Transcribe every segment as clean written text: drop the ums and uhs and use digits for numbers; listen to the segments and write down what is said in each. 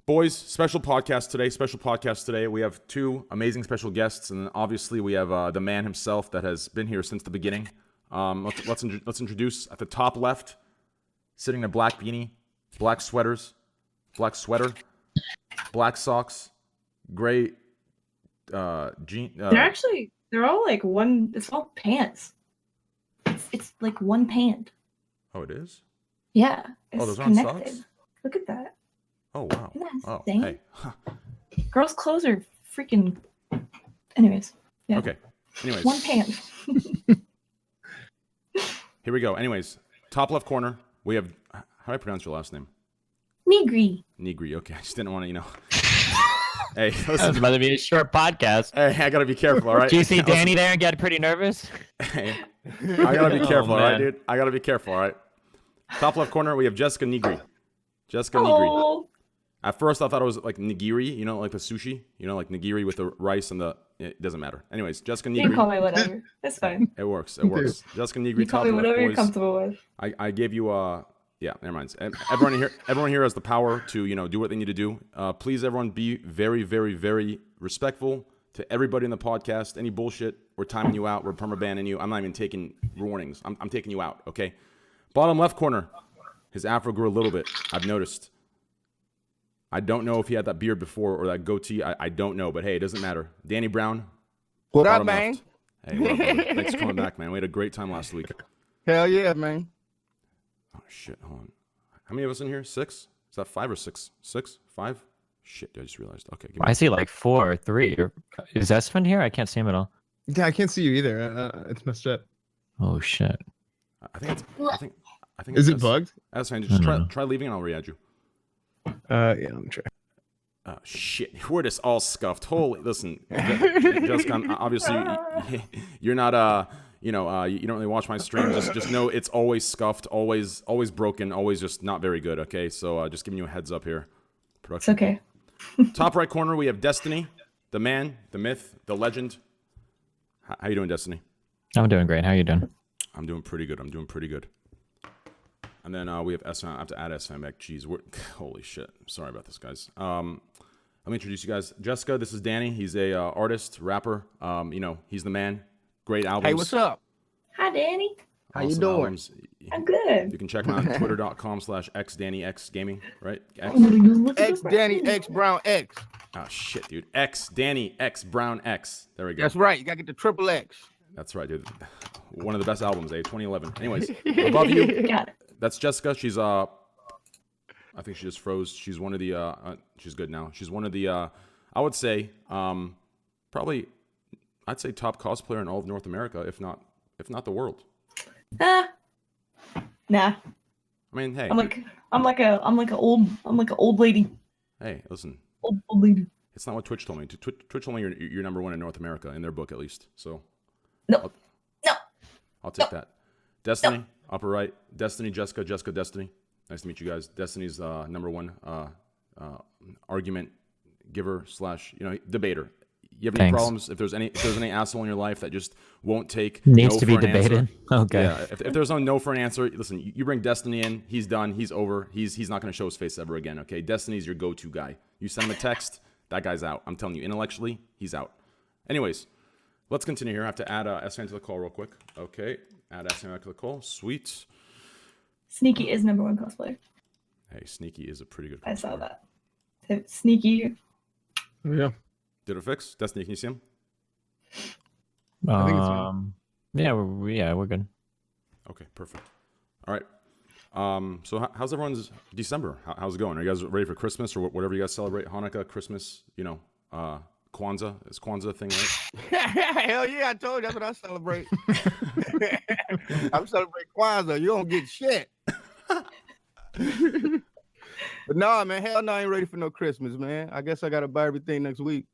Boys, special podcast today. We have two amazing special guests, and obviously we have the man himself that has been here since the beginning. Let's introduce at the top left, sitting in a black beanie, black sweater, black socks, gray jean. They're all like one. It's all pants. It's like one pant. Oh, it is? Yeah. It's those connected. aren't socks? Look at that. Oh, wow. Oh, hey. Huh. Girls' clothes are freaking. Anyways. Yeah. Okay. Anyways. One pant. Here we go. Anyways, top left corner, we have. How do I pronounce your last name? Nigri. Okay. I just didn't want to, Hey, listen. This is about to be a short podcast. Hey, I gotta be careful, all right? Do you see Danny there and get pretty nervous? Hey, I gotta be careful, all right, man. dude? I gotta be careful, all right? Top left corner, we have Jessica Nigri. Oh. At first, I thought it was like nigiri, like the sushi, like nigiri with the rice and the. It doesn't matter. Anyways, Jessica Nigri. You can call me whatever. It's fine. It works. Jessica Nigri. You call me whatever you're comfortable with. I gave you yeah, never mind. Everyone here has the power to do what they need to do. Please, everyone, be very, very, very respectful to everybody in the podcast. Any bullshit, we're timing you out. We're permabanning you. I'm not even taking warnings. I'm taking you out. Okay. Bottom left corner, his afro grew a little bit. I've noticed. I don't know if he had that beard before or that goatee. I don't know, but hey, it doesn't matter. Danny Brown. What up, man? Left. Hey, what up, brother? Thanks for coming back, man. We had a great time last week. Hell yeah, man. Oh, shit. Hold on. How many of us in here? 6? Is that 5 or 6? 6? 5? Shit, dude, I just realized. Okay. I see like 4 or 3. Is Espen here? I can't see him at all. Yeah, I can't see you either. It's messed up. Oh, shit. I think Is it bugged? That's fine. Just try leaving and I'll re-add you. Yeah, let me try. Oh, shit. We're just all scuffed. Holy, listen. Jessica, obviously, you're not, you don't really watch my stream. Just know it's always scuffed, always broken, always just not very good, okay? So just giving you a heads up here. It's okay. Top right corner, we have Destiny, the man, the myth, the legend. How you doing, Destiny? I'm doing great. How you doing? I'm doing pretty good. And then we have SFAM. I have to add SFAM back. Jeez, holy shit. Sorry about this, guys. Let me introduce you guys. Jessica, this is Danny. He's a artist, rapper. He's the man. Great albums. Hey, what's up? Hi, Danny. How you doing? Albums. I'm good. You can check him out on twitter.com/xdannyxgaming, right? X Danny X Brown X. Oh, shit, dude. X Danny X Brown X. There we go. That's right. You gotta get the triple X. That's right, dude. One of the best albums, 2011. Anyways, above you. Got it. That's Jessica. She's I think she just froze. She's one of the she's good now. She's one of the I would say probably I'd say top cosplayer in all of North America, if not the world. Nah. I mean, hey. I'm like an old lady. Hey, listen. Old lady. It's not what Twitch told me. Twitch told me you're number 1 in North America in their book at least. So No. I'll take that. Destiny, upper right. Destiny, Jessica, Destiny. Nice to meet you guys. Destiny's number 1 argument giver / debater. You have any problems? If there's any asshole in your life that just won't take needs no to be for an debated. Answer, okay. Yeah. If there's no for an answer, listen. You bring Destiny in. He's done. He's over. He's not going to show his face ever again. Okay. Destiny's your go-to guy. You send him a text, that guy's out. I'm telling you, intellectually, he's out. Anyways, let's continue here. I have to add SN to the call real quick. Okay. Add SN to the call. Sweet. Sneaky is number 1 cosplayer. Hey, Sneaky is a pretty good cosplayer. I saw that. Sneaky. Yeah. Did it fix? Destiny, can you see him? I think it's fine. We're good. Okay, perfect. All right. So how's everyone's December? How's it going? Are you guys ready for Christmas or whatever you guys celebrate? Hanukkah, Christmas, Kwanzaa. It's Kwanzaa thing, right? Hell yeah, I told you that's what I celebrate. I'm celebrating Kwanzaa. You don't get shit. But nah, man, hell no, I ain't ready for no Christmas, man. I guess I gotta buy everything next week.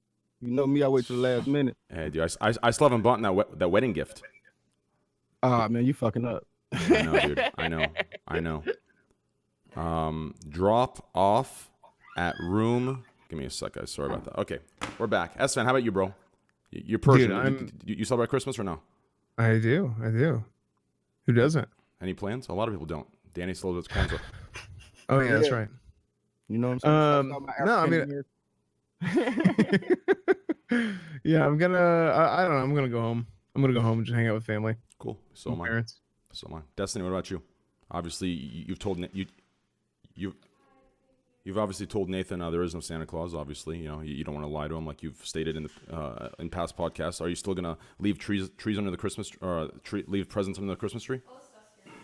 You know me, I wait till the last minute. Hey, dude, I still haven't bought that wedding gift. Ah, man, you fucking up. I know, dude. I know. Drop off at room. Give me a sec, guys. Sorry about that. Okay, we're back. Esfan, how about you, bro? You're Persian. Dude, you celebrate Christmas or no? I do. Who doesn't? Any plans? A lot of people don't. Danny still does Kwanzaa. Oh yeah, that's right. You know what I'm saying? No, I mean, yeah, I'm gonna. I don't know. I'm gonna go home. I'm gonna go home and just hang out with family. Cool. So and am I. parents. So am I. Destiny, what about you? Obviously, you've told you've obviously told Nathan there is no Santa Claus. Obviously, you don't want to lie to him, like you've stated in past podcasts. Are you still gonna leave trees under the Christmas leave presents under the Christmas tree?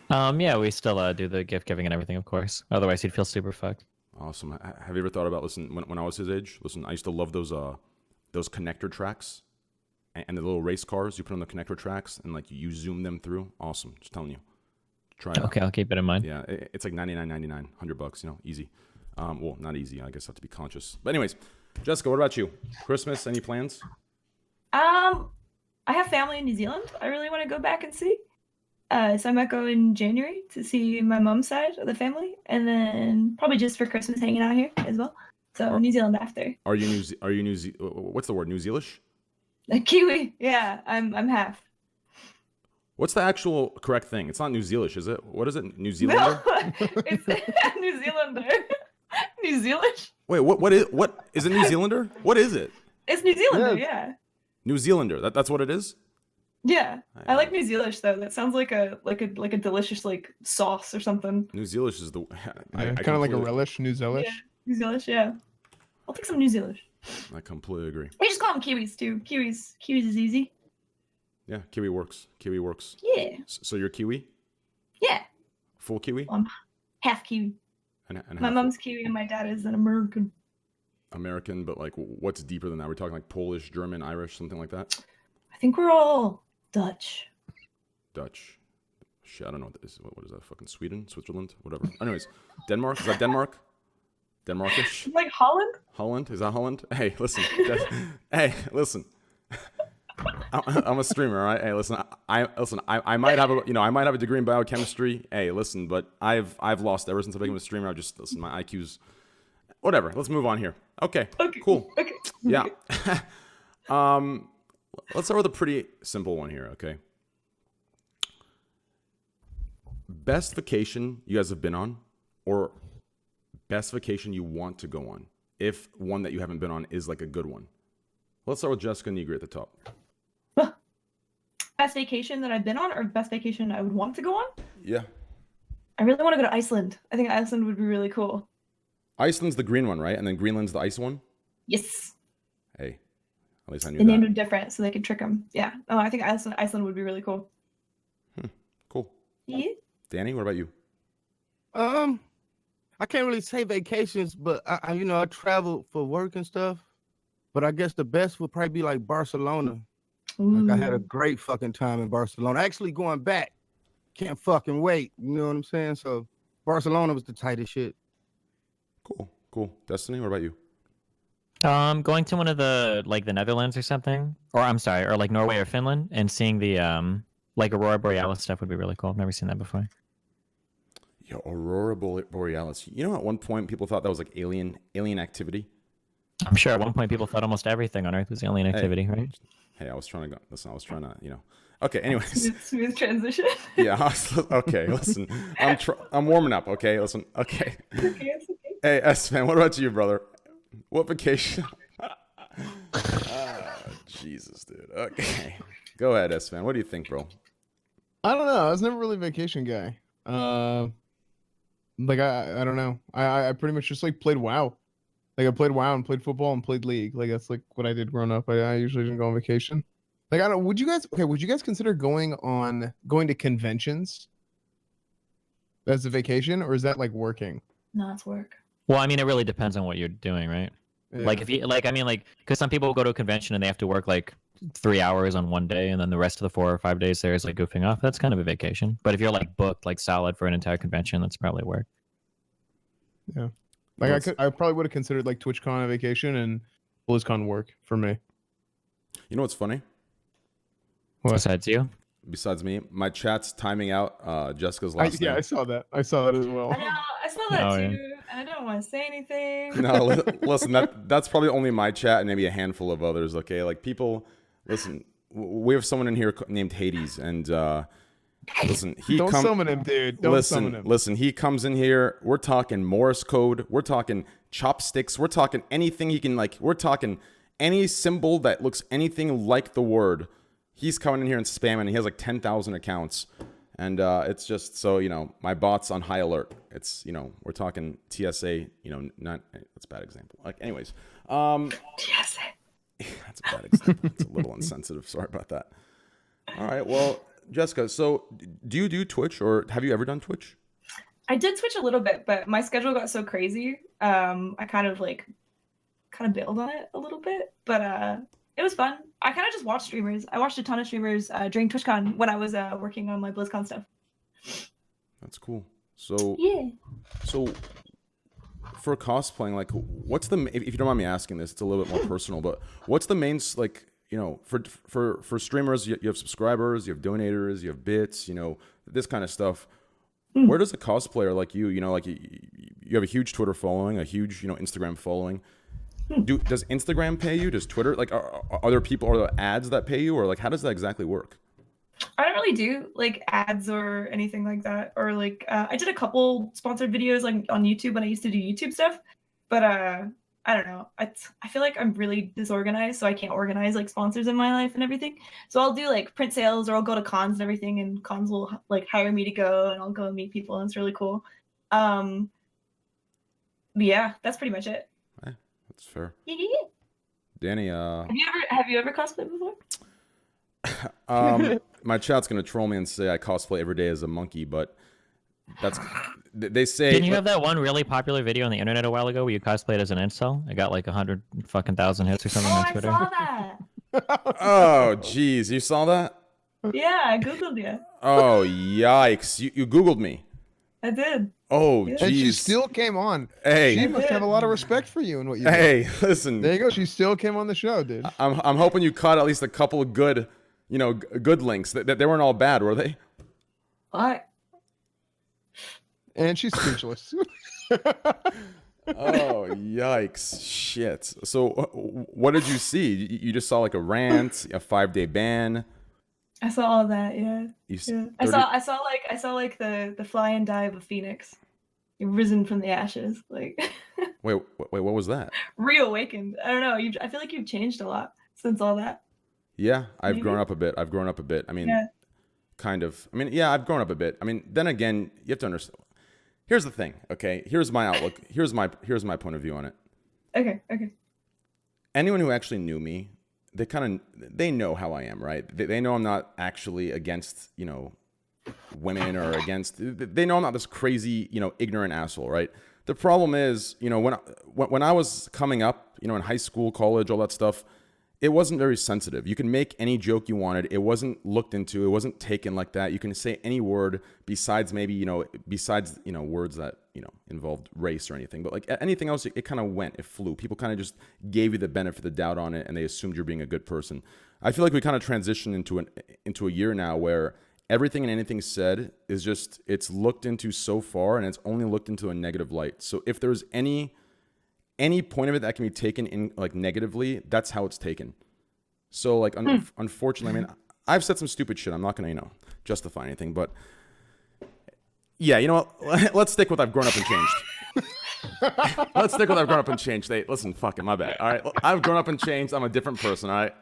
Yeah, we still do the gift giving and everything, of course. Otherwise, he'd feel super fucked. Awesome. Have you ever thought about when I was his age? Listen, I used to love those connector tracks and the little race cars. You put on the connector tracks and like you zoom them through. Awesome. Just telling you. Try it. Okay, I'll keep it in mind. Yeah, it's like $99.99, $100. Easy. Well, not easy. I guess I have to be conscious. But anyways, Jessica, what about you? Christmas? Any plans? I have family in New Zealand. I really want to go back and see. So I might go in January to see my mom's side of the family, and then probably just for Christmas hanging out here as well. So New Zealand after. Are you what's the word? New Zealish? Kiwi. Yeah, I'm half. What's the actual correct thing? It's not New Zealish, is it? What is it? New Zealander? No, it's New Zealander. New Zealand. Wait, what is it? New Zealander? What is it? It's New Zealander. Yeah. New Zealander. That's what it is. Yeah, I like New Zealish though. That sounds like a delicious like sauce or something. New Zealish is the kind of like a relish, New Zealish. Yeah, New Zealish. Yeah, I'll take some New Zealish. I completely agree. We just call them Kiwis too. Kiwis is easy. Yeah, Kiwi works. Yeah. So you're Kiwi? Yeah. Full Kiwi? I'm half Kiwi. And My half mom's Kiwi and my dad is an American. American, but like what's deeper than that? We're talking like Polish, German, Irish, something like that? I think we're all Dutch. Dutch. Shit, I don't know what that is. What is that? Fucking Sweden? Switzerland? Whatever. Anyways, Denmark? Is that Denmark? Denmarkish? Like Holland? Holland? Is that Holland? Hey, listen. Hey, listen. I'm a streamer, all right? Hey, listen. I might have a degree in biochemistry. Hey, listen, but I've lost ever since I became a streamer. My IQ's whatever. Let's move on here. Okay. Cool. Okay. Yeah. Let's start with a pretty simple one here, okay? Best vacation you guys have been on, or best vacation you want to go on, if one that you haven't been on is like a good one. Let's start with Jessica Nigri at the top. Best vacation that I've been on, or best vacation I would want to go on? Yeah. I really want to go to Iceland. I think Iceland would be really cool. Iceland's the green one, right? And then Greenland's the ice one? Yes. Hey, at least I knew They named that. them different so they could trick them. Yeah. Oh, I think Iceland would be really cool. Cool. Yeah. Danny, what about you? I can't really say vacations, but I travel for work and stuff. But I guess the best would probably be like Barcelona. Like I had a great fucking time in Barcelona. Actually going back, can't fucking wait. You know what I'm saying? So Barcelona was the tightest shit. Cool. Destiny, what about you? Going to one of the the Netherlands or something, or I'm sorry, or like Norway or Finland, and seeing the like Aurora Borealis stuff would be really cool. I've never seen that before. Yo, Aurora Borealis. You know, at one point people thought that was like alien activity. I'm sure at one point people thought almost everything on Earth was alien activity, right? Hey, I was trying to Okay, anyways. Smooth transition. Yeah. Okay. Listen, I'm warming up. Okay. Listen. Okay. Okay. Hey, S-Man, what about you, brother? What vacation? Jesus, dude. Okay. Go ahead, S-Man. What do you think, bro? I don't know. I was never really a vacation guy. I don't know. I pretty much just like played WoW. Like I played WoW and played football and played League. Like that's like what I did growing up. I usually didn't go on vacation. Like I don't. Would you guys consider going to conventions as a vacation, or is that like working? No, it's work. Well, I mean, it really depends on what you're doing, right? Yeah. Like if you because some people go to a convention and they have to work like 3 hours on one day, and then the rest of the 4 or 5 days there is like goofing off. That's kind of a vacation. But if you're like booked like solid for an entire convention, that's probably work. Yeah. Like I probably would have considered like TwitchCon a vacation and BlizzCon work for me. You know what's funny? Besides you? Besides me, my chat's timing out Jessica's last name. Yeah, I saw that. I saw that as well. I know. I saw that Oh, too. yeah. And I don't want to say anything. No, listen, that's probably only my chat and maybe a handful of others, okay? Like people, listen, we have someone in here named Hades, and listen, Don't summon him, dude. Don't summon him. Listen, he comes in here, we're talking Morse code, we're talking chopsticks. We're talking anything he can, like, we're talking any symbol that looks anything like the word. He's coming in here and spamming. He has like 10,000 accounts. And it's just so, you know, my bot's on high alert. It's, you know, we're talking TSA, you know, not, that's a bad example. Like, anyways. TSA. That's a bad example. It's a little insensitive. Sorry about that. All right. Well, Jessica, so do you do Twitch, or have you ever done Twitch? I did Twitch a little bit, but my schedule got so crazy. I kind of bailed on it a little bit, but it was fun. I kind of just watched streamers. I watched a ton of streamers during TwitchCon when I was working on my BlizzCon stuff. That's cool. So yeah. So for cosplaying, like, what's the, if you don't mind me asking this, it's a little bit more personal, but what's the main, like, you know, for streamers, you have subscribers, you have donators, you have bits, you know, this kind of stuff. Where does a cosplayer like you know, like you have a huge Twitter following, a huge, you know, Instagram following. Does Instagram pay you? Does Twitter, like, are there people, are there ads that pay you, or like, how does that exactly work? I don't really do like ads or anything like that, or like I did a couple sponsored videos like on YouTube when I used to do YouTube stuff, but I don't know. I feel like I'm really disorganized, so I can't organize like sponsors in my life and everything. So I'll do like print sales, or I'll go to cons and everything, and cons will like hire me to go, and I'll go and meet people, and it's really cool. But yeah, that's pretty much it. That's fair. Yeah. Danny, Have you ever cosplayed before? My chat's gonna troll me and say I cosplay every day as a monkey, but that's, they say. Didn't you have that one really popular video on the internet a while ago where you cosplayed as an incel? It got like 100,000 hits or something on Twitter. I saw that. Oh, geez, you saw that? Yeah, I googled you. Oh, yikes! You googled me. I did. Oh, Yeah. geez. And she still came on. Hey, She must have a lot of respect for you and what you do. hey, listen. There you go. She still came on the show, dude. I'm hoping you caught at least a couple of good, you know, good links. That they weren't all bad, were they? What? And she's speechless. Oh, yikes! Shit. So, what did you see? You just saw like a rant, a 5-day ban. I saw all that. Yeah. Yeah. I saw like the fly and die of a phoenix, risen from the ashes, like Wait, what was that? reawakened. I don't know. I feel like you've changed a lot since all that. Yeah, I've Maybe? grown up a bit. I mean, Yeah. kind of. I mean, yeah, I've grown up a bit. I mean, then again, you have to understand. Here's the thing, okay? Here's my outlook. Here's my point of view on it. Okay. Anyone who actually knew me, they know how I am, right? They know I'm not actually against, you know, women, or against, they know I'm not this crazy, you know, ignorant asshole, right? The problem is, you know, when I was coming up, you know, in high school, college, all that stuff, it wasn't very sensitive. You can make any joke you wanted. It wasn't looked into. It wasn't taken like that. You can say any word besides maybe, you know, words that, you know, involved race or anything. But like anything else, it kind of went. It flew. People kind of just gave you the benefit of the doubt on it, and they assumed you're being a good person. I feel like we kind of transitioned into a year now where everything and anything said is just, it's looked into so far, and it's only looked into a negative light. So if there's any point of it that can be taken in like negatively, that's how it's taken. So like, unfortunately, I mean, I've said some stupid shit. I'm not gonna, you know, justify anything, but yeah, you know what? Let's stick with I've grown up and changed. Let's stick with I've grown up and changed. Hey, listen, fuck it, my bad. All right, I've grown up and changed. I'm a different person. All right.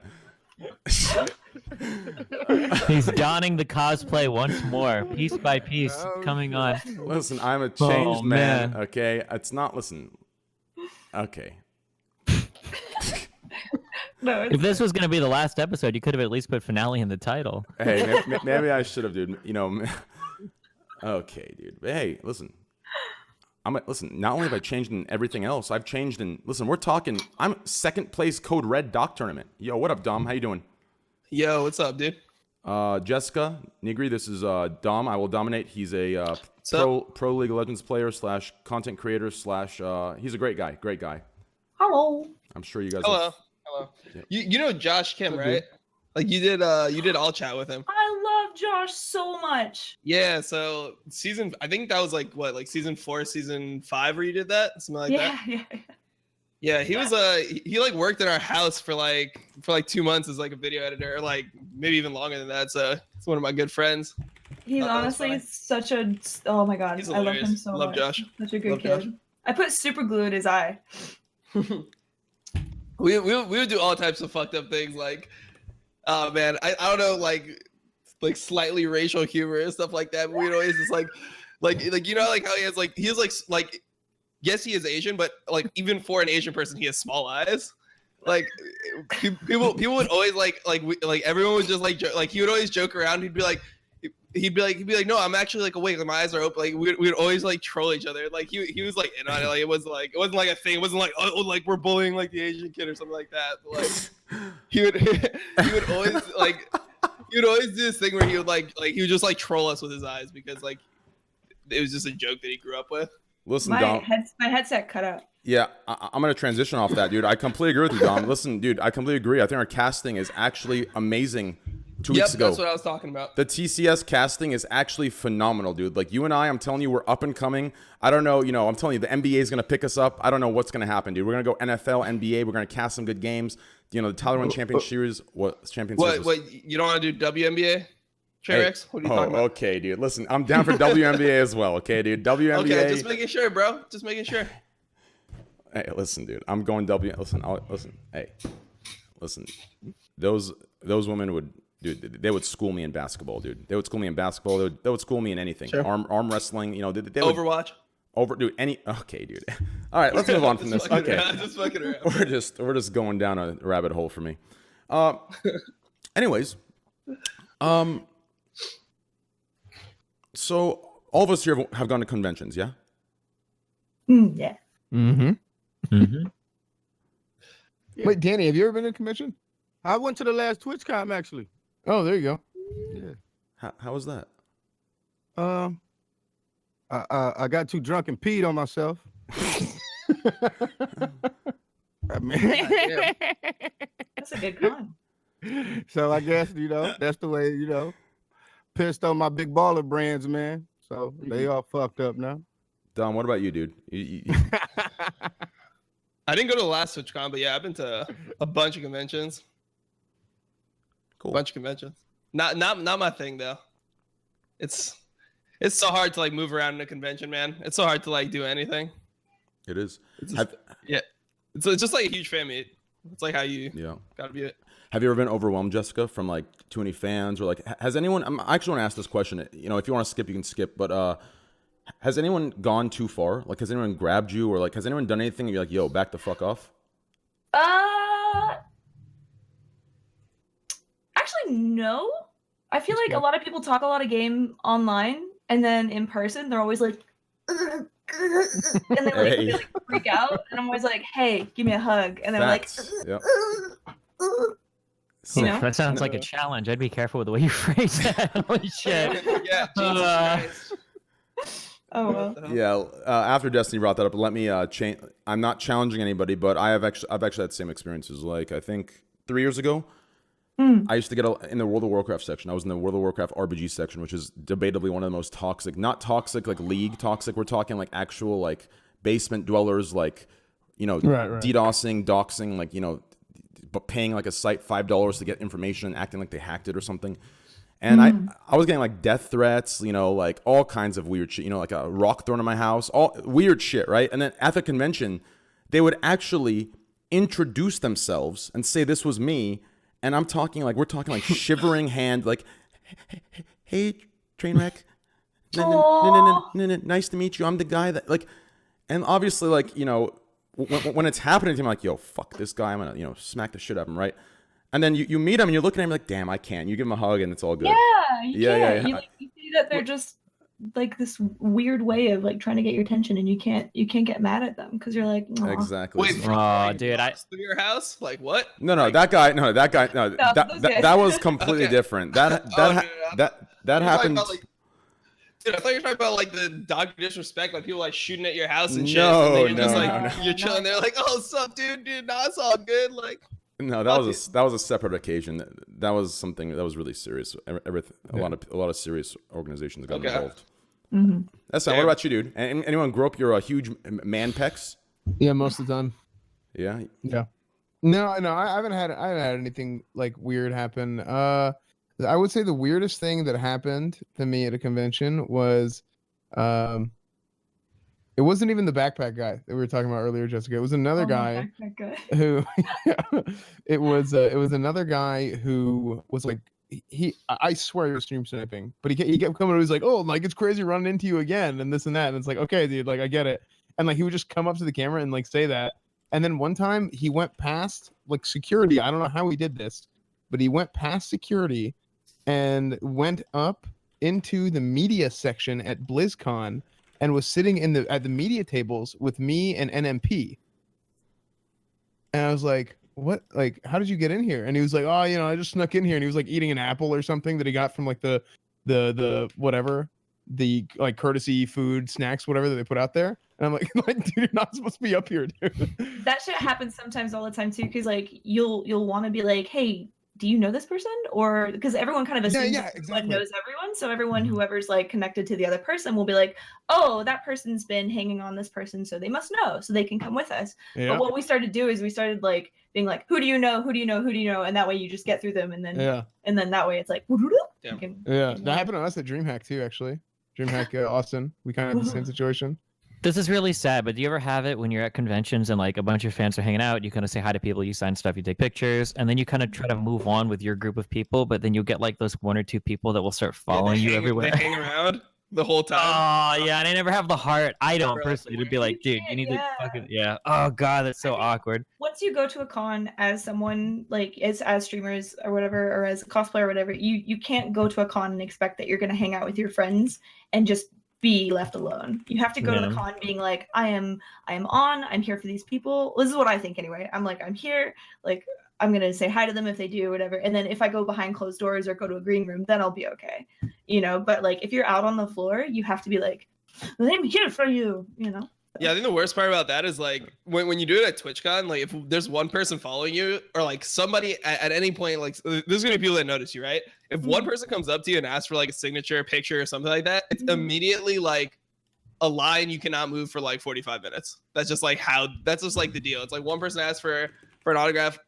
He's donning the cosplay once more, piece by piece, coming on. Listen, I'm a changed man. Man. Okay, it's not. Listen. Okay. No, If this was going to be the last episode, you could have at least put finale in the title. Hey, maybe I should have, dude. You know. Okay, dude. But hey, listen. Listen. Not only have I changed in everything else, I've changed in. Listen, we're talking. I'm second place Code Red Doc tournament. Yo, what up, Dom? How you doing? Yo, what's up, dude? Jessica Nigri. This is Dom. I will dominate. He's a pro League of Legends player / content creator / he's a great guy. Great guy. Hello. I'm sure you guys. Hello. Yeah. You know Josh Kim, right? Like you did all chat with him. I love Josh so much. Yeah, so I think that was like season 4, season 5 where you did that? Something like that. Yeah. Yeah, he was he like worked in our house for like 2 months as like a video editor, or like maybe even longer than that. So it's one of my good friends. He's honestly such a, oh my god, He's I love him hilarious. so Love much. Josh. Such a good Love kid. Josh. I put super glue in his eye. we would do all types of fucked up things. Like, oh man, I don't know, like slightly racial humor and stuff like that. But we'd always just like you know, like how he has like yes, he is Asian, but like even for an Asian person, he has small eyes. Like people would always like everyone would just like he would always joke around. He'd be like, no, I'm actually like awake. Like, my eyes are open. Like we'd always like troll each other. Like he was like in on it. Like it wasn't like a thing. It wasn't like, oh, like we're bullying like the Asian kid or something like that. But, like he would always like he would always do this thing where he would just like troll us with his eyes because like it was just a joke that he grew up with. Listen, My Dom. my headset cut out. Yeah, I'm going to transition off that, dude. I completely agree with you, Dom. Listen, dude, I completely agree. I think our casting is actually amazing 2 weeks ago. That's what I was talking about. The TCS casting is actually phenomenal, dude. Like, you and I, I'm telling you, we're up and coming. I don't know, I'm telling you, the NBA is going to pick us up. I don't know what's going to happen, dude. We're going to go NFL, NBA. We're going to cast some good games. The Tyler One Champion Series. What, you don't want to do WNBA? Trainwrecks? What are you talking about? Okay, dude. Listen, I'm down for WNBA as well. Okay, dude. WNBA. Okay, just making sure, bro. Just making sure. Hey, listen, dude. I'm going Listen. Hey, listen. Those women would, dude. They would school me in basketball, dude. They would school me in basketball. They would school me in anything. Sure. Arm wrestling. They would, Overwatch. Dude. Okay, dude. All right, let's move on from this. Okay, just fucking around. we're just going down a rabbit hole for me. Anyways, so all of us here have gone to conventions, yeah? Yeah. Mm-hmm. Mm-hmm. Yeah. Wait, Danny, have you ever been to a convention? I went to the last TwitchCon actually. Oh, there you go. Yeah. How was that? I got too drunk and peed on myself. I mean, yeah. That's a good con. So I guess that's the way pissed on my big baller brands, man. So they all fucked up now. Dom, what about you, dude? I didn't go to the last TwitchCon, but yeah, I've been to a bunch of conventions. Cool. Bunch of conventions. Not my thing though. It's so hard to like move around in a convention, man. It's so hard to like do anything. It is. It's just like a huge family. It's like how you gotta be it. Have you ever been overwhelmed, Jessica, from like too many fans, or like has anyone? I actually want to ask this question. If you want to skip, you can skip. But has anyone gone too far? Like, has anyone grabbed you, or like has anyone done anything and you're like, yo, back the fuck off? Actually, no. I feel like a lot of people talk a lot of game online, and then in person, they're always like, and they like freak out, and I'm always like, hey, give me a hug, and they're like, Yep. That sounds like a challenge. I'd be careful with the way you phrase that. Holy shit. Yeah, Jesus Christ. oh well. Yeah. After Destiny brought that up, let me change. I'm not challenging anybody, but I've actually had the same experiences. Like, I think 3 years ago, I used to get in the World of Warcraft section. I was in the World of Warcraft RPG section, which is debatably one of the most toxic. Not toxic like League toxic. We're talking like actual like basement dwellers, like Right. DDoSing, doxing, like but paying like a site $5 to get information and acting like they hacked it or something. And I was getting like death threats, like all kinds of weird shit, like a rock thrown in my house, all weird shit, right? And then at the convention, they would actually introduce themselves and say this was me. And we're talking like shivering hand, like, hey, Trainwreck, nice to meet you. I'm the guy that like, and obviously like, when it's happening to him, like, yo, fuck this guy. I'm gonna, smack the shit out of him, right? And then you meet him and you're looking at him like, damn, I can't. You give him a hug and it's all good. Yeah. You see that they're just like this weird way of like trying to get your attention, and you can't get mad at them because you're like, aw. Exactly. Wait, dude, through your house? Like what? No, that guy, that was completely different. That happened. Dude, I thought you were talking about like the Dr. Disrespect, like people like shooting at your house and shit. No, and then you're chilling there, like, oh, what's up, dude? No, it's all good. Like, no, that was a separate occasion. That was something that was really serious. A lot of serious organizations got involved. Mm-hmm. That's fine. What about you, dude? Anyone grow up your huge man pecs? Yeah, most of the time. Yeah. No, I haven't had anything like weird happen. I would say the weirdest thing that happened to me at a convention was, It wasn't even the backpack guy that we were talking about earlier, Jessica. It was another guy who it was another guy who was like I swear he was stream sniping, but he kept coming. He was like, oh, like it's crazy running into you again and this and that, and it's like, okay, dude, like I get it. And like he would just come up to the camera and like say that. And then one time he went past like security. I don't know how he did this, but he went past security and went up into the media section at BlizzCon and was sitting at the media tables with me and NMP. And I was like, what? Like, how did you get in here? And he was like, oh, you know, I just snuck in here. And he was like eating an apple or something that he got from like the whatever, the like courtesy food snacks, whatever that they put out there. And I'm like, dude, you're not supposed to be up here, dude. That shit happens sometimes all the time too, because like you'll want to be like, hey, do you know this person? Or because everyone kind of assumes everyone knows everyone, so everyone whoever's like connected to the other person will be like, oh, that person's been hanging on this person, so they must know, so they can come with us. Yeah. But what we started to do is we started like being like, who do you know, who do you know, who do you know, and that way you just get through them, and then that way it's like, that happened to us at DreamHack too, actually. DreamHack Austin, we kind of had the same situation. This is really sad, but do you ever have it when you're at conventions and like a bunch of fans are hanging out, you kind of say hi to people, you sign stuff, you take pictures, and then you kind of try to move on with your group of people, but then you'll get like those one or two people that will start following you everywhere. They hang around the whole time. Oh, yeah, and I never have the heart. I don't personally to be like, dude, you need to fucking, Oh, God, that's so awkward. Once you go to a con as someone, like as streamers or whatever, or as a cosplayer or whatever, you can't go to a con and expect that you're going to hang out with your friends and just be left alone. You have to go to the con being like, I'm here for these people. This is what I think anyway. I'm like, I'm here, like I'm gonna say hi to them if they do whatever, and then if I go behind closed doors or go to a green room, then I'll be okay, you know. But like if you're out on the floor, you have to be like, I'm here for you, you know. Yeah, I think the worst part about that is like when you do it at TwitchCon, like if there's one person following you or like somebody at any point, like there's gonna be people that notice you, right? If one person comes up to you and asks for like a signature, picture, or something like that, it's immediately like a line you cannot move for like 45 minutes. That's just like that's just like the deal. It's like one person asks for an autograph.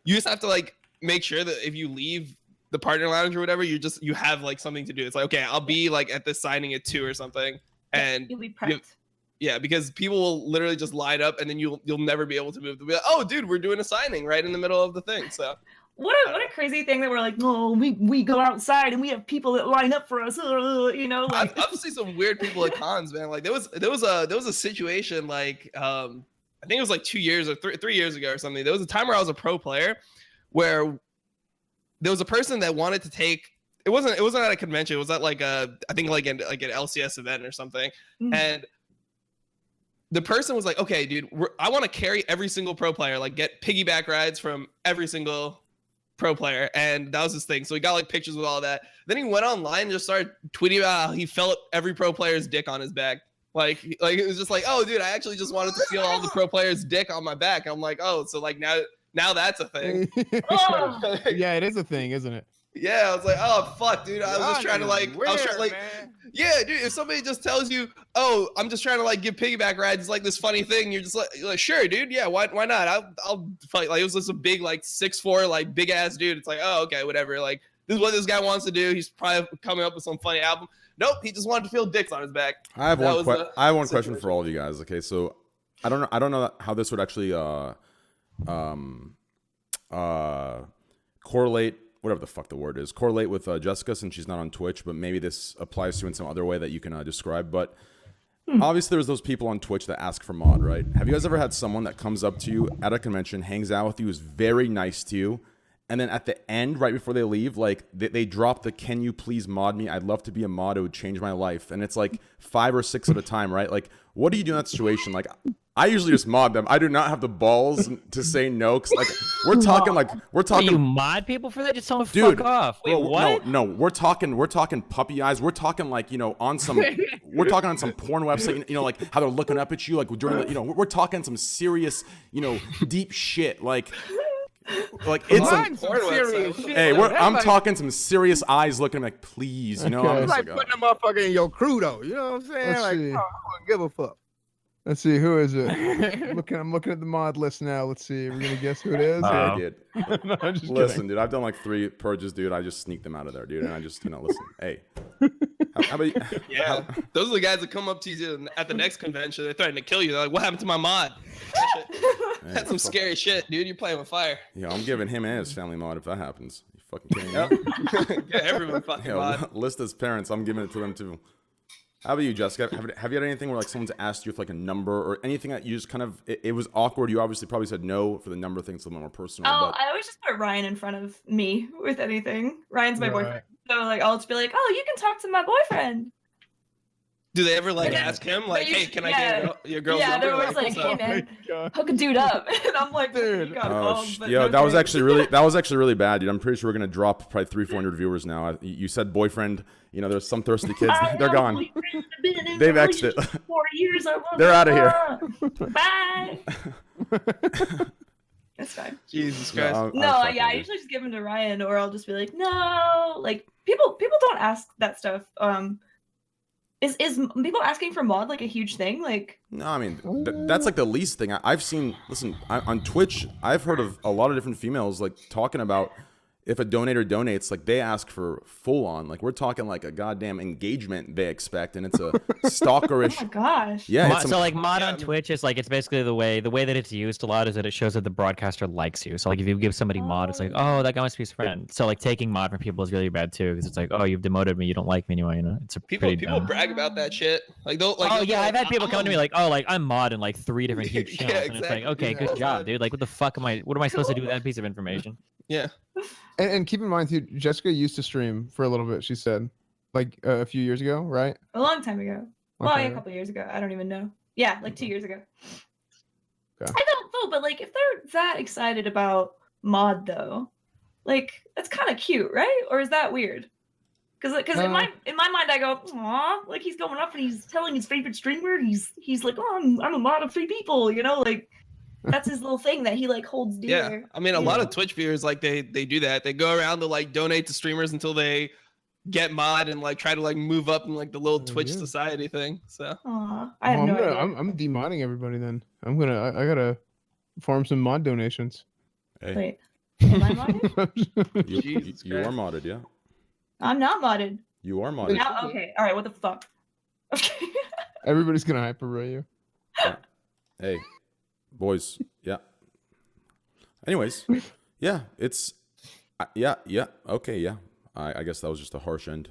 You just have to like make sure that if you leave the partner lounge or whatever, you have like something to do. It's like, okay, I'll be like at this signing at 2 or something, and you'll be prepped. Yeah, because people will literally just line up, and then you'll never be able to move. They'll be like, oh, dude, we're doing a signing right in the middle of the thing. So what a crazy thing that we're like, no, we go outside and we have people that line up for us, you know. Like I've seen some weird people at cons, man. Like there was a situation like I think it was like 2 years or 3 years ago or something. There was a time where I was a pro player, where there was a person that wanted to take. It wasn't at a convention. It was at like I think like an LCS event or something, and the person was like, okay, dude, I want to carry every single pro player, like get piggyback rides from every single pro player. And that was his thing. So he got like pictures with all that. Then he went online and just started tweeting about how he felt every pro player's dick on his back. Like it was just like, oh, dude, I actually just wanted to feel all the pro players' dick on my back. I'm like, oh, so like now that's a thing. Yeah, it is a thing, isn't it? Yeah, I was like, oh fuck, dude. I was just trying to like, yeah, dude. If somebody just tells you, oh, I'm just trying to like give piggyback rides, it's like this funny thing. You're just like sure, dude. Yeah, why not? I'll fight. Like it was just a big like 6'4" like big ass dude. It's like, oh, okay, whatever. Like this is what this guy wants to do. He's probably coming up with some funny album. Nope, he just wanted to feel dicks on his back. I have one question for all of you guys. Okay, so I don't know how this would actually correlate. Whatever the fuck the word is, correlate with Jessica since she's not on Twitch, but maybe this applies to you in some other way that you can describe. But obviously there's those people on Twitch that ask for mod, right? Have you guys ever had someone that comes up to you at a convention, hangs out with you, is very nice to you, and then at the end, right before they leave, like they drop the, can you please mod me? I'd love to be a mod. It would change my life. And it's like 5 or 6 at a time, right? Like, what do you do in that situation? Like, I usually just mod them. I do not have the balls to say no, because like we're talking. You mod people for that? Just tell them fuck off. Wait, what? No, we're talking puppy eyes. We're talking like, you know, on some porn website, you know, like how they're looking up at you, like during the, you know, we're talking some serious, you know, deep shit, like it's some serious shit. Hey, I'm talking some serious eyes looking at me like, please, you know. Okay. It's like putting a motherfucker in your crew though. You know what I'm saying? Let's like, see. I don't give a fuck. Let's see, who is it? I'm looking at the mod list now. Let's see. Are we gonna guess who it is? Yeah, I did. No, I'm just listen, kidding. Dude, I've done like 3 purges, dude. I just sneaked them out of there, dude. And I just, you know, listen. Hey, How about you? Yeah, those are the guys that come up to you at the next convention. They're threatening to kill you. They're like, "What happened to my mod?" That shit. Hey, That's some scary shit, dude. You're playing with fire. Yeah, I'm giving him and his family mod if that happens. You fucking kidding me? Yeah, everyone fucking mod. List as parents, I'm giving it to them too. How about you, Jessica? Have you had anything where like someone's asked you for like a number or anything that you just kind of it was awkward? You obviously probably said no for the number thing, it's a little more personal. Oh, But I always just put Ryan in front of me with anything. Ryan's my Right. boyfriend. So like I'll just be like, oh, you can talk to my boyfriend. Do they ever like Yeah. ask him like, But "Hey, can I get your girl's Yeah, number?" they're always like, what's hey up? man, God. hook a dude up. And I'm like, Dude. you got oh, balls, but yo, no that was thanks. actually really bad, dude. I'm pretty sure we're gonna drop probably 300-400 viewers now. You said boyfriend. You know, there's some thirsty kids. They're gone. They've exited. 4 years. I love They're outta here. Bye. That's fine. Jesus Christ. I'm No, fucking yeah, I with you. usually just give them to Ryan, or I'll just be like, no. Like people don't ask that stuff. Is people asking for mod like a huge thing? Like, No, I mean that's like the least thing I've seen. Listen, on Twitch, I've heard of a lot of different females like talking about if a donator donates, like they ask for full on. Like we're talking like a goddamn engagement they expect, and it's a oh stalkerish. my gosh. Yeah, Mod, it's so like mod yeah. on Twitch is like it's basically the way that it's used a lot is that it shows that the broadcaster likes you. So like if you give somebody mod, it's like, oh, that guy must be his friend. So like taking mod from people is really bad too because it's like, oh, you've demoted me, you don't like me anymore. You know, it's a People pretty people dumb. brag about that shit. Like they'll like. Oh they'll be yeah, like, I've had people "I'm come to me like, oh, like I'm mod in like 3 different huge Yeah, channels, and it's like, exactly. okay, good Yeah. job, dude. Like, what the fuck am I? What am I supposed to do with that piece of information? Yeah. And keep in mind too, Jessica used to stream for a little bit. She said, like a few years ago, right? A long time ago. Well, Okay. yeah, a couple years ago. I don't even know. Yeah, like 2 years ago. Okay. I don't know, but like if they're that excited about mod though, like that's kind of cute, right? Or is that weird? Because in my mind I go, aw, like he's going up and he's telling his favorite streamer, he's like, oh, I'm a mod of 3 people, you know, like that's his little thing that he like holds Yeah. dear. I mean, a you lot know? of Twitch viewers like they do that. They go around to like donate to streamers until they get mod and like try to like move up in like the little Twitch yeah. society thing. So Aw, I have no idea. I'm demodding everybody then. I gotta farm some mod donations. Hey, Wait, am I modded? Jesus you are Christ. modded, yeah. I'm not modded. You are modded. Now, okay, all right, what the fuck? Okay. Everybody's gonna hyper you. Hey, boys, yeah. Anyways, yeah, it's yeah, okay, yeah. I guess that was just a harsh end.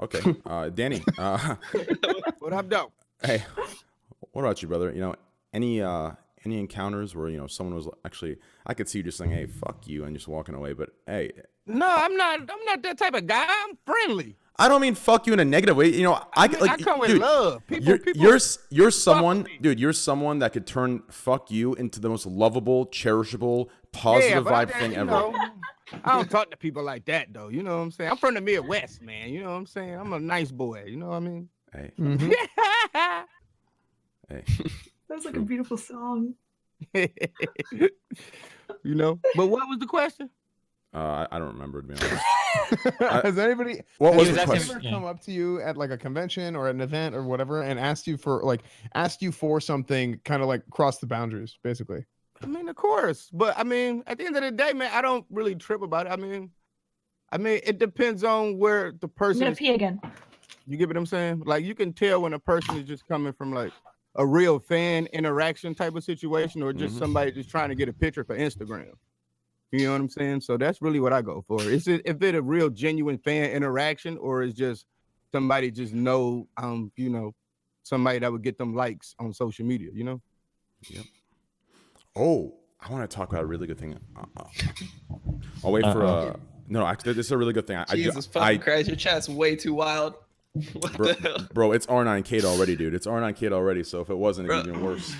Okay, Danny. What up, though? Hey, what about you, brother? You know, any encounters where you know someone was actually, I could see you just saying, "Hey, fuck you," and just walking away. But hey, No, I'm not that type of guy. I'm friendly. I don't mean fuck you in a negative way. You know, I mean, like, I come with dude, love. People, you're someone, me. dude. You're someone that could turn fuck you into the most lovable, cherishable, positive but vibe thing you ever. know, I don't talk to people like that though. You know what I'm saying? I'm from the Midwest, man. You know what I'm saying? I'm a nice boy. You know what I mean? Hey, Mhm. hey. That's like a beautiful song. you know. But what was the question? I don't remember, to be honest. Has anybody What was He the was asking- question? ever Yeah. come up to you at like a convention or an event or whatever and asked you for something kind of like cross the boundaries, basically? I mean, of course. But I mean, at the end of the day, man, I don't really trip about it. I mean, it depends on where the I'm person gonna is. pee again. You get what I'm saying? Like you can tell when a person is just coming from like a real fan interaction type of situation or just Mhm. somebody just trying to get a picture for Instagram. You know what I'm saying? So that's really what I go for. Is it if it a real genuine fan interaction or is just somebody just know you know, somebody that would get them likes on social media, you know? Oh, I want to talk about a really good thing. I'll wait for no, actually, this is a really good thing. Jesus fucking Christ, your chat's way too wild. What bro, the hell? bro, it's R9K'd already, dude. It's R9K'd already. So if it wasn't, it'd be Bro. even worse.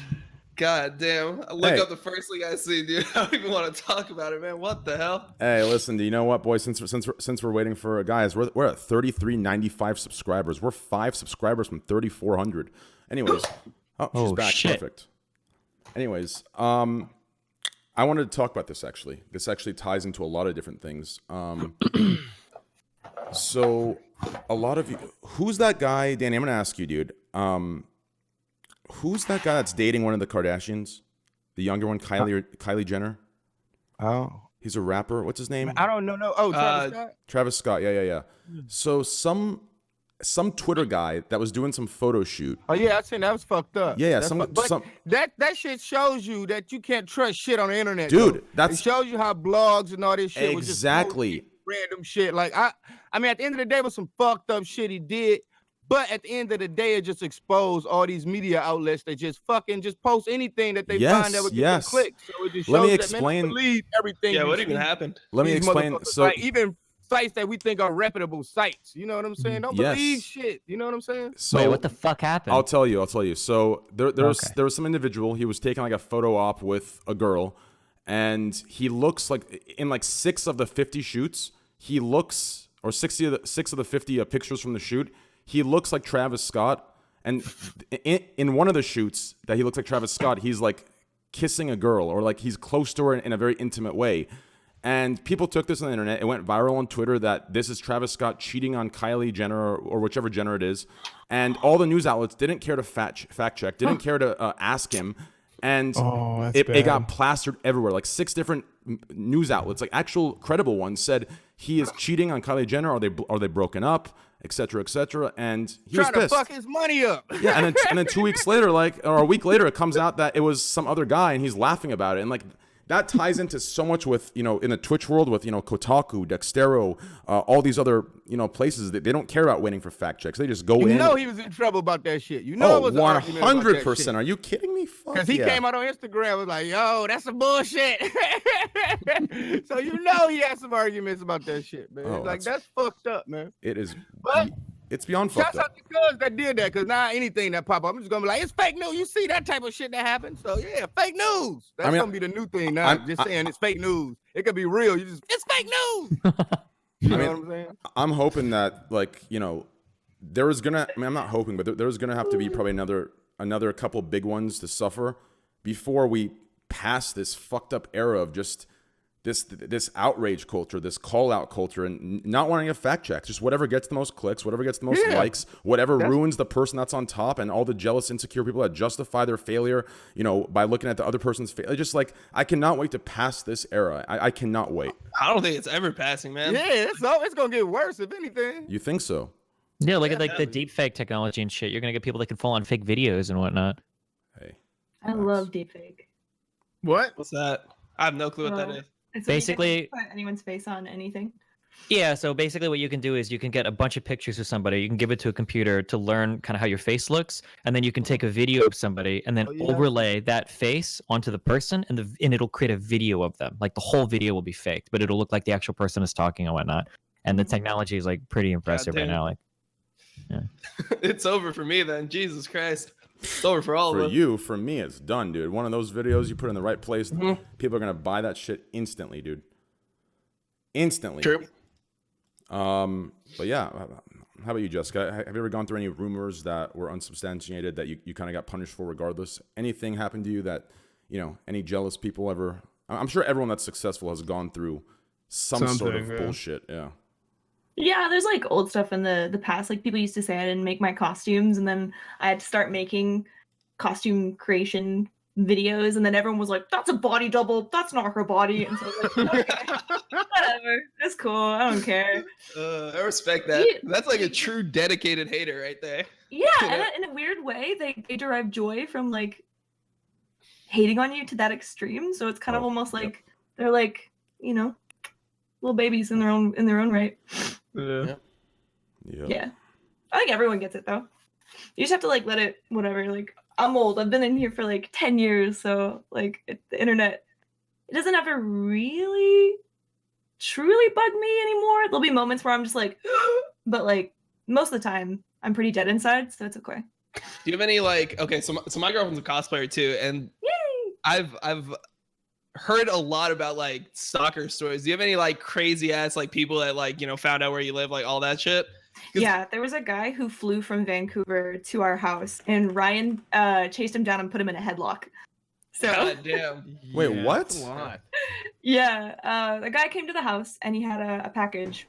God damn. I look Hey. up the first thing I see, dude. I don't even want to talk about it, man. What the hell? Hey, listen, do you know what, boys? Since we're waiting for guys, we're at 3,395 subscribers. We're 5 subscribers from 3,400. Anyways, oh, she's Oh, back. shit. Perfect. Anyways, I wanted to talk about this actually. This actually ties into a lot of different things. So a lot of you, who's that guy, Danny? I'm gonna ask you, dude. Who's that guy that's dating one of the Kardashians? The younger one, Kylie Jenner. Oh. He's a rapper. What's his name? I don't know. No. Oh, Travis Scott? Travis Scott. Yeah. So some some Twitter guy that was doing some photo shoot. Oh yeah, I seen that was fucked up. Yeah, That's some that shit shows you that you can't trust shit on the internet, dude. though. It shows you how blogs and all this shit exactly was just random shit. Like I mean, at the end of the day, it was some fucked up shit he did. But at the end of the day, it just exposed all these media outlets that just fucking just post anything that they find that would get them clicks. So it just shows Let me that, explain. man, believe everything. Yeah, what even happened? Let me explain. So like, even sites that we think are reputable sites, you know what I'm saying? Don't believe shit. You know what I'm saying? So wait, what the fuck happened? I'll tell you. So there was some individual. He was taking like a photo op with a girl, and he looks like in like 6 of the 50 shoots, he looks, or 6 of the 50 pictures from the shoot, he looks like Travis Scott. And in one of the shoots that he looks like Travis Scott, he's like kissing a girl, or like he's close to her in a very intimate way. And people took this on the internet. It went viral on Twitter that this is Travis Scott cheating on Kylie Jenner or whichever Jenner it is. And all the news outlets didn't care to fact check, didn't care to ask him. And it got plastered everywhere. Like 6 different news outlets, like actual credible ones, said he is cheating on Kylie Jenner. Are they broken up, et cetera, and he was pissed. Trying to fuck his money up. Yeah, and then 2 weeks later, or a week later, it comes out that it was some other guy, and he's laughing about it. And like that ties into so much with, in the Twitch world with, Kotaku, Dextero, all these other, places that they don't care about waiting for fact checks. They just go in. You know he was in trouble about that shit. You know it was 100%. Are you kidding me? Because he came out on Instagram and was like, yo, that's some bullshit. So you know he had some arguments about that shit, man. Oh, like that's fucked up, man. It is. But it's beyond fucked shouts up. out to cuz that did that, because now anything that pop up, I'm just gonna be like, it's fake news. You see that type of shit that happens? So yeah, fake news. That's gonna be the new thing now. Saying it's fake news. It could be real. It's fake news. You know what I'm saying? I'm hoping that, like, there is gonna. I mean, I'm not hoping, but there's gonna have to be probably another couple big ones to suffer before we pass this fucked up era of just this outrage culture, this call out culture, and not wanting a fact check. Just whatever gets the most clicks, whatever gets the most likes, whatever ruins the person that's on top, and all the jealous, insecure people that justify their failure, by looking at the other person's failure. Just like, I cannot wait to pass this era. I cannot wait. I don't think it's ever passing, man. Yeah, it's gonna get worse if anything. You think so? Yeah, look at like the deep fake technology and shit. You're gonna get people that can fall on fake videos and whatnot. Hey, I love deepfake. What? What's that? I have no clue what that is. It's basically put anyone's face on anything. Yeah, so basically what you can do is you can get a bunch of pictures of somebody, you can give it to a computer to learn kind of how your face looks, and then you can take a video of somebody and then overlay that face onto the person, and it'll create a video of them. Like the whole video will be faked, but it'll look like the actual person is talking and whatnot. And the technology is like pretty impressive right now. Like, yeah. It's over for me then. Jesus Christ. It's over for all of us. For you, for me, it's done, dude. One of those videos you put in the right place, people are gonna buy that shit instantly, dude. Instantly. True. But yeah, how about you, Jessica? Have you ever gone through any rumors that were unsubstantiated that you kind of got punished for regardless? Anything happened to you that, any jealous people ever? I'm sure everyone that's successful has gone through some sort of bullshit. Yeah. Yeah, there's like old stuff in the past. Like people used to say I didn't make my costumes, and then I had to start making costume creation videos, and then everyone was like, "That's a body double. That's not her body." And so I was like, "Okay, whatever. It's cool. I don't care." I respect that. Yeah. That's like a true dedicated hater right there. Yeah, and in a weird way, they derive joy from like hating on you to that extreme. So it's kind of almost like they're like, little babies in their own right. Yeah. Yeah. I think everyone gets it though. You just have to like let it whatever. Like I'm old. I've been in here for like 10 years, so like the internet, it doesn't ever really truly bug me anymore. There'll be moments where I'm just like, but like most of the time I'm pretty dead inside, so it's okay. Do you have any like so my girlfriend's a cosplayer too, and yay! I've heard a lot about like stalker stories. Do you have any like crazy ass like people that like found out where you live, like all that shit? Yeah, there was a guy who flew from Vancouver to our house, and Ryan chased him down and put him in a headlock. So God damn. Wait, what? That's a lot. Yeah, the guy came to the house and he had a package,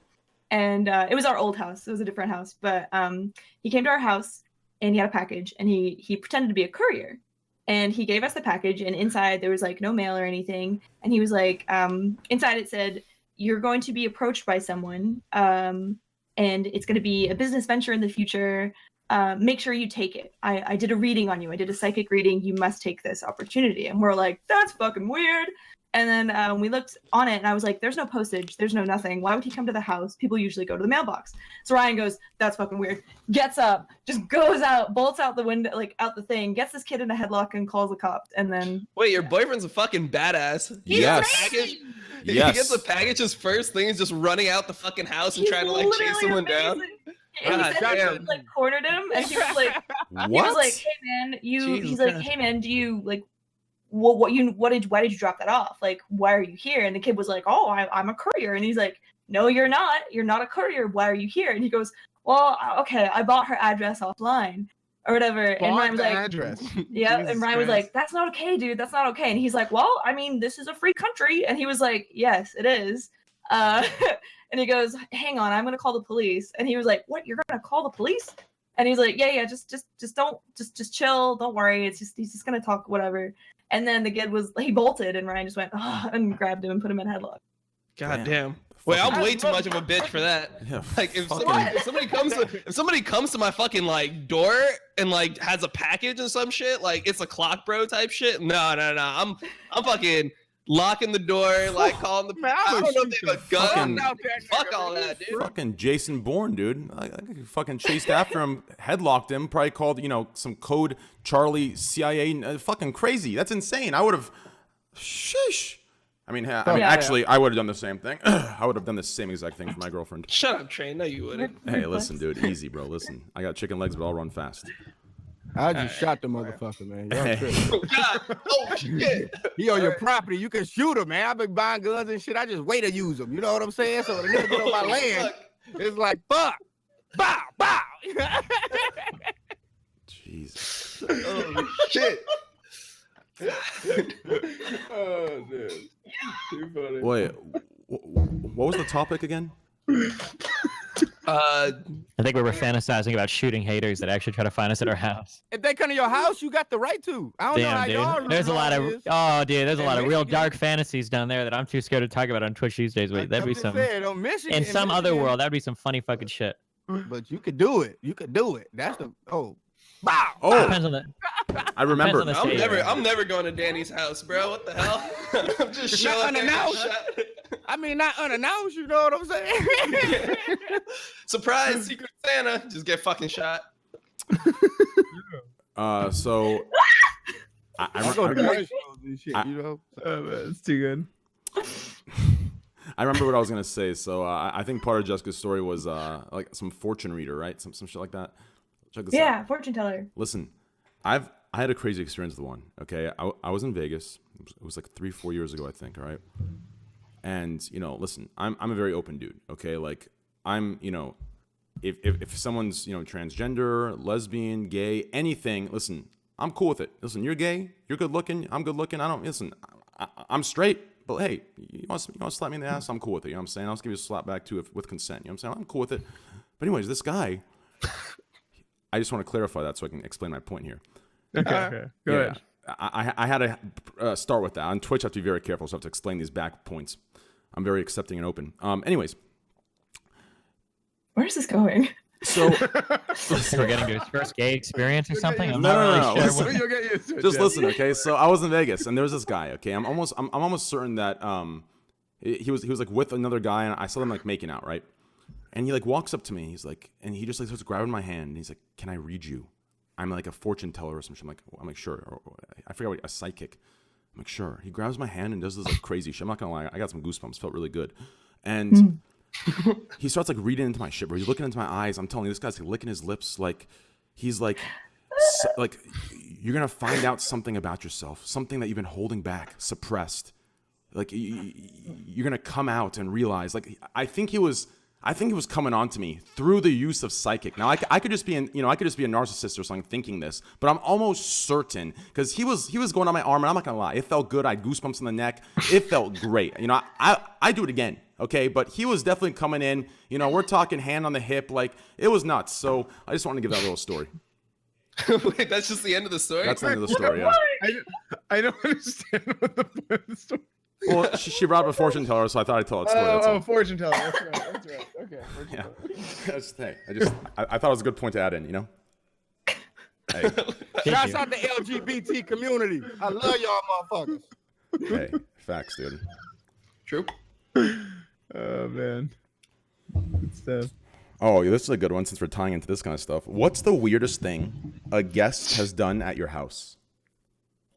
and it was our old house. It was a different house, but he came to our house and he had a package, and he pretended to be a courier. And he gave us the package, and inside there was like no mail or anything. And he was like, inside it said, "You're going to be approached by someone. and it's going to be a business venture in the future. Make sure you take it. I did a reading on you. I did a psychic reading. You must take this opportunity. And we're like, that's fucking weird. And then we looked on it, and I was like, there's no postage. There's no nothing. Why would he come to the house? People usually go to the mailbox. So Ryan goes, that's fucking weird. Gets up, just goes out, bolts out the window, like out the thing, gets this kid in a headlock and calls the cops. And then... Wait, your boyfriend's a fucking badass. Yes. He Yes. gets the package. His first thing is just running out the fucking house and trying to like chase someone down. And God he said damn. he, like, cornered him, and he was like, What? he was like, hey man, Jesus he's like, Christ. hey man, do you like, why did you drop that off? Like, why are you here? And the kid was like, oh, I'm a courier. And he's like, no, you're not a courier. Why are you here? And he goes, well, okay, I bought her address offline or whatever. And Ryan was like, address. yeah. Jesus And Ryan was Christ. like, that's not okay, dude. That's not okay. And he's like, well, I mean, this is a free country. And he was like, yes, it is. And he goes, hang on, I'm gonna call the police. And he was like, what? You're gonna call the police? And he's like, yeah, just chill. Don't worry. He's just gonna talk, whatever. And then the kid he bolted, and Ryan just went, oh, and grabbed him and put him in a headlock. God damn. Wait, I'm way too much of a bitch for that. Yeah, Like if fucking- somebody comes to my fucking like door and like has a package and some shit, like it's a clock bro type shit. No. I'm fucking locking the door, like calling the. Man, I I'm don't know gonna if shoot they have a the fuck gun. out that Fuck nigga, all man. that, dude. Fucking Jason Bourne, dude. I fucking chased after him, headlocked him, probably called, some code Charlie CIA. Fucking crazy. That's insane. I would have. Sheesh. I mean, actually, I would have done the same thing. I would have done the same exact thing for my girlfriend. Shut up, Train. No, you wouldn't. Hey, listen, dude. Easy, bro. Listen. I got chicken legs, but I'll run fast. I just shot the motherfucker, man. Y'all tripping. Oh God. Oh shit. He on your property. You can shoot him, man. I've been buying guns and shit. I just wait to use them. You know what I'm saying? So when the nigga get on my land, it's like, fuck. Bow, bow. Jesus. Oh shit. Oh, dude. Too funny. Wait, what was the topic again? I think we were fantasizing about shooting haters that actually try to find us at our house. If they come to your house, you got the right to. I don't know how Damn, y'all dude. There's a lot of is. there's a In lot of real Michigan. dark fantasies down there that I'm too scared to talk about on Twitch these days. Wait, that'd I'm be just some saying, on Michigan, in some other Michigan, world. That'd be some funny fucking shit. But you could do it. You could do it. That's the bow. Oh, Depends on the. I remember. Depends on the I'm never going to Danny's house, bro. What the hell? I'm just It's not showing there. unannounced. I mean, not unannounced. You know what I'm saying? Surprise, Secret Santa. Just get fucking shot. So I go to I, night shows and shit, I- you know. Oh, man, it's too good. I remember what I was gonna say. So I think part of Jessica's story was like some fortune reader, right? Some shit like that. Check this out. Yeah, fortune teller. Listen, I had a crazy experience with one. Okay, I was in Vegas. It was like 3-4 years ago, I think. All right, and listen, I'm a very open dude. Okay, like I'm if someone's transgender, lesbian, gay, anything, listen, I'm cool with it. Listen, you're gay, you're good looking, I'm good looking. I'm straight. But hey, you want to slap me in the ass? I'm cool with it. You know what I'm saying? I'll just give you a slap back too with consent. You know what I'm saying? I'm cool with it. But anyways, this guy, I just want to clarify that so I can explain my point here. Okay. Go ahead. I had to start with that. On Twitch, I have to be very careful, so I have to explain these back points. I'm very accepting and open. Anyways, Where's this going? so We're getting to his first gay experience or something. I'm No, not no, really no, sure. listen. what- You'll get used to it, just Jeff. listen, okay? So I was in Vegas, and there was this guy. Okay, I'm almost certain that he was like with another guy, and I saw them like making out, right? And he like walks up to me. He's like, and he just like starts grabbing my hand. And he's like, "Can I read you?" I'm like a fortune teller or some shit. I'm like, sure. Or, I forgot what, a psychic. I'm like, sure. He grabs my hand and does this like crazy shit. I'm not gonna lie, I got some goosebumps. Felt really good. And he starts like reading into my shit, bro. He's looking into my eyes. I'm telling you, this guy's like licking his lips. Like he's like, like you're gonna find out something about yourself, something that you've been holding back, suppressed. Like you're gonna come out and realize. Like I think he was coming on to me through the use of psychic. Now I could just be I could just be a narcissist or something thinking this, but I'm almost certain because he was going on my arm, and I'm not gonna lie, it felt good. I had goosebumps on the neck. It felt great. I do it again, okay? But he was definitely coming in. We're talking hand on the hip, like it was nuts. So I just wanted to give that little story. Wait, that's just the end of the story? That's the end of the story. Yeah. I don't understand what the point of the story. Well, she brought up a fortune teller, so I thought I'd tell that story. That's all. Oh, fortune teller. That's right. Okay. Yeah. I thought it was a good point to add in, you know? Hey, Shouts out to LGBT community. I love y'all motherfuckers. hey, facts, dude. True. Oh man. Good stuff. Oh, yeah, this is a good one since we're tying into this kind of stuff. What's the weirdest thing a guest has done at your house?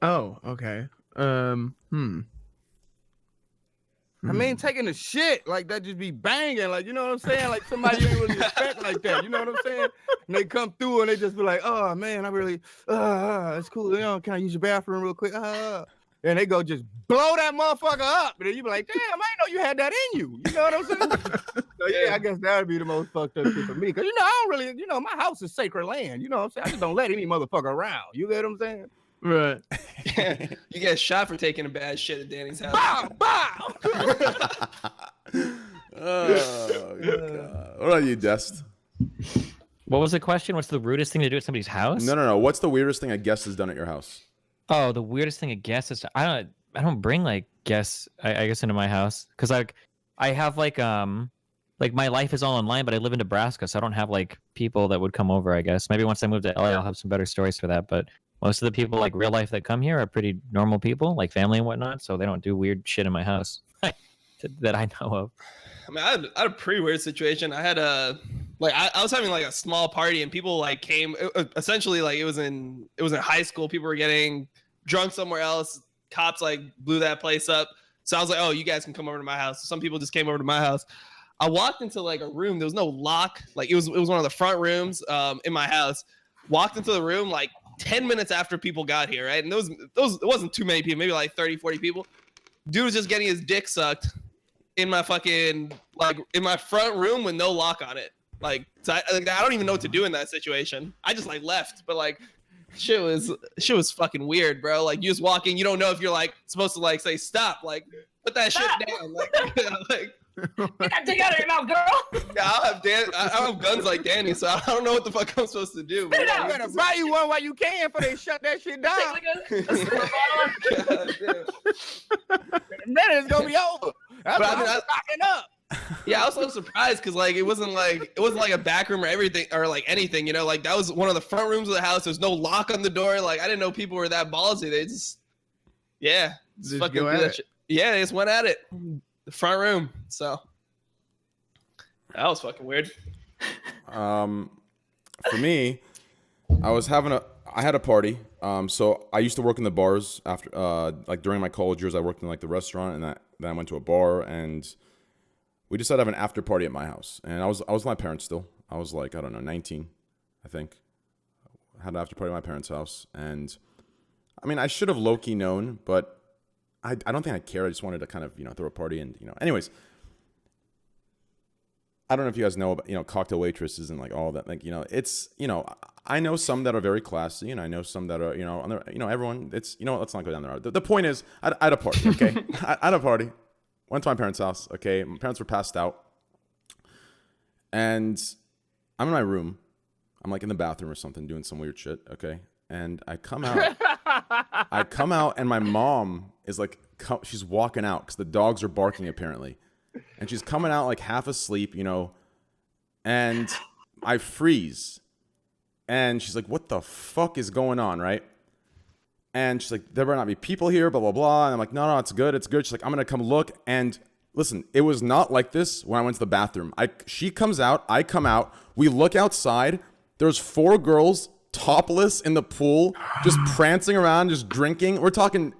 Oh, okay. I mean, taking a shit like that just be banging, like, you know what I'm saying? Like somebody you ain't really respect like that, you know what I'm saying? And they come through and they just be like, oh man, I really, it's cool. You know, can I use your bathroom real quick? And they go just blow that motherfucker up. And then you be like, damn, I didn't know you had that in you. You know what I'm saying? So yeah, I guess that would be the most fucked up shit for me. Cause you know, I don't really, you know, my house is sacred land. You know what I'm saying? I just don't let any motherfucker around. You get what I'm saying? Right. You get shot for taking a bad shit at Danny's house. Bow, bow. Oh, God. What about you, Dest? What was the question? What's the rudest thing to do at somebody's house? No. What's the weirdest thing a guest has done at your house? Oh, the weirdest thing a guest is I don't bring like guests I guess into my house because like I have like my life is all online, but I live in Nebraska, so I don't have like people that would come over. I guess maybe once I move to LA, I'll have some better stories for that. But most of the people like real life that come here are pretty normal people, like family and whatnot. So they don't do weird shit in my house that I know of. I mean, I had a pretty weird situation. I had I was having like a small party and people like came. Essentially, like it was in high school. People were getting drunk somewhere else. Cops like blew that place up. So I was like, oh, you guys can come over to my house. So some people just came over to my house. I walked into like a room. There was no lock. Like it was one of the front rooms in my house. Walked into the room like 10 minutes after people got here, right? And those it wasn't too many people, maybe like 30, 40 people. Dude was just getting his dick sucked in my fucking like in my front room with no lock on it. Like, so I don't even know what to do in that situation. I just like left, but like shit was fucking weird, bro. Like you just walk in, you don't know if you're like supposed to like say stop, like put that shit down, like, like Get that dick out of your mouth, girl. yeah, I don't have guns like Danny, so I don't know what the fuck I'm supposed to do. Spit it out. You better buy you one while you can before they shut that shit down. Take like a Then it's gonna be over. That's But I mean, I'm stocking up. Yeah, I was so surprised because like it wasn't like a back room or everything or like anything, you know, like that was one of the front rooms of the house. There's no lock on the door. Like I didn't know people were that ballsy. They just Just fucking go do at that it. shit. Yeah, they just went at it. The front room. So that was fucking weird. For me, I had a party. So I used to work in the bars after, like during my college years, I worked in like the restaurant, and then I went to a bar, and we decided to have an after party at my house. And I was with my parents still. I was like, I don't know, 19, I think. I had an after party at my parents' house, and I mean, I should have low-key known, but I don't think I cared. I just wanted to kind of, throw a party and, anyways. I don't know if you guys know about, cocktail waitresses and like all that. Like, it's, I know some that are very classy, and I know some that are, everyone, it's, let's not go down there. The point is, I had a party, okay? I had a party. Went to my parents' house, okay? My parents were passed out. And I'm in my room. I'm like in the bathroom or something doing some weird shit, okay? And I come out. And my mom is like, she's walking out because the dogs are barking apparently. And she's coming out like half asleep, and I freeze. And she's like, what the fuck is going on, right? And she's like, there better not be people here, blah, blah, blah. And I'm like, no, it's good. It's good. She's like, I'm going to come look. And listen, it was not like this when I went to the bathroom. She comes out. I come out. We look outside. There's 4 girls topless in the pool, just prancing around, just drinking. We're talking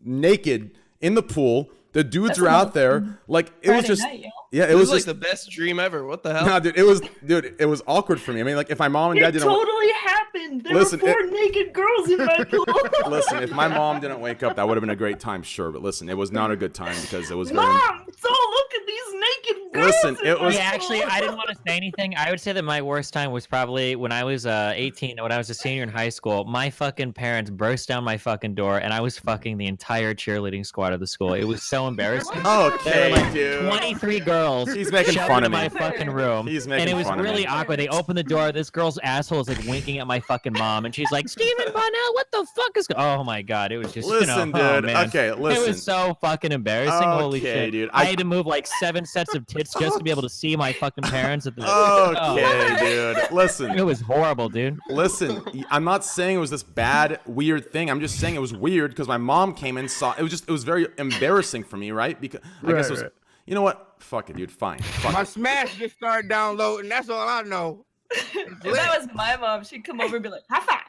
naked in the pool. The dudes are out there. Like, it was just, it was like just the best dream ever. What the hell? nah, dude, it was awkward for me. I mean, like, if my mom and dad It didn't totally happened. There Listen, were 4 naked girls in my pool. listen, if my mom didn't wake up, that would have been a great time, sure. But listen, it was not a good time because it was very. Mom, so look at these naked girls. Listen, in it my was- Yeah, actually, pool. I didn't want to say anything. I would say that my worst time was probably when I was 18, when I was a senior in high school. My fucking parents burst down my fucking door, and I was fucking the entire cheerleading squad of the school. It was so embarrassing. Okay, There were like dude. 23 girls. He's making shoved fun into of me. my fucking room. He's and making it was fun of really me. awkward. They opened the door. This girl's asshole is like winking at my fucking mom, and she's like, "Stephen Bonnell, what the fuck is?" Oh my god, it was just Listen, oh, dude. man. Okay, It listen. was so fucking embarrassing. Holy Okay, shit, dude. I had to move like 7 sets of tits tickets just to be able to see my fucking parents at the. Okay, dude. Listen. It was horrible, dude. Listen, I'm not saying it was this bad, weird thing. I'm just saying it was weird because my mom came in, saw it was very embarrassing for me, right? Because I guess it was. You know what? Fuck it, dude. Fine. Fuck My it. Smash just started downloading. That's all I know. If that was my mom, she'd come over and be like, high five.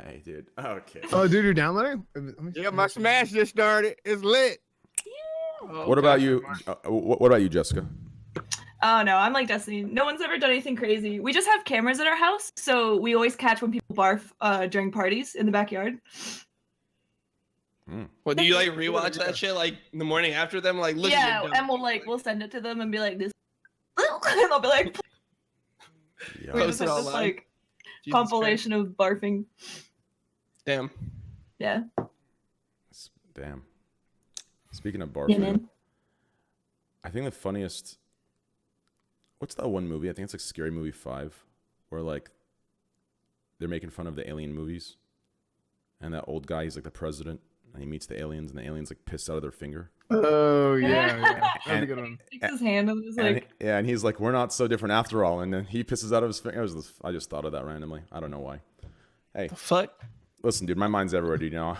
Hey, dude. Okay. Oh, dude, you're downloading? Yeah, my Smash just started. It's lit. What about you? What about you, Jessica? Oh no, I'm like Destiny. No one's ever done anything crazy. We just have cameras at our house, so we always catch when people barf during parties in the backyard. Well, do you like rewatch that shit like in the morning after them? Like, look Yeah, at and we'll send it to them and be like this, and they'll be like, Yeah. we just have this like compilation of barfing. Damn. Yeah. Damn. Speaking of barfing, Yeah, man. I think the funniest. What's that one movie? I think it's like Scary Movie 5, where like they're making fun of the alien movies, and that old guy, he's like the president, and he meets the aliens, and the aliens like pissed out of their finger. Oh yeah. That's a good one. Sticks his hand and is like, And he's like, we're not so different after all, and then he pisses out of his finger. I just thought of that randomly. I don't know why. Hey, The fuck? listen, dude, my mind's everywhere, dude. You know,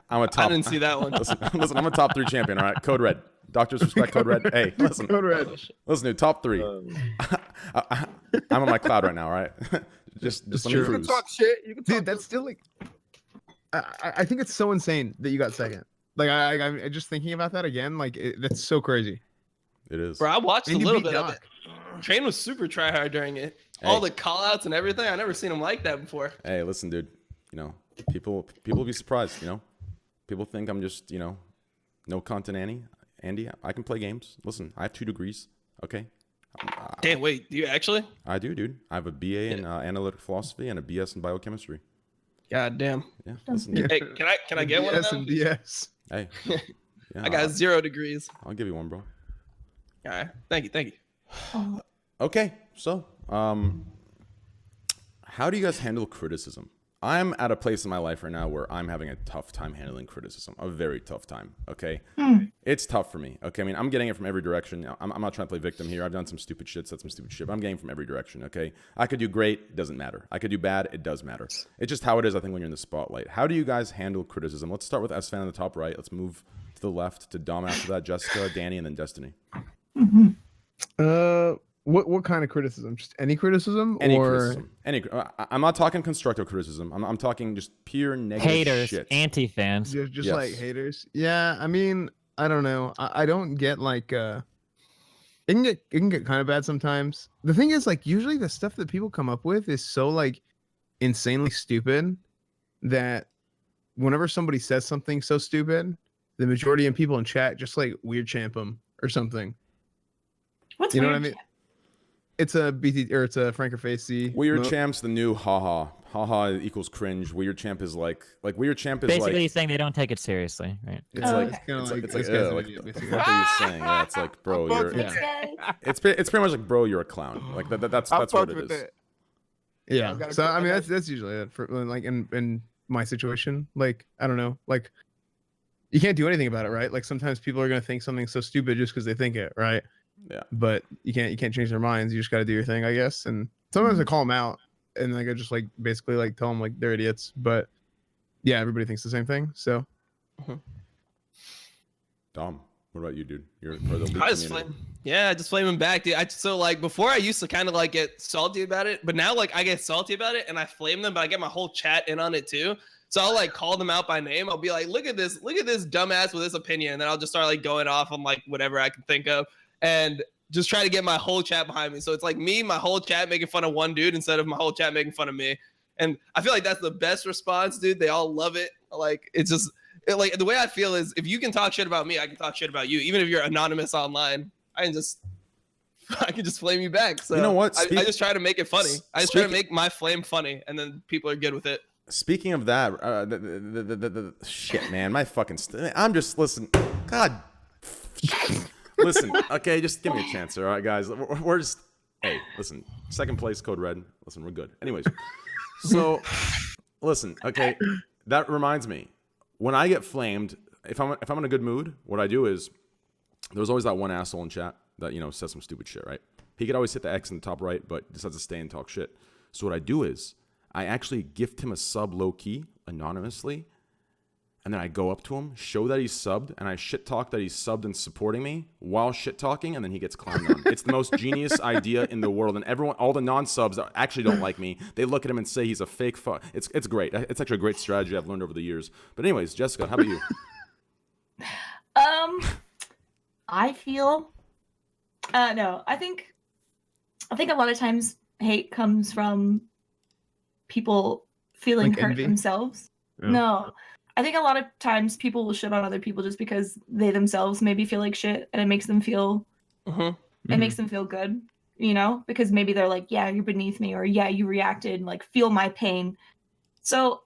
I'm a top. I didn't see that one. Listen, I'm a top 3 champion. All right, Code Red. Doctors respect Code Red. Hey, listen. Code Red. Listen, dude, top 3. I'm on my cloud right now, all right? just let me true. You can cruise. talk shit. You can talk. Dude, that's still like. I think it's so insane that you got second. Like I'm just thinking about that again. Like that's so crazy. It is. Bro, I watched a And you little beat bit of Doc. it. Train was super tryhard during it. Hey. All the call outs and everything. I never seen him like that before. Hey, listen, dude. You know, people will be surprised. You know, people think I'm just no content Andy. I can play games. Listen, I have 2 degrees. Okay. Damn, wait, do you actually? I do, dude. I have a BA in analytic philosophy and a BS in biochemistry. God damn. Yeah. Listen, dude. Hey, can I get one of Yes them? and yes. Hey. Yeah, I got 0 degrees. I'll give you one, bro. All right, thank you. oh, Okay, so how do you guys handle criticism? I'm at a place in my life right now where I'm having a tough time handling criticism, a very tough time. Okay, it's tough for me. Okay, I mean I'm getting it from every direction. I'm not trying to play victim here. I've done some stupid shit, said some stupid shit, but I'm getting it from every direction. Okay, I could do great, it doesn't matter. I could do bad, it does matter. It's just how it is. I think when you're in the spotlight. How do you guys handle criticism? Let's start with S-Fan on the top right. Let's move to the left to Dom after that, Jessica, Danny, and then Destiny. What kind of criticism? Just any criticism? Any or criticism. I'm not talking constructive criticism. I'm talking just pure negative Haters, shit. anti-fans. just Yes. like haters? Yeah, I mean, I don't know. I don't get like it can get kind of bad sometimes. The thing is, like, usually the stuff that people come up with is so like insanely stupid that whenever somebody says something so stupid, the majority of people in chat just like weird champ them or something. what's You know what I weird? mean? It's a BT or it's a Franker Facey. Weird champ's the new haha. Haha equals cringe. Weird champ is like weird champ is Basically, like he's saying they don't take it seriously, right? it's Oh, like okay. Kinda it's like like this ugh, guy's an like idiot, what basically. are you saying? Yeah, it's like bro, you're Yeah. it's pretty much like bro, you're a clown. Like that's I'll what fuck it with is. that. Yeah. gotta So go- I mean I that's usually it for like in my situation. Like I don't know. Like you can't do anything about it, right? Like sometimes people are gonna think something so stupid just because they think it, right? Yeah. But you can't change their minds. You just got to do your thing, I guess. And sometimes I call them out, and like I just like basically like tell them like they're idiots. But yeah, everybody thinks the same thing. So Dom, what about you, dude? You're for the elite I just community. I just flame him back, dude. So like before I used to kind of like get salty about it, but now like I get salty about it and I flame them, but I get my whole chat in on it too. So I'll like call them out by name. I'll be like, look at this dumbass with this opinion, and then I'll just start like going off on like whatever I can think of, and just try to get my whole chat behind me. So it's like me, my whole chat making fun of one dude instead of my whole chat making fun of me. And I feel like that's the best response, dude. They all love it. Like it's just like the way I feel is if you can talk shit about me, I can talk shit about you. Even if you're anonymous online, I can just flame you back. So You know what? I just try to make it funny. I just try to Speak- make my flame funny, and then people are good with it. Speaking of that, the shit, man, my fucking. I'm just listen. God, listen. Okay, just give me a chance, all right, guys. We're just. Hey, listen. Second place, Code Red. Listen, we're good. Anyways, so listen. Okay, that reminds me. When I get flamed, if I'm in a good mood, what I do is there was always that one asshole in chat that, you know, says some stupid shit, right? He could always hit the X in the top right, but decides to stay and talk shit. So what I do is I actually gift him a sub low-key, anonymously, and then I go up to him, show that he's subbed, and I shit talk that he's subbed and supporting me while shit talking, and then he gets clowned on. It's the most genius idea in the world, and everyone, all the non-subs that actually don't like me, they look at him and say he's a fake fuck. It's great. It's actually a great strategy I've learned over the years. But anyways, Jessica, how about you? I feel no, I think a lot of times hate comes from people feeling Like hurt envy? themselves. Yeah. No. I think a lot of times people will shit on other people just because they themselves maybe feel like shit, and it makes them feel Mhm. it makes them feel good, you know? Because maybe they're like, yeah, you're beneath me, or yeah, you reacted, like feel my pain. So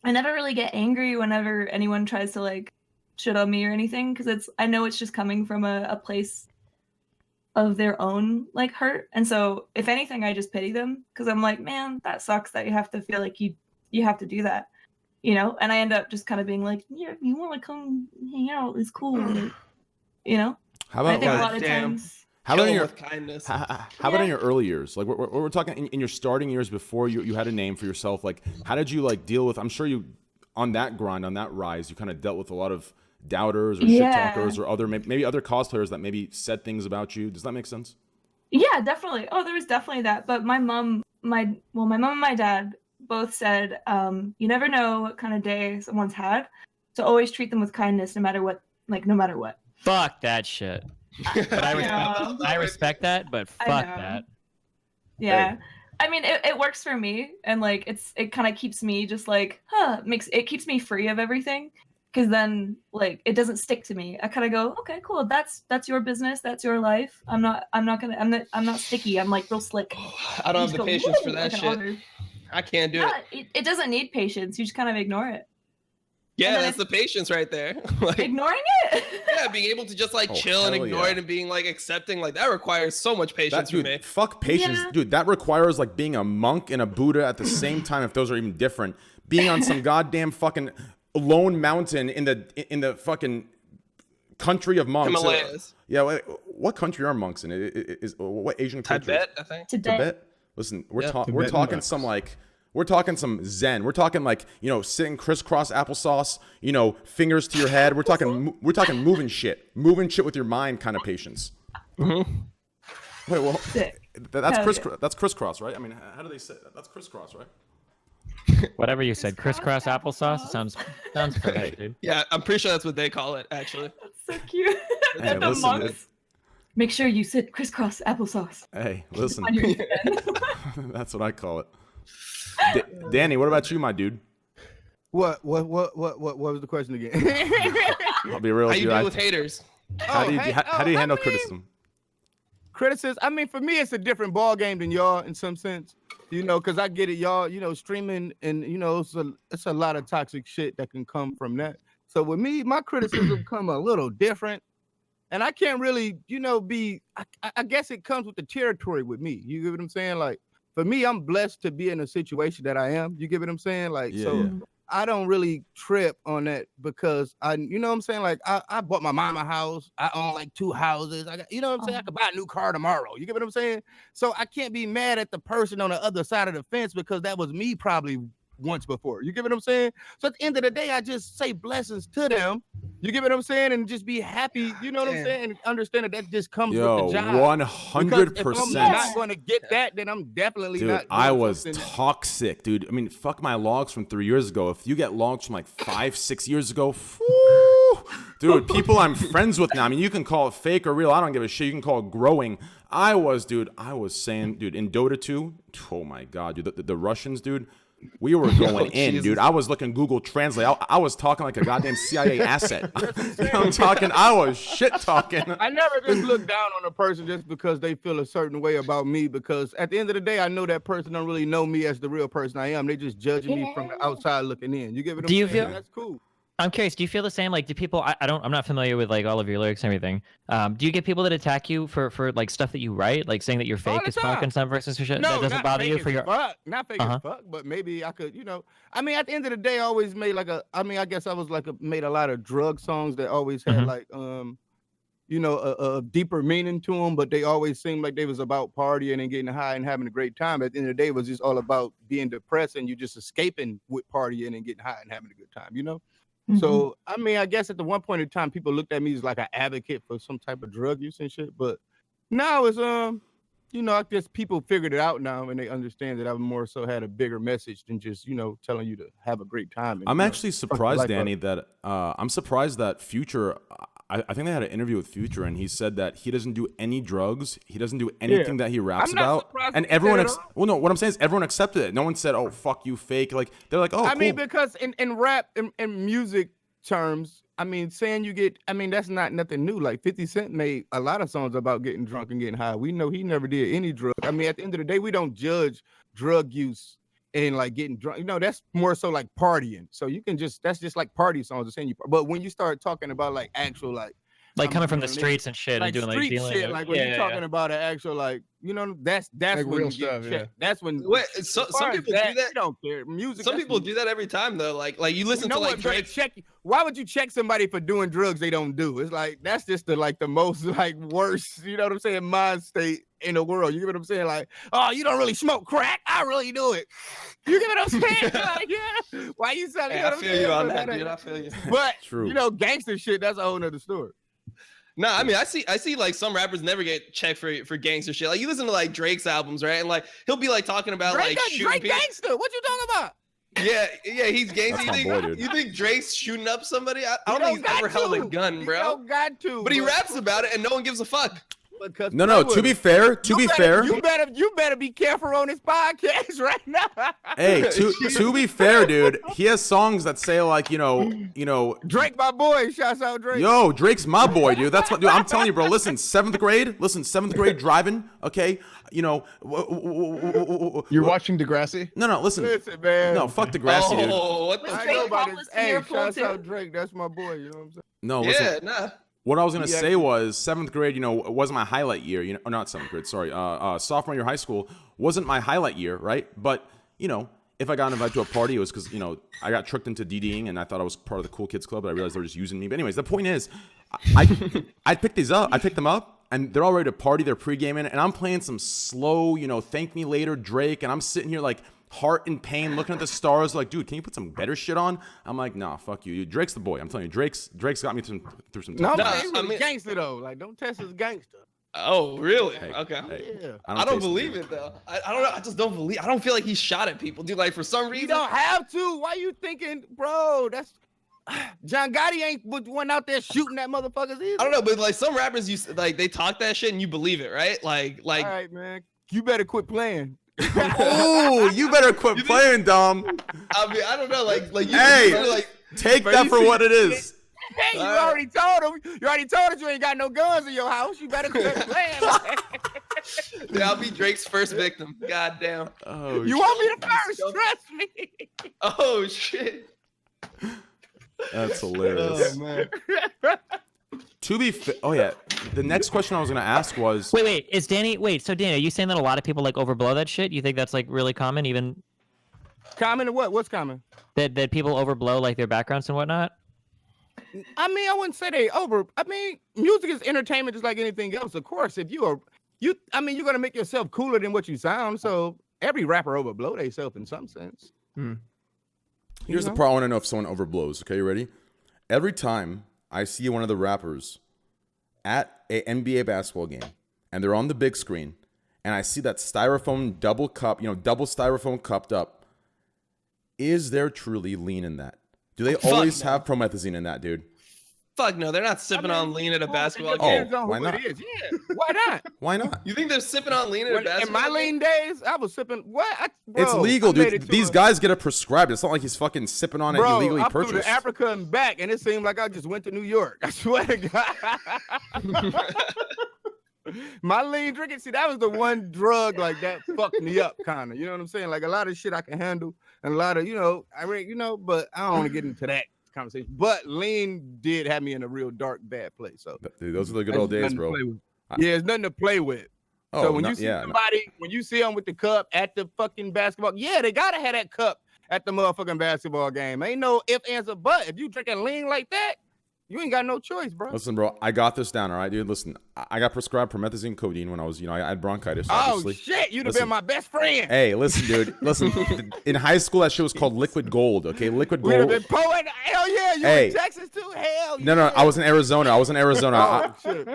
I never really get angry whenever anyone tries to like shit on me or anything, because I know it's just coming from a place of their own like hurt. And so if anything, I just pity them, because I'm like, man, that sucks that you have to feel like you have to do that, you know? And I end up just kind of being like, yeah, you want to come hang out, it's cool, like, you know? How I about think a like, lot of Damn. times how Kill about in him your with kindness. how about in your early years? Like we're talking in your starting years before you had a name for yourself. Like how did you like deal with? I'm sure you on that grind, on that rise, you kind of dealt with a lot of doubters or shit talkers or other maybe other cosplayers that maybe said things about you. Does that make sense? Yeah, definitely. Oh, there was definitely that. But my mom and my dad both said, you never know what kind of day someone's had. So always treat them with kindness no matter what, like no matter what. Fuck that shit. But I respect that, but I fuck know. that. Yeah. I mean, it works for me, and like it kind of keeps me just like, it keeps me free of everything, because then like it doesn't stick to me. I kind of go, okay, cool, that's your business, that's your life. I'm not sticky. I'm like real slick. I don't You have the just go, patience for "Woo," that like an shit. otter. I can't do it. It doesn't need patience. You just kind of ignore it. Yeah, then that's the patience right there. Like, Ignoring it. yeah, being able to just like Oh, chill and hell ignore yeah. it and being like accepting, like that requires so much patience Dude, for me. fuck patience, Yeah. dude. That requires like being a monk and a Buddha at the same time, if those are even different. Being on some goddamn fucking lone mountain in the fucking country of monks. Himalayas. Yeah, what country are monks in? Is what Asian country? Tibet, I think. Tibet. Listen, we're Yep. we're Tibetan talking monks. some like. We're talking some Zen. We're talking like, you know, sitting crisscross applesauce, you know, fingers to your head. We're talking moving shit with your mind kind of patience. Mm-hmm. Wait, well, Sick. that's Hell that's crisscross, right? I mean, how do they say that? That's crisscross, right? Whatever you said, crisscross applesauce. applesauce. Sounds perfect, dude. Yeah, I'm pretty sure that's what they call it, actually. That's so cute. Hey, The listen, monks. dude. Make sure you sit crisscross applesauce Hey, listen, on your head. that's what I call it. Danny, what about you, my dude? What was the question again? I'll be real How with you you. deal with haters? How do you handle I mean, criticism? criticism. I mean, for me, it's a different ball game than y'all in some sense, you know, because I get it, y'all, you know, streaming and, you know, it's a lot of toxic shit that can come from that. So with me, my criticism come a little different. And I can't really, you know, I guess it comes with the territory with me. You get what I'm saying? Like, for me, I'm blessed to be in a situation that I am. You get what I'm saying? Like, Yeah. I don't really trip on that because you know what I'm saying? Like, I bought my mama a house. I own like 2 houses. I got, you know what I'm saying? I could buy a new car tomorrow. You get what I'm saying? So I can't be mad at the person on the other side of the fence because that was me probably once before. You get what I'm saying? So at the end of the day, I just say blessings to them. You get what I'm saying? And just be happy. You know what I'm saying? And understand that just comes with the job. 100%. If I'm not going to get that, then I'm definitely Dude, not. I was something. toxic, dude. I mean, fuck my logs from 3 years ago. If you get logs from like 5-6 years ago, dude, people I'm friends with now. I mean, you can call it fake or real. I don't give a shit. You can call it growing. I was saying, dude, in Dota 2, oh my God, dude, the Russians, dude. We were going in, Jesus. dude. I was looking Google Translate. I was talking like a goddamn CIA asset. You know what I'm talking? I was shit talking. I never just look down on a person just because they feel a certain way about me, because at the end of the day, I know that person don't really know me as the real person I am. They just judging me from the outside looking in. You get what I'm Do you saying? feel- That's cool. I'm curious. Do you feel the same? Like, do people? I'm not familiar with like all of your lyrics and everything. Do you get people that attack you for like stuff that you write, like saying that you're All fake the as fuck time. and stuff versus shit? No, That doesn't not bother fake you for as your. fuck. Not fake Uh-huh. as fuck, but maybe I could, you know. I mean, at the end of the day, I always made like I guess I was like made a lot of drug songs that always had Mhm. like a deeper meaning to them, but they always seemed like they was about partying and getting high and having a great time. At the end of the day, it was just all about being depressed and you just escaping with partying and getting high and having a good time, So, I mean, I guess at the one point in time, people looked at me as like an advocate for some type of drug use and shit. But now it's, I guess people figured it out now and they understand that I more so had a bigger message than just, telling you to have a great time. And, I'm actually surprised, Danny, that I'm surprised that Future, I think they had an interview with Future and he said that he doesn't do any drugs. He doesn't do anything that he raps about. And everyone, what I'm saying is everyone accepted it. No one said, "Oh, fuck you, fake." Like, they're like, "Oh, I cool." mean, because in rap and music terms, I mean, saying that's not nothing new. Like 50 Cent made a lot of songs about getting drunk and getting high. We know he never did any drug. I mean, at the end of the day, we don't judge drug use and like getting drunk. That's more so like partying. So that's just like party songs. But when you start talking about like actual like coming from the streets and shit and doing like dealing shit, like when you're talking about an actual that's like when real stuff. Yeah. That's when. Wait, some people do that. You don't care. Music. Some people do that every time though. Like you listen to like Drake. Why would you check somebody for doing drugs they don't do? It's like that's just the most like worst. You know what I'm saying? Mind state in the world. You get what I'm saying? Like, oh, you don't really smoke crack. I really do it. You get what I'm saying? Like, yeah. Why you selling? Hey, I feel you on that, dude. I feel you. But True. Gangster shit. That's a whole nother story. No, I mean I see like some rappers never get checked for gangster shit. Like you listen to like Drake's albums, right? And like he'll be like talking about Drake shooting people. Gangster. What you talking about? Yeah, he's gangster. That's my boy, dude. You think Drake's shooting up somebody? I don't think he's ever held a gun, bro. You don't got to. But he raps about it and no one gives a fuck. No. To be fair, you better be careful on this podcast right now. Hey, to be fair, dude, he has songs that say like, Drake, my boy. Shouts out Drake. Yo, Drake's my boy, dude. That's what, dude. I'm telling you, bro. Listen, seventh grade driving. Okay, You're watching Degrassi? No, listen, man. No, fuck Degrassi, dude. Oh, what the I fuck? know about it. Hey, shouts out Drake. That's my boy. You know what I'm saying? No, listen. Yeah, nah. What I was gonna say was seventh grade, it wasn't my highlight year. Not seventh grade. Sorry, sophomore year of high school wasn't my highlight year, right? But if I got invited to a party, it was because I got tricked into DDing and I thought I was part of the cool kids club, but I realized they were just using me. But anyways, the point is, I picked them up, and they're all ready to party. They're pre-gaming, and I'm playing some slow, Thank Me Later Drake, and I'm sitting here like Hart in pain, looking at the stars, like, dude, can you put some better shit on? I'm like, nah, fuck you. Drake's the boy. I'm telling you, Drake's got me through some No, time. he's really gangster though. Like, don't test his gangster. Oh, really? Hey, okay. hey, Yeah. I don't believe it though. I don't know. I just don't believe. I don't feel like he shot at people, dude. Like for some reason. You don't have to. Why you thinking, bro? That's John Gotti ain't went out there shooting at motherfuckers either. I don't know, but like some rappers, they talk that shit and you believe it, right? Like. All right, man. You better quit playing. Oh, you better quit playing, Dom. I mean, I don't know, like you. Hey, really, like, take that for what it is. Hey, you already told him. You already told us you ain't got no guns in your house. You better quit playing. Yeah, I'll be Drake's first victim. God damn. Oh, You want me to first? Trust me. Oh shit. that's hilarious. Oh man. To be oh yeah, the next question I was gonna ask was Wait, is Danny? Wait, so Danny, are you saying that a lot of people like overblow that shit? You think that's like really common, even Common to what? What's common? that people overblow like their backgrounds and whatnot? I mean, I wouldn't say they over. I mean, music is entertainment just like anything else. Of course, if you're gonna make yourself cooler than what you sound. So every rapper overblow themselves in some sense. here's the part. I want to know if someone overblows. Okay, you ready? Every time I see one of the rappers at a NBA basketball game and they're on the big screen and I see that styrofoam double cup, double styrofoam cupped up, is there truly lean in that? Do they always have promethazine in that, dude? Fuck no, they're not sipping on lean at a basketball Oh, game. why not? Yeah, why not? Why not? You think they're sipping on lean at a In basketball my game? lean days, I was sipping. What? It's legal, dude. These guys get it prescribed. It's not like he's fucking sipping on it illegally I flew purchased. to Africa and back, and it seemed like I just went to New York. I swear to God. My lean drinking, see, that was the one drug like that fucked me up, kind of. You know what I'm saying? Like a lot of shit I can handle, and a lot of, but I don't want to get into that conversation. But lean did have me in a real dark, bad place. So, Dude, those are the good old days, bro. Yeah, it's nothing to play with. Oh, So when you see somebody, when you see them with the cup at the fucking basketball, yeah, they gotta have that cup at the motherfucking basketball game. Ain't no ifs, ands, or buts. If you drinking lean like that, You ain't got no choice, bro. Listen, bro, I got this down, all right, dude. Listen, I got prescribed promethazine codeine when I was, I had bronchitis, obviously. Oh, shit. You'd have Listen. been my best friend. Hey, listen, dude. Listen, in high school, that shit was called liquid gold, okay? Liquid We'd have gold. been poet. Hell yeah. You Hey. in Texas, too? Hell yeah. No, I was in Arizona. Oh, shit.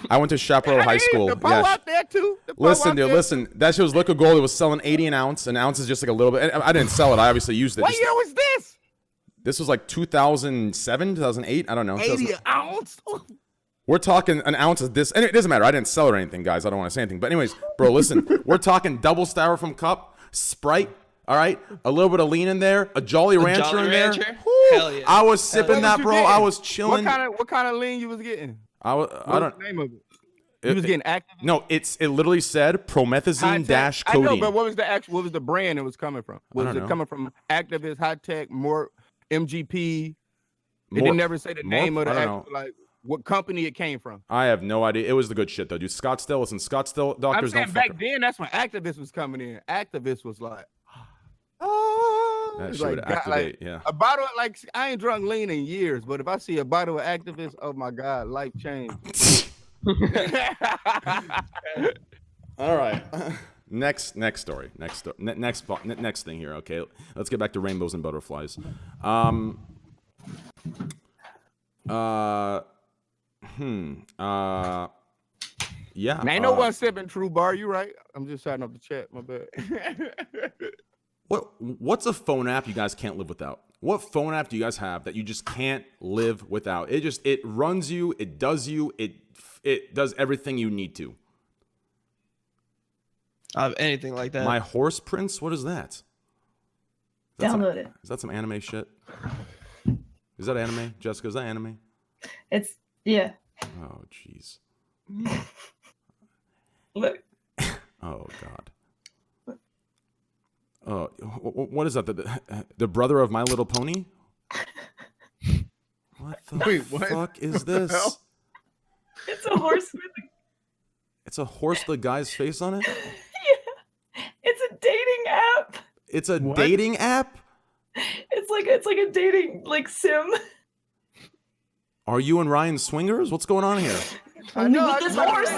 I went to Chaparral High School. The po Yeah. out there, too. The po Listen, out dude, there. listen. That shit was liquid gold. It was selling 80 an ounce. An ounce is just like a little bit. I didn't sell it. I obviously used it. What year was this? This was like 2007, 2008. I don't know. 80 an ounce? We're talking an ounce of this. And it doesn't matter. I didn't sell it or anything, guys. I don't want to say anything. But anyways, bro, listen. We're talking double styrofoam cup, Sprite, all right? A little bit of lean in there, a Jolly Rancher Jolly in there. Rancher? Woo! Hell yeah. I was sipping What that, was you bro. getting? I was chilling. What kind of lean you was getting? I What don't. was the name of it? You was getting active? No, it literally said promethazine dash I codeine. know, but what was the brand it was coming from? Was don't it know. coming from Activist, High Tech, more MGP? It More- didn't never say the name of the I don't actual, like what company it came from. I have no idea. It was the good shit though, dude. Scottsdale, listen, Scottsdale I'm doctors saying don't back fuck. then, that's when Activist was coming in. Activist was like, oh, That it's shit would like, God, activate, like, yeah. a bottle, like I ain't drunk lean in years, but if I see a bottle of Activist, oh my God, life change. All right. Next story. Next thing here. Okay, let's get back to rainbows and butterflies. Yeah. And ain't no one sipping True Bar. You right? I'm just signing up the chat. My bad. What's a phone app you guys can't live without? What phone app do you guys have that you just can't live without? It runs you, it does you, it does everything you need to. Anything like that. My Horse Prince? What is that? Download it. Is that some anime shit? Is that anime? Jessica, is that anime? Yeah. Oh, jeez. Look. Oh, God. Oh, what is that? The brother of My Little Pony? What the Wait, what? fuck is this? hell? It's a horse with It's a horse with a guy's face on it? yeah. It's a dating app. It's a What? dating app? It's like a dating like sim. Are you and Ryan swingers? What's going on here? Only know, with I this just- horse.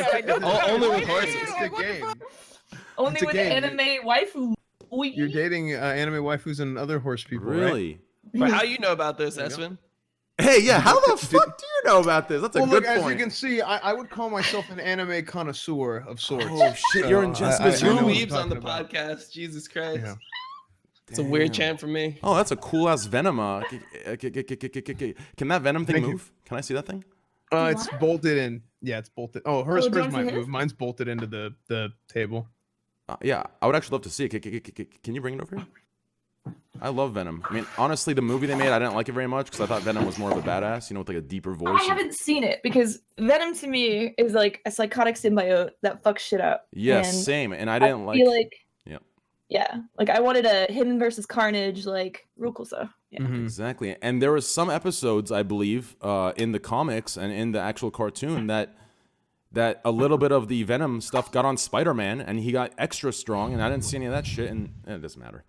Only with horses. It's a game. Only It's a with game. anime waifu. You're dating anime waifus and other horse people, right? Really? But how you know about this, Esvin? Hey, yeah, how the fuck do you know about this? That's a Well, good look, as point. you can see, I would call myself an anime connoisseur of sorts. Oh, shit, you're in I- Jessica's I know Two what room. you're weebs on the talking about. podcast. Jesus Christ. Yeah. It's a weird Damn. chant for me. Oh, that's a cool ass Venom. Can that Venom thing Thank you. move? Can I see that thing? It's bolted in. Yeah, it's bolted. Oh, hers Oh, do you might want to see move. his? Mine's bolted into the table. Yeah, I would actually love to see it. Can you bring it over here? I love Venom. I mean, honestly, the movie they made, I didn't like it very much because I thought Venom was more of a badass, with like a deeper voice. I haven't seen it because Venom to me is like a psychotic symbiote that fucks shit up. Yeah, And same. And I didn't feel like Yep. yeah, like I wanted a him versus Carnage, like real cool stuff. Yeah. Mhm. Exactly. And there was some episodes, I believe, in the comics and in the actual cartoon that a little bit of the Venom stuff got on Spider-Man and he got extra strong, and I didn't see any of that shit, and it doesn't matter.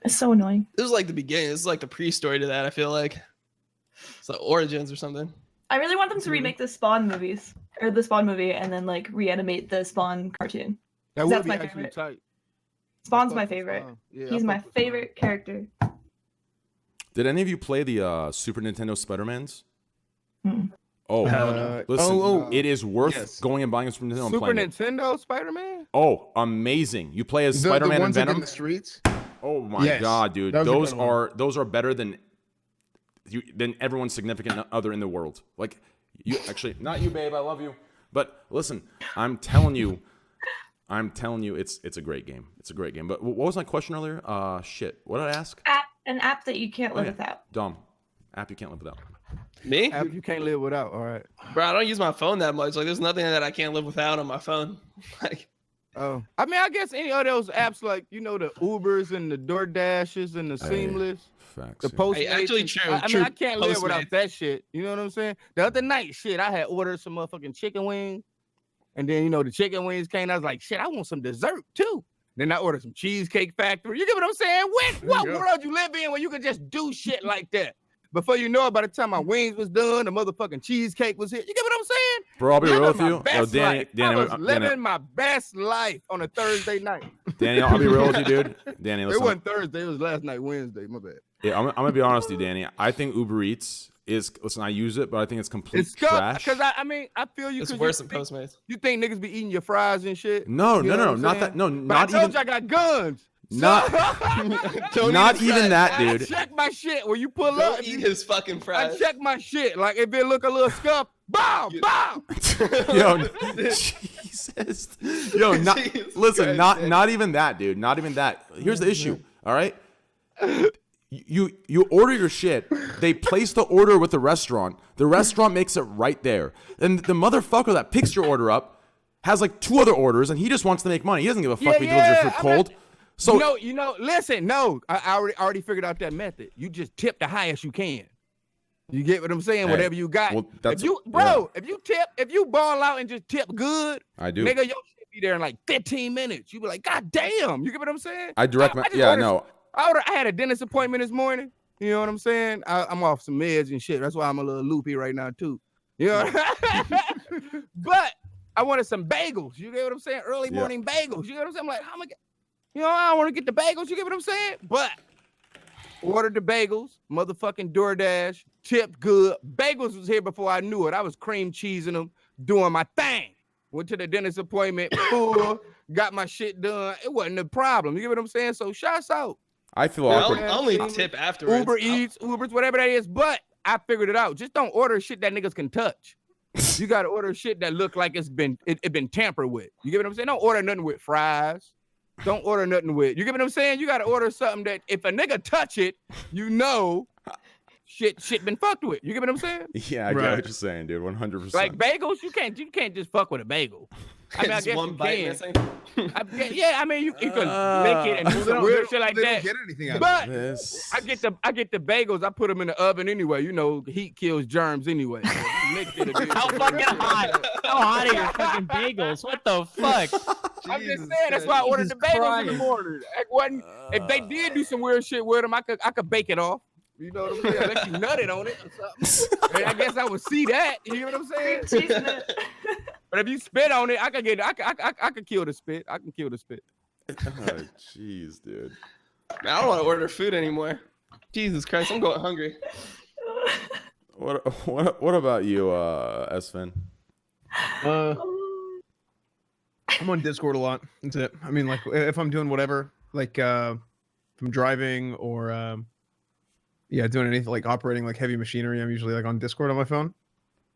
It's so annoying. This is like the beginning. This is like the pre-story to that. I feel like it's like Origins or something. I really want them to remake the Spawn movies or the Spawn movie and then like reanimate the Spawn cartoon. That That's would be my actually favorite. tight. Spawn's I my fuck with favorite. Spawn. Yeah, He's I my fuck with Spawn. favorite character. Did any of you play the Super Nintendo Spider-Mans? Mm. Oh, listen, it is worth yes. going and buying a Super Nintendo and Super playing it. Nintendo Spider-Man? Oh, amazing. You play as The Spider-Man and ones that get in Venom. the streets. Oh my Yes, god, dude. that was a Those good one. are better than everyone's significant other in the world. Like you actually, not you, babe, I love you. But listen, I'm telling you, it's a great game. It's a great game. But what was my question earlier? Shit. What did I ask? An app that you can't live yeah. without. Dumb. App you can't live without. Me? App you can't live without. All right. Bro, I don't use my phone that much. Like, there's nothing that I can't live without on my phone. Like, Oh, I mean, I guess any of those apps like the Ubers and the DoorDashes and the Seamless, Facts. the yeah. Postmates. Hey, actually, and- true, I mean, true. I can't live without Postmates. that shit. You know what I'm saying? The other night, shit, I had ordered some motherfucking chicken wings, and then the chicken wings came. I was like, shit, I want some dessert too. Then I ordered some Cheesecake Factory. You get what I'm saying? What Yeah. world you live in where you can just do shit like that? before you know it, by the time my wings was done, the motherfucking cheesecake was here. You get what I'm saying? Bro, I'll be real with Living you. my best life. I was Danny, living my best life on a Thursday night. Danny, I'll be real with you, dude. Danny, It listen. wasn't Thursday. It was last night, Wednesday. My bad. Yeah, I'm gonna be honest with you, Danny. I think Uber Eats is. Listen, I use it, but I think it's complete It's tough trash. because I mean, I feel you. It's 'cause worse you than think- Postmates. You think niggas be eating your fries and shit? No, You know what I'm not saying? that. No, But not I told even. you I got guns. Not, Don't not eat his even fries. that, I dude. check my shit when you pull Don't up. eat his fucking I fries. check my shit. Like if it look a little scuffed, bow, bow. Yo, Jesus. Yo, not, Jesus listen, Christ, not man. not even that, dude. Not even that. Here's the issue. All right. You order your shit. They place the order with the restaurant. The restaurant makes it right there. And the motherfucker that picks your order up has like 2 other orders, and he just wants to make money. He doesn't give a fuck if he delivers your food cold. So listen, I already figured out that method. You just tip the highest you can. You get what I'm saying? Hey, Whatever you got. well, that's- if you ball out and just tip good, I do. nigga, your shit be there in like 15 minutes. You be like, God damn. You get what I'm saying? I direct my. just Yeah, ordered- no. I had a dentist appointment this morning. You know what I'm saying? I'm off some meds and shit. That's why I'm a little loopy right now too. You know, but I wanted some bagels. You get what I'm saying? Early Yeah. morning bagels. You get what I'm saying? I'm like, how am I get? You know, I don't want to get the bagels. You get what I'm saying? But ordered the bagels, motherfucking DoorDash, tipped good. Bagels was here before I knew it. I was cream cheesing them, doing my thing. Went to the dentist appointment, full, got my shit done. It wasn't a problem. You get what I'm saying? So shouts out. I feel I'll awkward. only tip afterwards. Uber Eats, Ubers, whatever that is. But I figured it out. Just don't order shit that niggas can touch. You gotta order shit that look like it been tampered with. You get what I'm saying? Don't order nothing with fries. Don't order nothing with. You get what I'm saying? You gotta order something that if a nigga touch it, you know shit been fucked with. You get what I'm saying? Yeah, I get Right. what you're saying, dude. 100%. Like bagels, you can't just fuck with a bagel. I mean, I Just guess one you bite can. missing. I mean, you can lick it and do some weird shit like they that. don't get anything out of But this. I get the bagels. I put them in the oven anyway. You know, heat kills germs anyway. So you licked it again. How fucking hot? How hot are your fucking bagels? What the fuck? I'm just Jesus saying that's why I ordered the Jesus bagels in the Christ. morning. It wasn't, if they did do some weird shit with them, I could bake it off. You know what I'm saying? Unless you nutted on it or something. And I guess I would see that. You know what I'm saying? Cheesing it. But if you spit on it, I could kill the spit. I can kill the spit. Oh, jeez, dude. Man, I don't want to order food anymore. Jesus Christ, I'm going hungry. What about you, Esfin? I'm on Discord a lot. That's it. I mean, like if I'm doing whatever, like if I'm driving or doing anything like operating like heavy machinery, I'm usually like on Discord on my phone.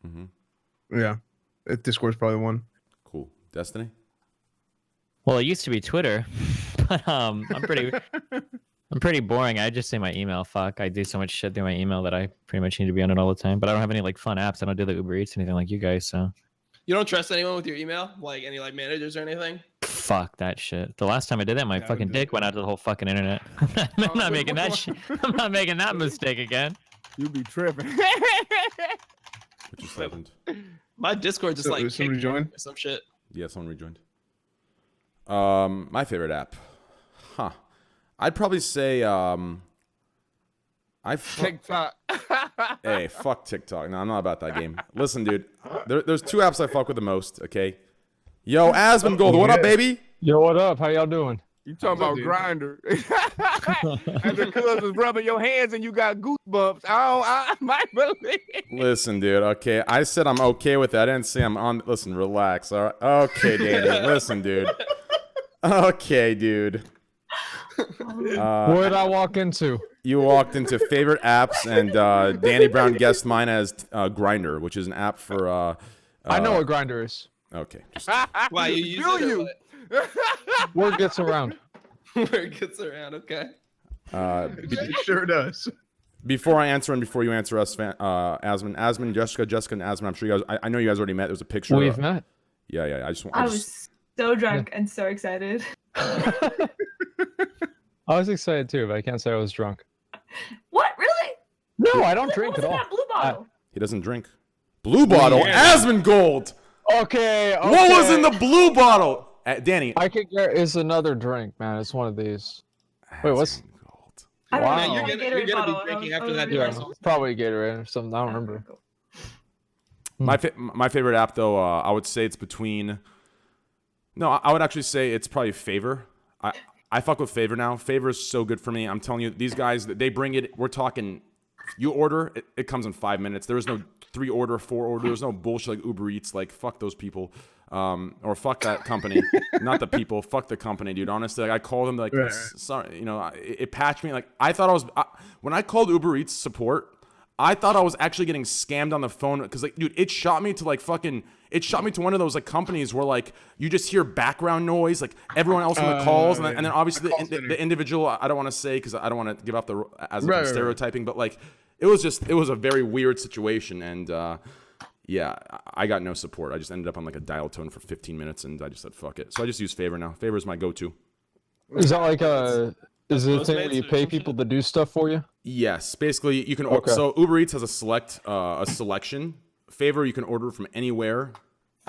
Mm-hmm. Yeah, Discord's probably one. Cool. Destiny? Well, it used to be Twitter, but I'm pretty boring. I just say my email. Fuck, I do so much shit through my email that I pretty much need to be on it all the time. But I don't have any like fun apps. I don't do the Uber Eats or anything like you guys. So You don't trust anyone with your email? Like any like managers or anything? fuck that shit. The last time I did that, my Yeah, I fucking would do dick it. went out to the whole fucking internet. I'm not making that shit. I'm not making that mistake again. You be tripping. What just happened? My Discord just So, like is somebody kicked me join? or some shit. Yeah, someone rejoined. My favorite app. Huh. I'd probably say TikTok. Hey, fuck TikTok. No, I'm not about that game. Listen, dude. There's 2 apps I fuck with the most, okay? Yo, Asmongold, what up, baby? Yo, what up? How y'all doing? You talking about dude? Grinder? And the cuz was rubbing your hands and you got goosebumps. I might believe. Listen, dude, okay. I said I'm okay with that. I didn't say I'm on. Listen, relax. All right. Okay, Danny. Listen, dude. Okay, dude. What did I walk into? You walked into favorite apps, and Danny Brown guessed mine as Grinder, which is an app for. I know what Grinder is. Okay. Just, Why you use Do it or you? what? Word gets around. Where it gets around, okay. It sure does. before I answer and before you answer us, Asman, Jessica, and Asman, I'm sure you guys. I know you guys already met. There's a picture. We've met. Yeah. I just. I was so drunk and so excited. I was excited too, but I can't say I was drunk. What? Really? No, I don't What drink was at in all. that blue bottle? He doesn't drink. Blue bottle. Asmongold. Okay. What was in the blue bottle? Danny. I could get is another drink, man. It's one of these. Wait, what's- Asmongold. I Wow. remember Man, the you're Gatorade gonna be bottle, and I drinking was- after I was that really Yeah, device. excited. probably Gatorade or something. I don't remember. Cool. My favorite app though, I would say it's between. No, I would actually say it's probably Favor. I fuck with Favor now. Favor is so good for me. I'm telling you, these guys, they bring it. We're talking. You order, it comes in 5 minutes. There is no 3 order, 4 order. There's no bullshit like Uber Eats. Like fuck those people, or fuck that company. Not the people. Fuck the company, dude. Honestly, like, I called them like, Right. sorry, you know, it patched me. Like I thought I was when I called Uber Eats support. I thought I was actually getting scammed on the phone because, like, dude, it shot me to like fucking. It shot me to one of those like companies where like you just hear background noise, like everyone else on the calls, and then obviously the individual. I don't want to say because I don't want to give up the as Right, right, stereotyping, but like it was a very weird situation, and yeah, I got no support. I just ended up on like a dial tone for 15 minutes, and I just said fuck it. So I just use Favor now. Favor is my go-to. Is that like is it a thing where Postmates you or pay some people to do stuff for you? Yes, basically you can. Okay. So Uber Eats has a selection. Favor, you can order from anywhere,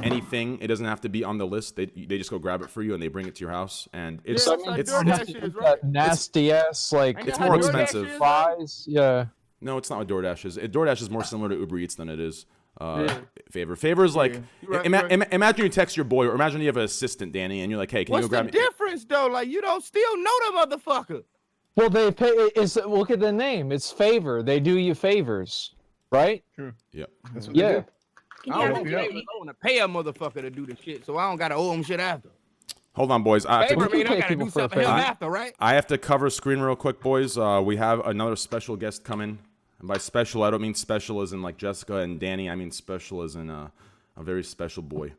anything. It doesn't have to be on the list. They just go grab it for you and they bring it to your house. And it's Yeah, that's how it's DoorDash is, right? Nasty ass like Ain't it's that more how DoorDash expensive. is, right? fries. Yeah. no, it's not what DoorDash is. DoorDash is more similar to Uber Eats than it is Yeah. Favor. Favor is like You're right, you're right. imagine you text your boy, or imagine you have an assistant, Danny, and you're like, hey, can What's you the go grab me? difference though? Like you don't still know the motherfucker. Well, they pay. Look at the name. It's Favor. They do you favors, right? Yep. That's what they Yeah. do. Can I you don't have know a favors. Gatorade? I want to pay a motherfucker to do the shit, so I don't gotta owe him shit after. Hold on, boys. I have Favor to, can mean I pay gotta people do for a something else favor. after, right? I have to cover screen real quick, boys. We have another special guest coming. And by special, I don't mean special as in like Jessica and Danny. I mean special as in a very special boy.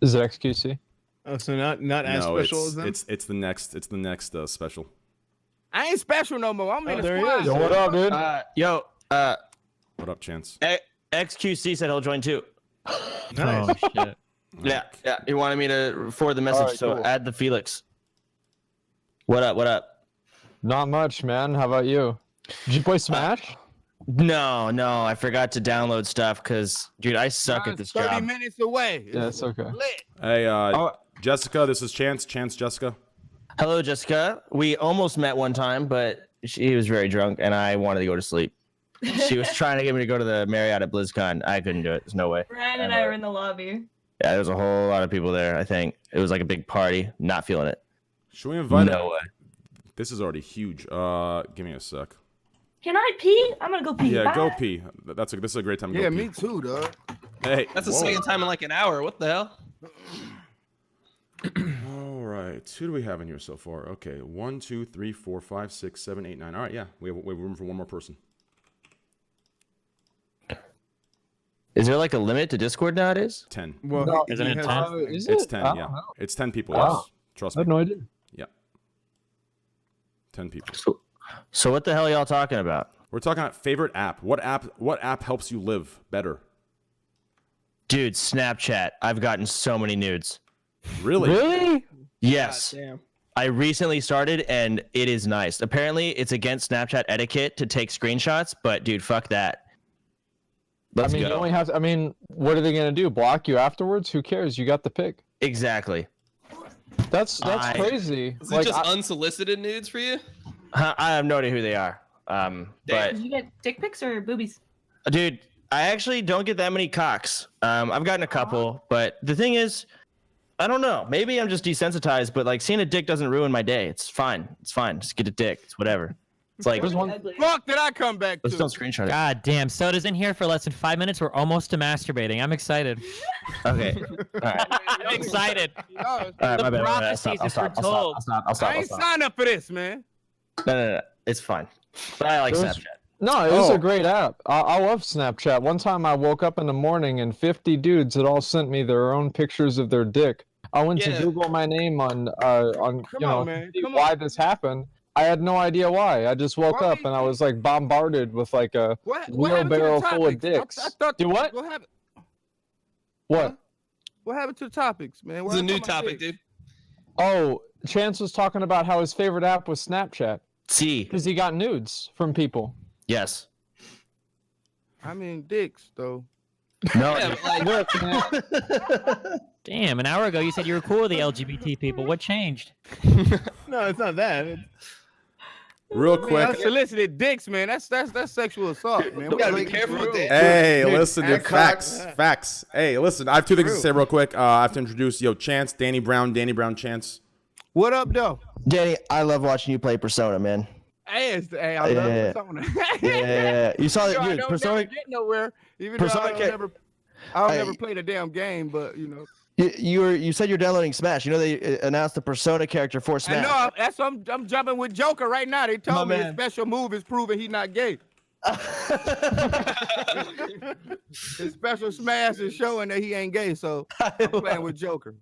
Is it XQC? Oh, so not as No, special as them. it's the next special. I ain't special no more. I'm in the there he squad. is. Yo, what up, dude? What up, Chance? XQC said he'll join too. Nice. Oh shit. Yeah. He wanted me to forward the message, Alright, so cool. add the Felix. What up? Not much, man. How about you? Did you play Smash? No, I forgot to download stuff because, dude, I suck at this 30 job. minutes away. Yeah, it's okay. Lit. Hey, Oh. Jessica, this is Chance. Chance, Jessica. Hello, Jessica. We almost met one time, but she was very drunk, and I wanted to go to sleep. She was trying to get me to go to the Marriott at BlizzCon. I couldn't do it. There's no way. Ryan and I were in the lobby. Yeah, there was a whole lot of people there, I think. It was like a big party. Not feeling it. Should we invite No her? way. This is already huge. Give me a sec. Can I pee? I'm gonna go pee. Yeah, Bye. go pee. This is a great time to Yeah, go pee. me too, dog. Hey, That's the whoa. second time in like an hour. What the hell? All right, who do we have in here so far? Okay, 1, 2, 3, 4, 5, 6, 7, 8, 9. All right, yeah, we have room for one more person. Is there like a limit to Discord nowadays? 10. Well, No, he isn't it has- 10? Is It's it? 10. I Yeah, don't know. it's 10 people. Wow. Yes, trust I me. had no idea. 10 people. So what the hell are y'all talking about? We're talking about favorite app. What app helps you live better? Dude, Snapchat. I've gotten so many nudes. Really? Really? Yes. Damn. I recently started and it is nice. Apparently, it's against Snapchat etiquette to take screenshots, but dude, fuck that. Let's I mean, you go. only have. I mean, what are they gonna do? Block you afterwards? Who cares? You got the pick. Exactly. That's I- crazy. Is it Like, just I- unsolicited nudes for you? I have no idea who they are. But Did you get dick pics or boobies? dude, I actually don't get that many cocks. I've gotten a couple, but the thing is, I don't know. Maybe I'm just desensitized, but like seeing a dick doesn't ruin my day. It's fine. It's fine. Just get a dick. It's whatever. It's like, There's one- Ugly. Fuck did I come back let's to? don't screenshot it. God damn, Soda's in here for less than 5 minutes. We're almost to masturbating. I'm excited. Okay. All right. I'm excited. Yo, All right, The my bad. prophecies I'll stop. are foretold. I'll stop. I ain't signed up for this, man. No. It's fine. But I like There's- Snapchat. No, it was Oh. a great app. I love Snapchat. One time I woke up in the morning and 50 dudes had all sent me their own pictures of their dick. I went to Yeah. Google my name on Come you know on, man. see Come why on. this happened. I had no idea why. I just woke Why? up and I was like bombarded with like a What happened to the wheelbarrow full of topics? I dicks. thought Do what? What happened? What? What happened to the topics, man? It's a new topic, dude. Oh, Chance was talking about how his favorite app was Snapchat See. because he got nudes from people. Yes. I mean, dicks though. No. Yeah, but, like, Look, man. Damn, an hour ago you said you were cool with the LGBT people. What changed? No, it's not that. Real Man, quick. unsolicited dicks, man. That's sexual assault, man. We gotta be Like, careful with that. Hey, Dude, listen, dude. and Cox- Facts. Hey, listen. I have two things to say real quick. I have to introduce Chance, Danny Brown, Chance. What up, though? Danny, I love watching you play Persona, man. Hey, I love Persona. Yeah. You saw Yo, that, I dude. don't Persona. never get nowhere. Even Persona though I can't- don't Hey. never play the damn game, but you know. You said you're downloading Smash. You know they announced the Persona character for Smash. I know. That's what I'm jumping with Joker right now. They told me his special move is proving he's not gay. His special smash is showing that he ain't gay. So I'm playing with Joker.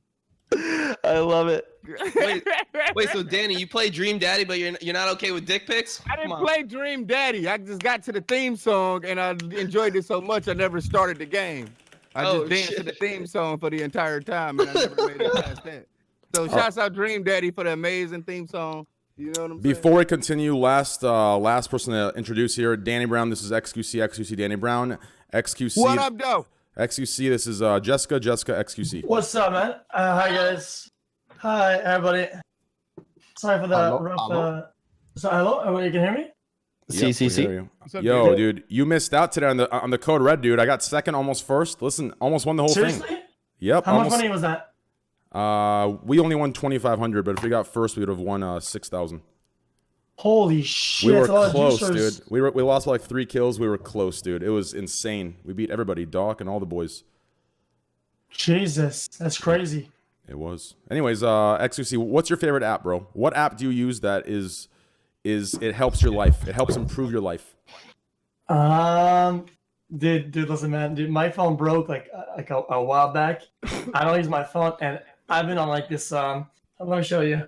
I love it. Wait, so Danny, you play Dream Daddy, but you're not okay with dick pics? I didn't play Dream Daddy. I just got to the theme song and I enjoyed it so much I never started the game. I just danced to the theme song for the entire time and I never made it past that. So shouts out Dream Daddy for the amazing theme song. You know what I'm saying? Before we continue, last person to introduce here, Danny Brown. This is XQC, Danny Brown. XQC. What up, though? XQC, this is Jessica, XQC. What's up, man? Hi, guys. Hi, everybody. Sorry for the rough. So, hello? Everybody can hear me? Yep, we CCC. hear you. Yo, dude, you missed out today on the code red, dude. I got second, almost first. Listen, almost won the whole Seriously? thing. Yep. How much money was that? We only won 2,500, but if we got first, we would have won 6,000. Holy shit! We were that's a lot of close, juicers. dude. We lost by like 3 kills. We were close, dude. It was insane. We beat everybody, Doc and all the boys. Jesus, that's crazy. It was. Anyways, XQC, what's your favorite app, bro? What app do you use that is it helps your life? It helps improve your life. Dude, listen, man. Dude, my phone broke like a while back. I don't use my phone, and I've been on like this. Let me show you.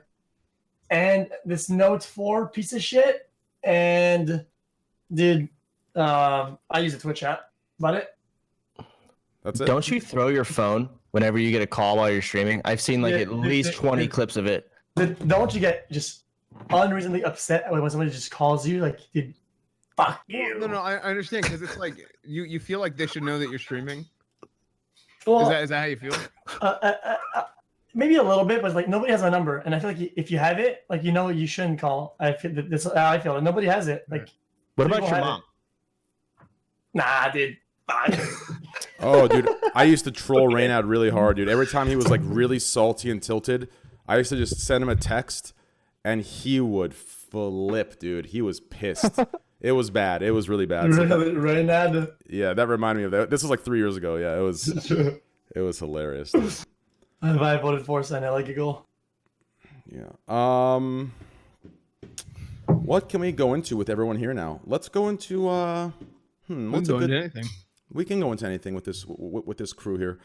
And this Note 4 piece of shit. And dude, I use a Twitch app. About it. That's it. Don't you throw your phone whenever you get a call while you're streaming? I've seen like at least 20 clips of it. Don't you get just unreasonably upset when somebody just calls you like, dude, fuck you? No, I understand because it's like you feel like they should know that you're streaming. Well, Is that how you feel? Maybe a little bit, but like nobody has my number, and I feel like if you have it, like you shouldn't call. I feel this. I feel it. Nobody has it. Like, What about people your have mom? it. Nah, dude. Fuck. Oh, dude, I used to troll Raynad really hard, dude. Every time he was like really salty and tilted, I used to just send him a text, and he would flip, dude. He was pissed. It was bad. It was really bad. So Raynad. yeah, that reminded me of that. This was like 3 years ago. Yeah, it was hilarious. Dude. I voted for Senate like a goal. Yeah. What can we go into with everyone here now? Let's go into what's a good anything. We can go into anything with this crew here.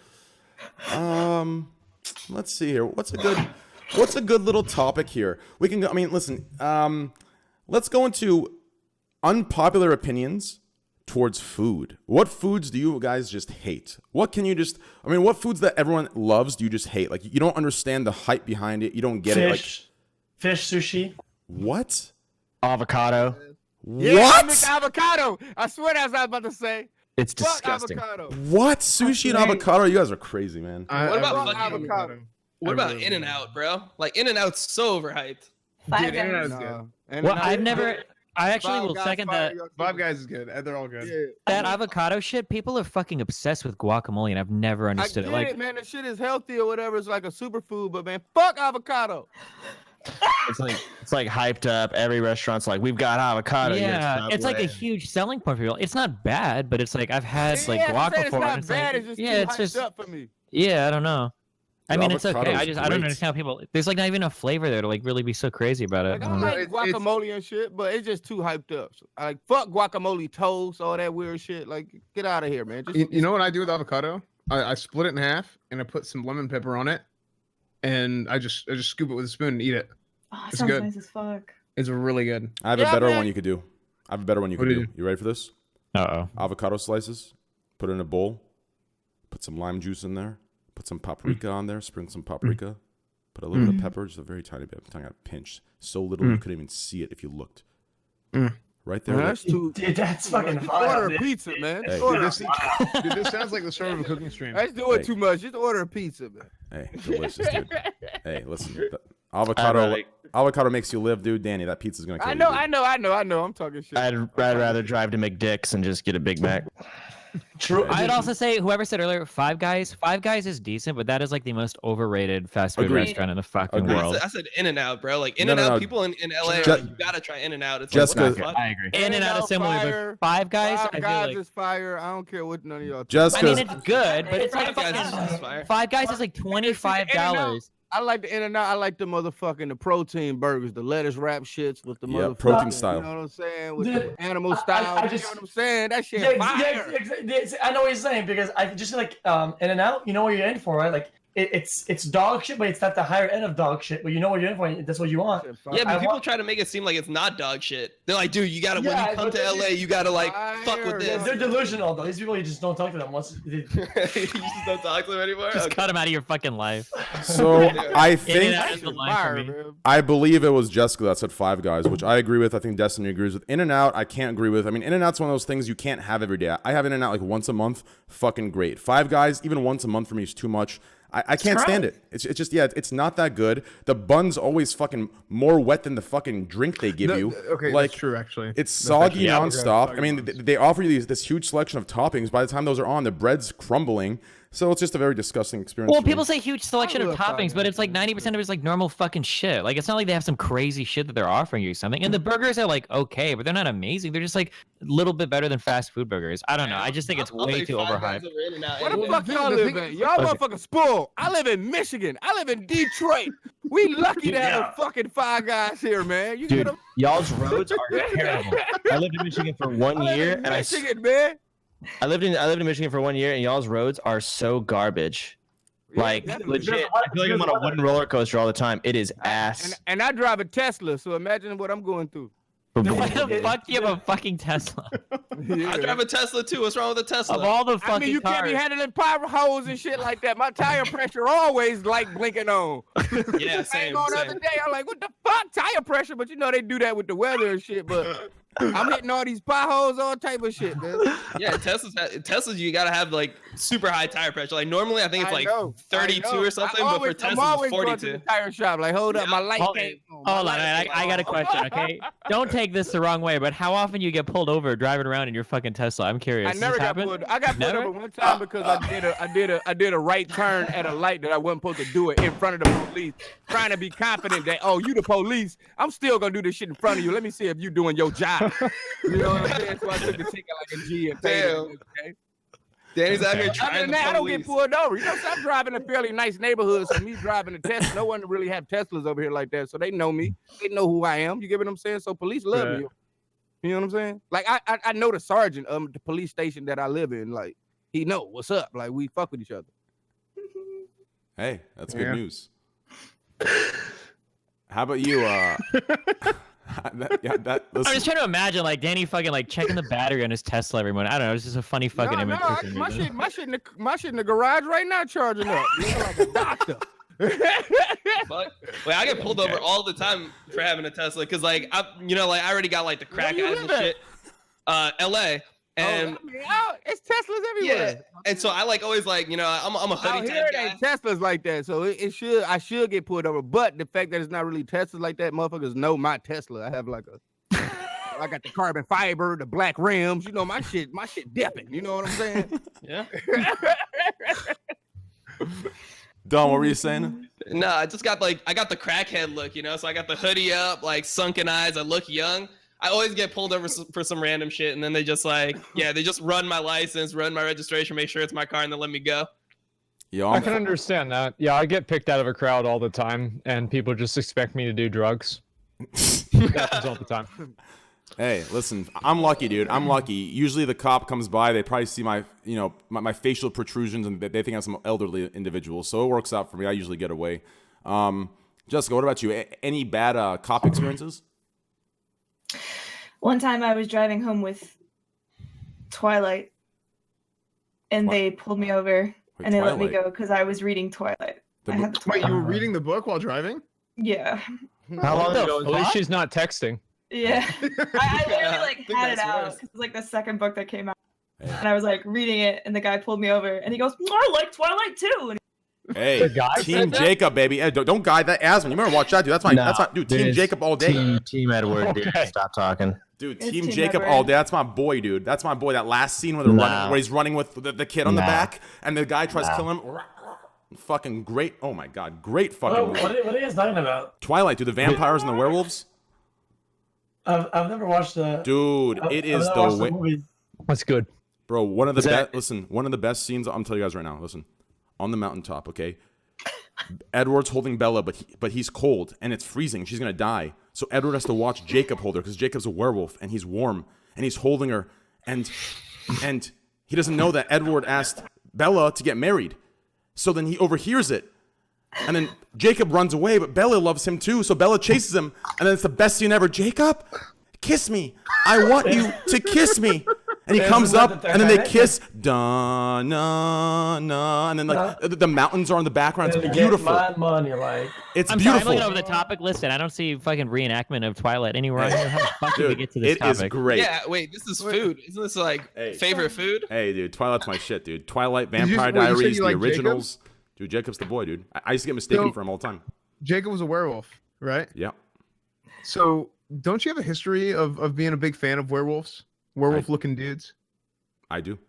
Let's see here. What's a good little topic here? We can go. I mean, listen. Let's go into unpopular opinions towards food. What foods do you guys just hate? What foods that everyone loves do you just hate? Like you don't understand the hype behind it. You don't get it. Like Fish sushi. what? Avocado. Yeah, What? I mix avocado. I swear that's what I was about to say. It's Fuck disgusting. avocado. What? Sushi and avocado? You guys are crazy, man. What about fucking avocado? What about In-N-Out, bro? Like In-N-Out's so overhyped. Five Dude, In-N-Out is Guys. good. Well, I've never. I actually will second that. Five Guys is good. They're all good. Yeah. That avocado shit. People are fucking obsessed with guacamole, and I've never I understood get it. Like, it, man. The shit is healthy or whatever. It's like a superfood, but man, fuck avocado. It's like hyped up. Every restaurant's like, we've got avocado. here at yeah, it's like a Subway." huge selling point for people. It's not bad, but it's like I've had like Yeah, I'm guac saying before. It's and not it's bad. like, it's just yeah, too it's hyped just up for me. yeah. I don't know. I The mean, it's okay. avocado's I don't great. understand how people. There's like not even a flavor there to like really be so crazy about it. Like, I I don't know. like It's- guacamole and shit, but it's just too hyped up. So, I like fuck guacamole toast, all that weird shit. Like, get out of here, man. Just, You know what I do with avocado? I split it in half and I put some lemon pepper on it, and I just scoop it with a spoon and eat it. Oh, that It's sounds good. nice as fuck. It's really good. I have Yeah, a better man. one you could do. I have a better one you What could do you do. You ready for this? Uh oh. Avocado slices. Put it in a bowl. Put some lime juice in there. Put some paprika on there. Sprinkle some paprika. Put a little bit of pepper, just a very tiny bit. I'm talking about a pinch. So little you couldn't even see it if you looked. Right there. Man, that's too. Dude, that's fucking Just fire. order a dude. pizza, man. Hey. Just order a This, pizza. dude, this sounds like the start of a cooking stream. That's doing Hey. too much. Just order a pizza, man. Hey, delicious, dude. Hey, listen. Avocado makes you live, dude. Danny, that pizza's gonna kill you. I know. I'm talking shit. I'd rather drive to McDick's and just get a Big Mac. True. I'd also say whoever said earlier, Five Guys is decent, but that is like the most overrated fast food Agreed. restaurant in the fucking Agreed. world. I said In-N-Out, bro. Like No, In-N-Out, no. people in LA, Je- you gotta try In-N-Out. It's Jessica- like, what the fuck? I agree. In-N-Out is similar, fire. but Five Guys, I Five feel Guys like. is fire. I don't care what none of y'all. I Jessica's mean, it's good, but it's like Five Guys is just fire. Five Guys is like $25. I like the In-N-Out. I like the motherfucking the protein burgers, the lettuce wrap shits with the Yeah, motherfucking protein style. You know what I'm saying? With Dude, the animal I style. You just- know what I'm saying? That shit Yeah, fire. I know what you're saying because I just like In-N-Out. You know what you're in for, right? Like it's dog shit, but it's not the higher end of dog shit. But you know what you're in for. That's what you want. Yeah, but I people want- try to make it seem like it's not dog shit. They're like, dude, you gotta when Yeah, you come but to they're LA, just you gotta like fuck fire, with this. They're delusional though. These people, you just don't talk to them once. You just don't talk to them anymore. Just Okay. cut them out of your fucking life. So I think In-N-Out is the line for Fire, me. man. I believe it was Jessica that said Five Guys, which I agree with. I think Destiny agrees with. In-N-Out, I can't agree with. I mean, In-N-Out's one of those things you can't have every day. I have In-N-Out like once a month. Fucking great. Five Guys, even once a month for me is too much. I can't stand it. It's just, yeah, it's not that good. The bun's always fucking more wet than the fucking drink they give you. Okay, like, that's true actually. It's soggy actually- nonstop. I mean, they offer you this huge selection of toppings. By the time those are on, the bread's crumbling. So it's just a very disgusting experience. Well, for me. people say huge selection of love Five toppings, but it's like 90% of it's like normal fucking shit. Like it's not like they have some crazy shit that they're offering you or something. And the burgers are like okay, but they're not amazing. They're just like a little bit better than fast food burgers. I don't know. I just think it's I'll way take too Five Guys overhyped. over In-N-Out Where any the day. fuck y'all live at? Y'all motherfucking spoiled. I live in Michigan. I live in Detroit. We lucky to have a fucking Five Guys here, man. You Dude, get y'all's roads are terrible. I lived in Michigan for 1 year, and Michigan, man. I lived in Michigan for 1 year, and y'all's roads are so garbage. Like legit, I feel like I'm on a wooden roller coaster all the time. It is ass. And I drive a Tesla, so imagine what I'm going through. Why the fuck do you have a fucking Tesla? I drive a Tesla too. What's wrong with a Tesla? Of all the fucking I mean, you can't be cars. handling power holes and shit like that. My tire pressure always like blinking on. Yeah, I same. ain't going the other day. I'm like, what the fuck, tire pressure? But you know they do that with the weather and shit. But I'm hitting all these potholes, all type of shit, man. Yeah, Teslas, you gotta have like super high tire pressure. Like normally, I think it's I like know, 32 I know. or something, but for I'm Teslas, it's always going to 42. the tire shop. Like, hold up, my light came on. Hold on, I got a question, okay? Don't take this the wrong way, but how often you get pulled over driving around in your fucking Tesla? I'm curious. I Does never this got happen? pulled. I got pulled Never? over one time because I did a right turn at a light that I wasn't supposed to do it in front of the police, trying to be confident that you the police. I'm still gonna do this shit in front of you. Let me see if you doing your job. You know what I'm saying? So I took the ticket like a G and paid it. Okay? Danny's out here Other trying than to that, I don't get police. pulled over. You know, so I'm driving a fairly nice neighborhood, so me driving a Tesla, no one really have Teslas over here like that, so they know me. They know who I am. You get what I'm saying? So police love me. You know what I'm saying? Like I know the sergeant of the police station that I live in. Like he know what's up. Like we fuck with each other. Hey, that's good news. How about you? I'm just trying to imagine like Danny fucking like checking the battery on his Tesla every morning. I don't know. It's just a funny fucking image. for some my reason. shit in the garage right now charging up. Looking like a doctor. But wait, I get pulled over all the time for having a Tesla because like I already got like the crack you eyes and live shit. LA. And it's Teslas everywhere. yeah, and so I like always like I'm a hoodie Out here type it ain't guy. Teslas like that, so I should get pulled over. But the fact that it's not really Teslas like that, motherfuckers know my Tesla. I have like I got the carbon fiber, the black rims. You know my shit depping. You know what I'm saying? Yeah. Don, what were you saying? No, I just got I got the crackhead look, so I got the hoodie up, like sunken eyes. I look young. I always get pulled over for some random shit, and then they just they just run my license, run my registration, make sure it's my car, and then let me go. Yo, I can understand that. Yeah, I get picked out of a crowd all the time, and people just expect me to do drugs. It happens all the time. Hey, listen, I'm lucky, dude. I'm lucky. Usually the cop comes by, they probably see my, my facial protrusions, and they think I'm some elderly individual. So it works out for me. I usually get away. Jessica, what about you? Any bad cop experiences? One time I was driving home with Twilight, and they pulled me over, Wait, and they let me Twilight? go because I was reading Twilight. I had the Wait, you were Twilight. reading the book while driving? Yeah. How long ago was At least that? she's not texting. Yeah. I literally I like think had it that's out worse. because it's like the second book that came out. Yeah. And I was like reading it, and the guy pulled me over, and he goes, "I like Twilight too." And Hey, The guy Team said that? Jacob, baby. Hey, don't guide that Asman. You better watch that, dude. That's my dude. Team It's Jacob all day. Team Edward, dude. Okay. Stop talking. Dude, It's Team Team Jacob Edward. all day. That's my boy, dude. That's my boy. That last scene where they're running, where he's running with the kid on the back, and the guy tries to kill him. Fucking great. Oh my god, great fucking Oh, movie. what are you guys talking about? Twilight, dude. The vampires and the werewolves. I've never watched the. Dude, it is I've never the watched way. movie. That's good. Bro, one of the Is that- best. Listen, one of the best scenes. I'm telling you guys right now. Listen, on the mountaintop. Okay, Edward's holding Bella, but he's cold and it's freezing. She's gonna die. So Edward has to watch Jacob hold her because Jacob's a werewolf and he's warm and he's holding her and he doesn't know that Edward asked Bella to get married. So then he overhears it. And then Jacob runs away, but Bella loves him too. So Bella chases him, and then it's the best scene ever. Jacob, kiss me. I want you to kiss me. And he comes up, and then they kiss. Da na na, and then like the mountains are in the background. It's Get beautiful. my money, like. It's I'm sorry, I'm beautiful. looking over the topic. Listen, I don't see fucking reenactment of Twilight anywhere on here. How the fuck did we Dude, get to this it is topic? great. Yeah, wait, this is food. Isn't this like Hey. favorite food? Hey, dude, Twililight's my shit, dude. Twilight, Did you- Vampire wait, you said Diaries, you the like originals. Dude, Jacob's the boy, dude. I used to get mistaken So- for him all the time. Jacob was a werewolf, right? Yeah. So don't you have a history of being a big fan of werewolves? Werewolf-looking dudes? I do.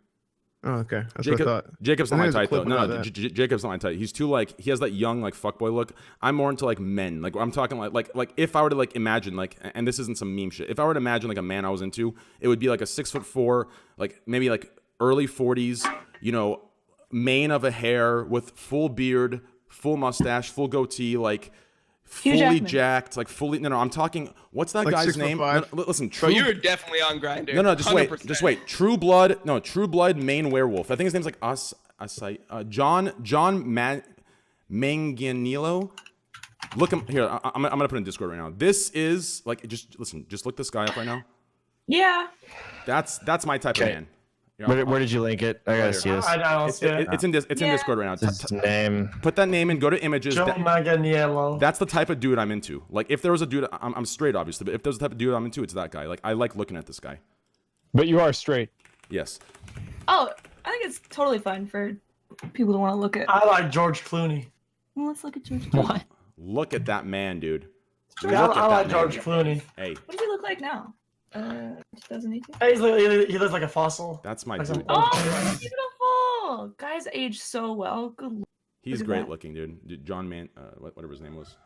Oh, okay. That's what I thought. Jacob's I not my think there's a type though. clip No, about that. Jacob's not my type. He's too like he has that young like fuckboy look. I'm more into like men. Like I'm talking like if I were to like imagine like, and this isn't some meme shit. If I were to imagine like a man I was into, it would be like a 6'4", like maybe like early 40s, you know, mane of a hair with full beard, full mustache, full goatee, like Hugh fully Jackman. jacked, like fully. No, I'm talking. What's that Like guy's 6'5"? name? No, listen, Bro, True. you were definitely on Grindr. No, just 100%. wait. True Blood, main werewolf. I think his name's like John Manganiello. Look him here. I'm gonna put it in Discord right now. This is like just listen. Just look this guy up right now. Yeah. That's my type of man. Yeah, Where did you link it? I gotta see this. I don't see it. it's in Discord right now. What's his name? Put that name in. Go to images. Joe Manganiello. That's the type of dude I'm into. Like if there was a dude, I'm straight obviously, but if there's a type of dude I'm into, it's that guy. Like I like looking at this guy. But you are straight. Yes. Oh, I think it's totally fine for people to want to look at. I like George Clooney. Well, let's look at George. What? Look at that man, dude. Yeah, Look at I like that George man. Clooney. Hey, What does he look like now? 2018. He looks like a fossil. that's my Like dude. some- Oh, beautiful! Guys age so well. Good. He's Look at great that. looking, dude. John whatever his name was.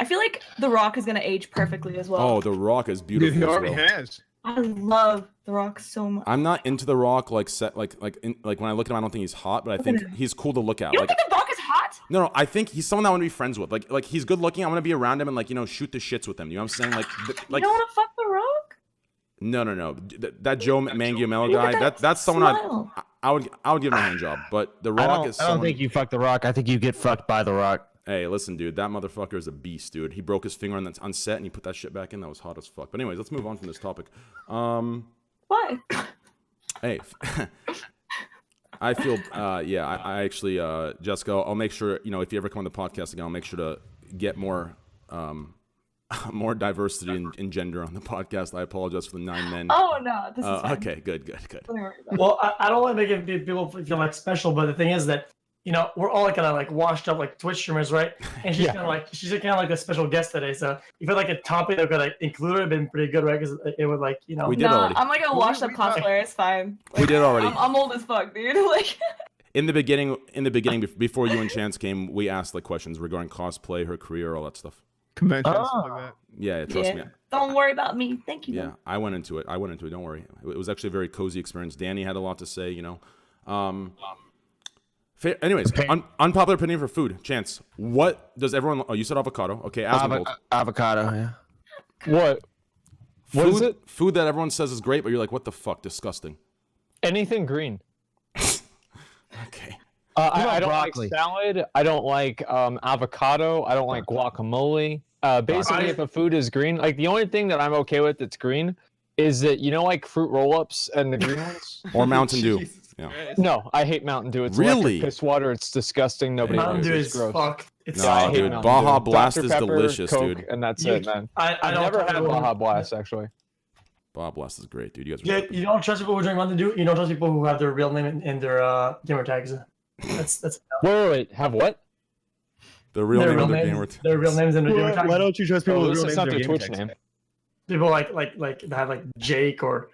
I feel like The Rock is gonna age perfectly as well. Oh, The Rock is Dude, beautiful. he as already well. has. I love The Rock so much. I'm not into The Rock like when I look at him, I don't think he's hot, but I think at him. he's cool to look at. You don't Like think The Rock is hot? no, I think he's someone that I want to be friends with. Like he's good looking. I want to be around him and like shoot the shits with him. You know what I'm saying? Like You don't want to fuck The Rock? no. That Joe Manganiello Look guy. at That's someone smile. I would give him a hand job. But The I Rock don't, is I don't someone. think you fuck the Rock. I think you get fucked by the Rock. Hey, listen, dude, that motherfucker is a beast, dude. He broke his finger on set and he put that shit back in. That was hot as fuck. But anyways, let's move on from this topic. Why? Hey, I feel, I actually, Jessica, I'll make sure, if you ever come on the podcast again, I'll make sure to get more, more diversity in gender on the podcast. I apologize for the 9 men. Oh no, this is fine. Okay, good. Don't worry about it. Well, I don't want to make it people feel like special, but the thing is that we're all kind of like washed up like Twitch streamers, right? And she's kind of like a special guest today. So you feel like a topic that could like include her been pretty good, right? Because it would like We did no, already. I'm like a washed up cosplayer. It's fine. We did already. I'm old as fuck, dude. Like. In the beginning, before you and Chance came, we asked like questions regarding cosplay, her career, all that stuff. Conventions, stuff like that. Yeah, trust me. Don't worry about me. Thank you. Yeah, I went into it. Don't worry. It was actually a very cozy experience. Danny had a lot to say, Anyways, unpopular opinion for food. Chance, what does everyone? Oh, you said avocado. Okay, Avocado, yeah. What? What is it? Food that everyone says is great, but you're like, what the fuck? Disgusting. Anything green. Okay. I don't broccoli? like salad. I don't like avocado. I don't like guacamole. Basically, if a food is green, like the only thing that I'm okay with that's green is that like fruit roll-ups and the green ones. Or Mountain Dew. Yeah. No, I hate Mountain Dew. It's Really? electric piss water. It's disgusting. Nobody Mountain likes Dew it. is It's gross. fucked. It's No, Yeah, I fucked. hate dude, Mountain Baja Dew. Blast Dr. is Pepper, delicious, Coke, dude. And that's You- it, man. I I've don't never trust had people Baja who- Blast actually. Baja Blast is great, dude. You guys are Yeah, you don't trust people who drink Mountain Dew. You don't trust people who have their real name in their gamer tags. That's Wait. Have what? The real name of their gamer names. Their real names in their gamer tag. Why don't you trust people Oh, with this real is names? not in their gamer Twitch tags? name. People like that have like Jake or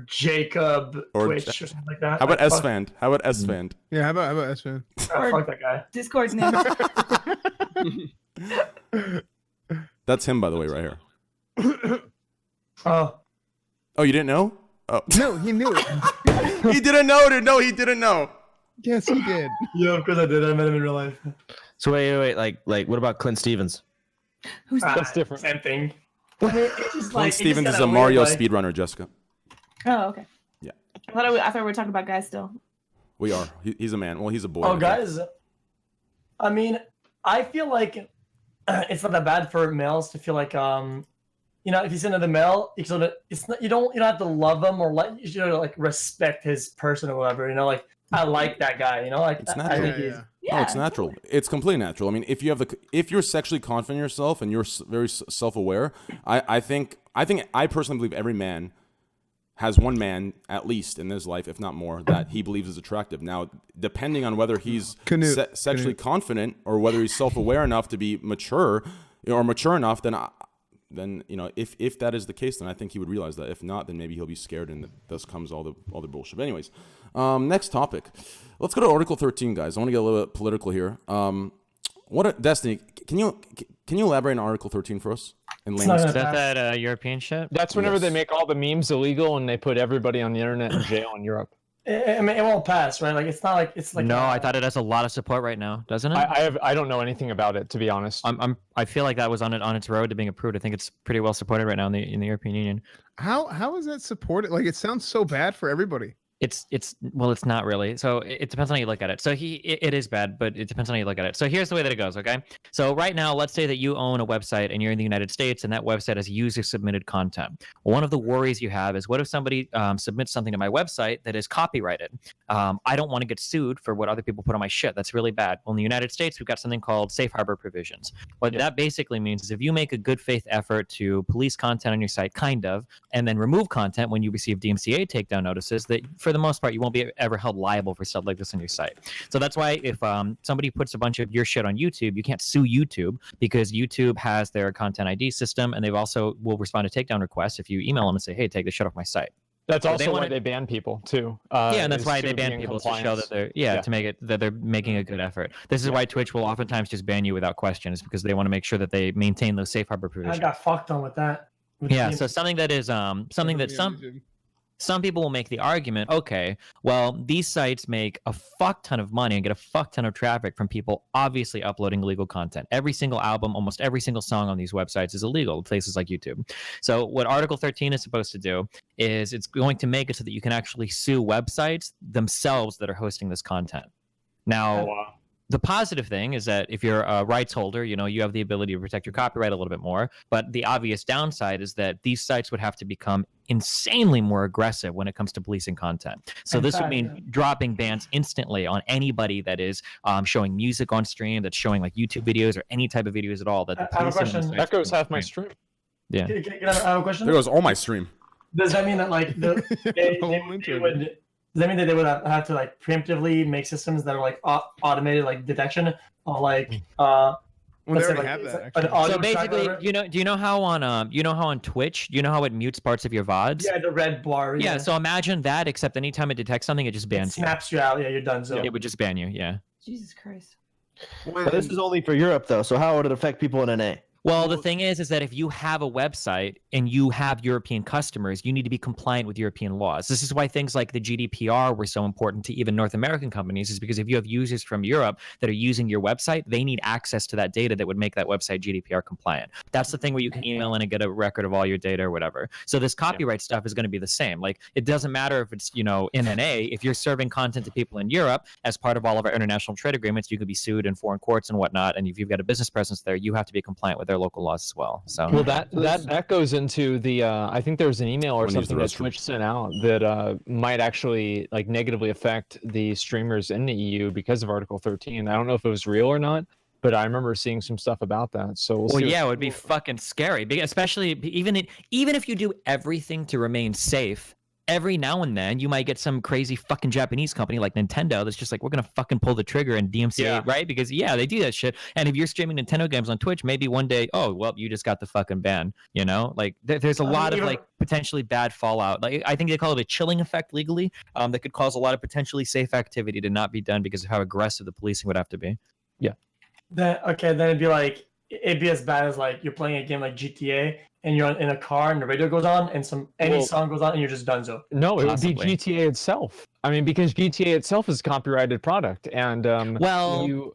Jacob Or Twitch or something like that. How about Like, fuck- S-Fan? How about S-Fan? Yeah, how about S-Fan? Fuck that guy. Discord name. That's him, by the way, right here. Oh, Oh, you didn't know? Oh, No, he knew it. he didn't know, dude. No, he didn't know. Yes, he did. yeah, of course I did. I met him in real life. So wait. Like, what about Clint Stevens? Who's That's different. Same thing. I mean, it's just Clint like, it's just Stevens is kinda a Mario weird, like- speedrunner, Jessica. Oh, okay. Yeah. I thought we were talking about guys still. We are. He's a man. Well, he's a boy. Oh, I think. guys. I mean, I feel like it's not that bad for males to feel like you know, if you send another male, it's not you don't have to love him or like you should like respect his person or whatever. You know, like I like that guy. You know, like It's I natural. think he's Yeah. No, it's natural. It's completely natural. I mean, if you're sexually confident in yourself and you're very self-aware, I personally believe every man has one man at least in his life, if not more, that he believes is attractive. Now, depending on whether he's sexually confident or whether he's self-aware enough to be mature, or mature enough, then you know, if that is the case, then I think he would realize that. If not, then maybe he'll be scared, and thus comes all the bullshit. But anyways, next topic. Let's go to Article 13, guys. I want to get a little bit political here. Destiny? Can you elaborate on Article 13 for us? In not layman's Is gonna- that that European shit? That's whenever Yes. they make all the memes illegal and they put everybody on the internet in jail in Europe. I mean, it won't pass, right? Like it's not like it's like No, I thought it has a lot of support right now, doesn't it? I don't know anything about it, to be honest. I feel like that was on its road to being approved. I think it's pretty well supported right now in the European Union. How is that supported? Like, it sounds so bad for everybody. It's not really. So it depends on how you look at it. So it is bad, but it depends on how you look at it. So here's the way that it goes, okay? So right now, let's say that you own a website and you're in the United States and that website has user submitted content. One of the worries you have is, what if somebody submits something to my website that is copyrighted? I don't want to get sued for what other people put on my shit. That's really bad. Well, in the United States, we've got something called safe harbor provisions. What that basically means is if you make a good faith effort to police content on your site, kind of, and then remove content when you receive DMCA takedown notices, that for the most part, you won't be ever held liable for stuff like this on your site. So that's why if somebody puts a bunch of your shit on YouTube, you can't sue YouTube, because YouTube has their content ID system, and they've also will respond to takedown requests if you email them and say, hey, take this shit off my site. That's So also why they ban people too. Yeah, and that's is why to they be ban in people to show compliance. that they're to make it that they're making a good effort. This is why Twitch will oftentimes just ban you without question, is because they want to make sure that they maintain those safe harbor I provisions. got fucked on with that. With Yeah, the- so something that is something that some people will make the argument, okay, well, these sites make a fuck ton of money and get a fuck ton of traffic from people obviously uploading illegal content. Every single album, almost every single song on these websites is illegal, places like YouTube. So what Article 13 is supposed to do is it's going to make it so that you can actually sue websites themselves that are hosting this content. Now, the positive thing is that if you're a rights holder, you know, you have the ability to protect your copyright a little bit more. But the obvious downside is that these sites would have to become insanely more aggressive when it comes to policing content. So In this would fact, mean dropping bans instantly on anybody that is showing music on stream, that's showing like YouTube videos or any type of videos at all. That the I have a policing on these question. sites That goes would- half my stream. Yeah. I have a question. There goes all my stream. Does that mean that like does that mean that they would have to like preemptively make systems that are like automated like detection or like Well, they let's say, already like, have that, an actually. audio So track basically, over it? do you know how on Twitch, do you know how it mutes parts of your VODs? Yeah, the red bar. Yeah, so imagine that, except anytime it detects something, it just it bans you. snaps you out. Yeah, you're done. So It would just ban you, yeah. Jesus Christ. But this is only for Europe, though. So how would it affect people in NA? Well, the thing is that if you have a website and you have European customers, you need to be compliant with European laws. This is why things like the GDPR were so important to even North American companies, is because if you have users from Europe that are using your website, they need access to that data that would make that website GDPR compliant. That's the thing where you can email in and get a record of all your data or whatever. So this copyright stuff is going to be the same. Like, it doesn't matter if it's, you know, in NA, if you're serving content to people in Europe, as part of all of our international trade agreements, you can be sued in foreign courts and whatnot. And if you've got a business presence there, you have to be compliant with their local laws as well. So Well, that goes into the. I think there was an email or Wanna use the something that restroom. Twitch sent out that might actually like negatively affect the streamers in the EU because of Article 13. I don't know if it was real or not, but I remember seeing some stuff about that. So we'll well, see. yeah, it would be fucking scary, especially even if you do everything to remain safe. every now and then you might get some crazy fucking Japanese company like Nintendo that's just like, we're gonna fucking pull the trigger and DMCA, right? Because they do that shit. And if you're streaming Nintendo games on Twitch, maybe one day, oh well, you just got the fucking ban. You know, like there's a lot of like potentially bad fallout. Like I think they call it a chilling effect legally, that could cause a lot of potentially safe activity to not be done because of how aggressive the policing would have to be. Yeah. Then it'd be like, it'd be as bad as like you're playing a game like GTA and you're in a car and the radio goes on and any song goes on and you're just donezo. No, it would be GTA itself. I mean, because GTA itself is a copyrighted product, and the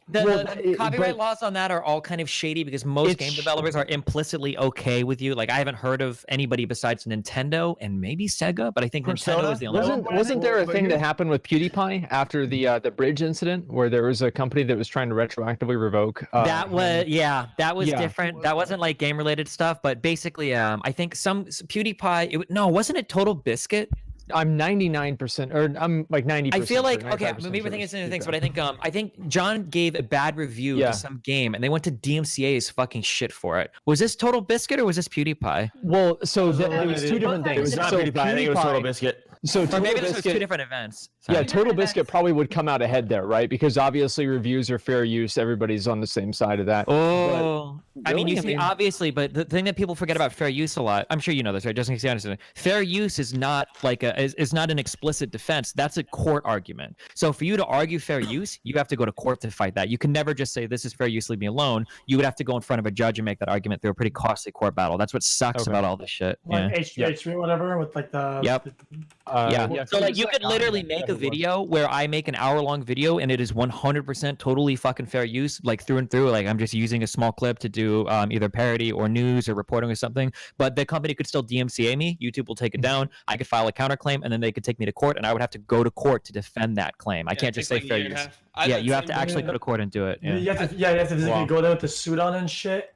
copyright laws on that are all kind of shady because most game developers are implicitly okay with you. Like I haven't heard of anybody besides Nintendo and maybe Sega, but I think Nintendo is the only one. Wasn't there a thing that happened with PewDiePie after the bridge incident where there was a company that was trying to retroactively revoke? That was different. That wasn't like game related stuff, but basically, I think some PewDiePie. Wasn't it Total Biscuit? I'm 99%, or I'm like 90%. I feel like maybe we're thinking similar things, but I think John gave a bad review to some game, and they went to DMCA's fucking shit for it. Was this Total Biscuit or was this PewDiePie? Well, so it was two different things. It was not PewDiePie. I think it was Total Biscuit. So or maybe this was two different events. Yeah, Total Biscuit probably would come out ahead there, right? Because obviously reviews are fair use. Everybody's on the same side of that. Oh, I mean, obviously, but the thing that people forget about fair use a lot, I'm sure you know this, right? Just in case you understand, fair use is not like is not an explicit defense. That's a court argument. So for you to argue fair use, you have to go to court to fight that. You can never just say this is fair use, leave me alone. You would have to go in front of a judge and make that argument through a pretty costly court battle. That's what sucks about all this shit. Like H3 or whatever with like the. Yep. So like you could literally make a video where I make an hour-long video and it is 100% totally fucking fair use, like through and through. Like I'm just using a small clip to do either parody or news or reporting or something. But the company could still DMCA me. YouTube will take it down. I could file a counterclaim and then they could take me to court and I would have to go to court to defend that claim. I can't just say fair use. You have to actually go to court and do it. You have to physically go there with the suit on and shit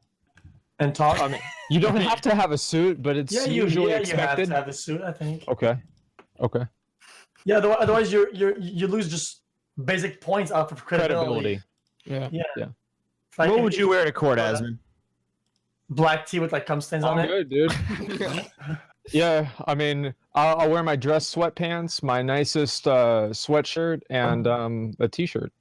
and talk. I mean, you don't have to have a suit, but it's usually expected. You have to have a suit, I think. Okay. Yeah, otherwise you lose just basic points off of credibility. Yeah. Like, what would you wear to court, Asman? Black tee with like cum stains on it. Good, dude. Yeah, I mean, I'll wear my dress sweatpants, my nicest sweatshirt, and a t-shirt.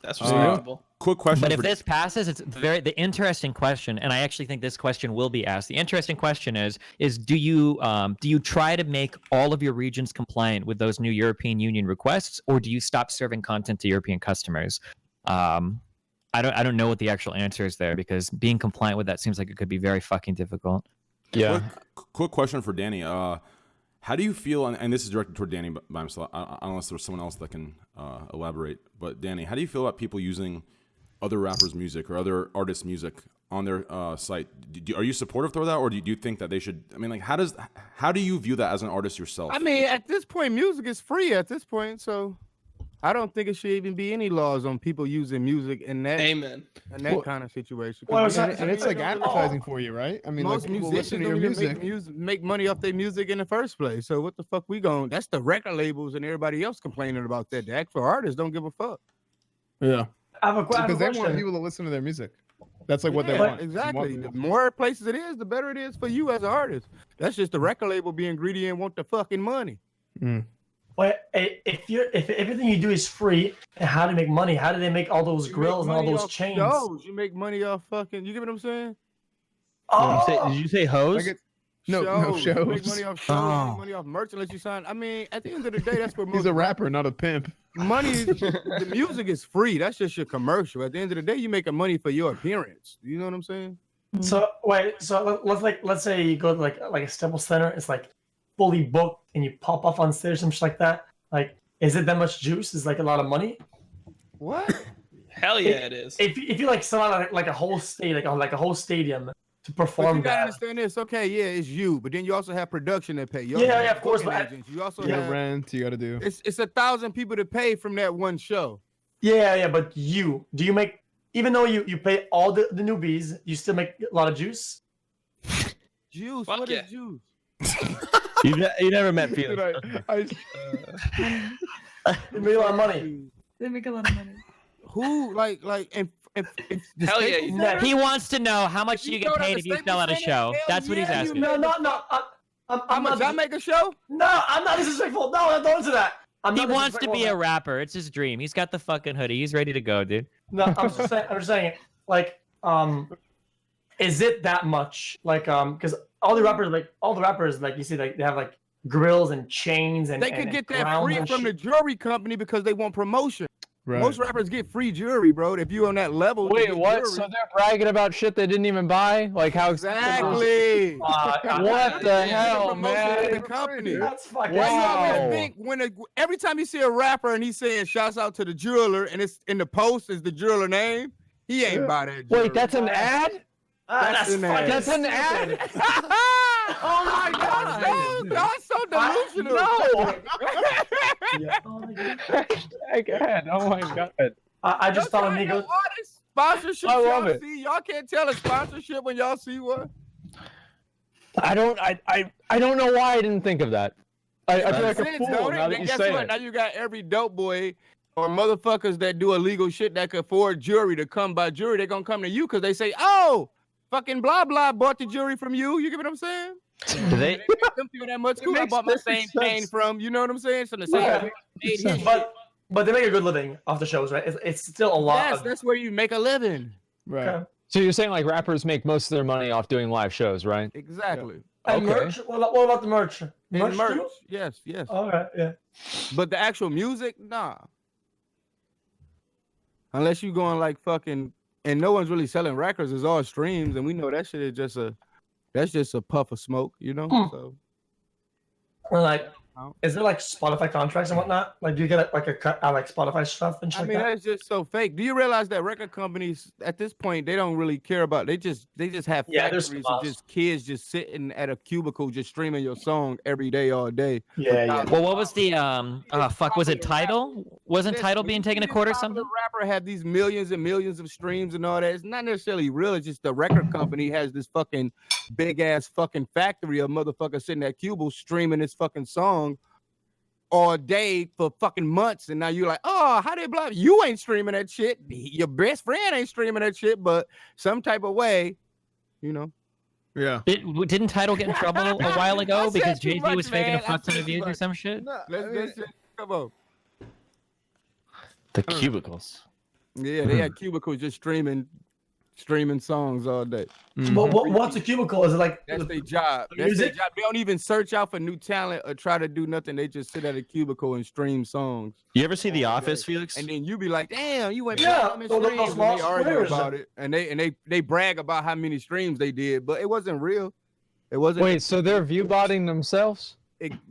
That's respectable. Quick question. But if this passes, it's the interesting question, and I actually think this question will be asked. The interesting question is do you try to make all of your regions compliant with those new European Union requests, or do you stop serving content to European customers? I don't know what the actual answer is there, because being compliant with that seems like it could be very fucking difficult. Yeah. Quick question for Danny. How do you feel, and this is directed toward Danny by himself, unless there's someone else that can elaborate, but Danny, how do you feel about people using other rappers' music or other artists' music on their site? Are you supportive toward that, or do you think that they should? I mean, like, how do you view that as an artist yourself? I mean, at this point, music is free at this point, so I don't think it should even be any laws on people using music in that kind of situation. And it's like advertising for you, right? I mean, most like, people musicians listen to your music. make money off their music in the first place. So what the fuck we going? That's the record labels and everybody else complaining about that. The actual artists don't give a fuck. Yeah. I have a question. Because they want people to listen to their music. That's like what they want. Exactly. The more places it is, the better it is for you as an artist. That's just the record label being greedy and want the fucking money. But if everything you do is free, and how to make money? How do they make all those grills and all those chains? Shows. You make money off fucking. You get what I'm saying? Oh. Did you say hoes? No shows. You make money off shows. You make money off merch unless you sign. I mean, at the end of the day, that's what He's a rapper, not a pimp. Money. The music is free. That's just your commercial. At the end of the day, you making money for your appearance. You know what I'm saying? So wait. So let's say you go to like a Staples Center. It's like fully booked, and you pop off on stage, and shit like that. Like, is it that much juice? Is like a lot of money? What? Hell yeah, it is. If you like sell out like a whole state, like a whole stadium to perform, but you gotta understand this. Okay, yeah, it's you, but then you also have production that pay. Yeah, of course. But you also have rent. You gotta do. It's 1,000 people to pay from that one show. Yeah. But do you make, even though you pay all the newbies, you still make a lot of juice? Juice? Fuck what yeah. is juice? You never met Felix. They make a lot of money. They make a lot of money. Who like if Hell yeah. He wants to know how much do you get paid if you sell at a show. That's what he's asking. No. How much I make a show? No, I'm not disrespectful. No, don't answer that. He wants to be a rapper. It's his dream. He's got the fucking hoodie. He's ready to go, dude. No, I'm just saying, like, is it that much? Like, because all the rappers, like you see, like they have like grills and chains and they could get that crowns free and from the shit. jewelry company because they want promotion. Right. Most rappers get free jewelry, bro. If you on that level, you Wait, get what? jewelry. So they're bragging about shit they didn't even buy? Like how Exactly. What the hell, man? The company. That's fucking. Why you always Wow. think every time you see a rapper and he's saying shouts out to the jeweler and it's in the post is the jeweler name, he ain't buy that jewelry. Wait, that's an ad? That's an fucking ad. That's an ad? Oh my God, y'all so delusional. No. Yeah. Again, oh my god. I just thought of Y'all Nico. know artists, sponsorship. I love y'all it. see, y'all can't tell a sponsorship when y'all see one. I don't know why I didn't think of that. I feel like a Sense, fool don't it? now that Then you guess say what? it. Now you got every dope boy or motherfuckers that do illegal shit that could afford jewelry to come buy jewelry. They're gonna come to you because they say, "Oh, fucking blah blah bought the jewelry from you." You get what I'm saying? Do they? They make them feel that much cool. I makes bought my perfect same chain sense. from. You know what I'm saying? So the same Yeah. made his shit. But they make a good living off the shows, right? It's still a lot. Yes, that's where you make a living. Right. Okay. So you're saying like rappers make most of their money off doing live shows, right? Exactly. And Okay. merch. What about the merch? And Merch too? Yes, yes. Okay, yeah. But the actual music, nah. Unless you going like fucking, and no one's really selling records. It's all streams, and we know that shit is just a puff of smoke, you know. So Or like, is there like Spotify contracts and whatnot? Like, do you get like a cut out like Spotify stuff and shit I mean, like that? that's just so fake. Do you realize that record companies at this point they don't really care about? They just have Yeah, there's factories some of just kids just sitting at a cubicle just streaming your song every day, all day. Yeah. Well, what was the fuck? Was it Tidal? Wasn't Tidal being taken to court or something? The rapper had these millions and millions of streams and all that. It's not necessarily real. It's just the record company has this fucking big ass fucking factory of motherfuckers sitting at cubicle streaming this fucking song all day for fucking months, and now you're like, oh, how they block? You ain't streaming that shit. Your best friend ain't streaming that shit, but some type of way, you know. Yeah. Didn't Tidal get in trouble a while I ago said because too Jay-Z much, was faking man. a fuck I ton said of too views or much. some shit? Let's come on. The cubicles. Yeah, they had cubicles just streaming songs all day. But what's a cubicle? Is it like That's their job. the That's their music? job. They don't even search out for new talent or try to do nothing. They just sit at a cubicle and stream songs. You ever see The Office, Felix? And then you be like, damn, you went Yeah, platinum in those streams. And small they argue squares. about it. And they brag about how many streams they did, but it wasn't real. It wasn't. Wait, so they're view botting themselves?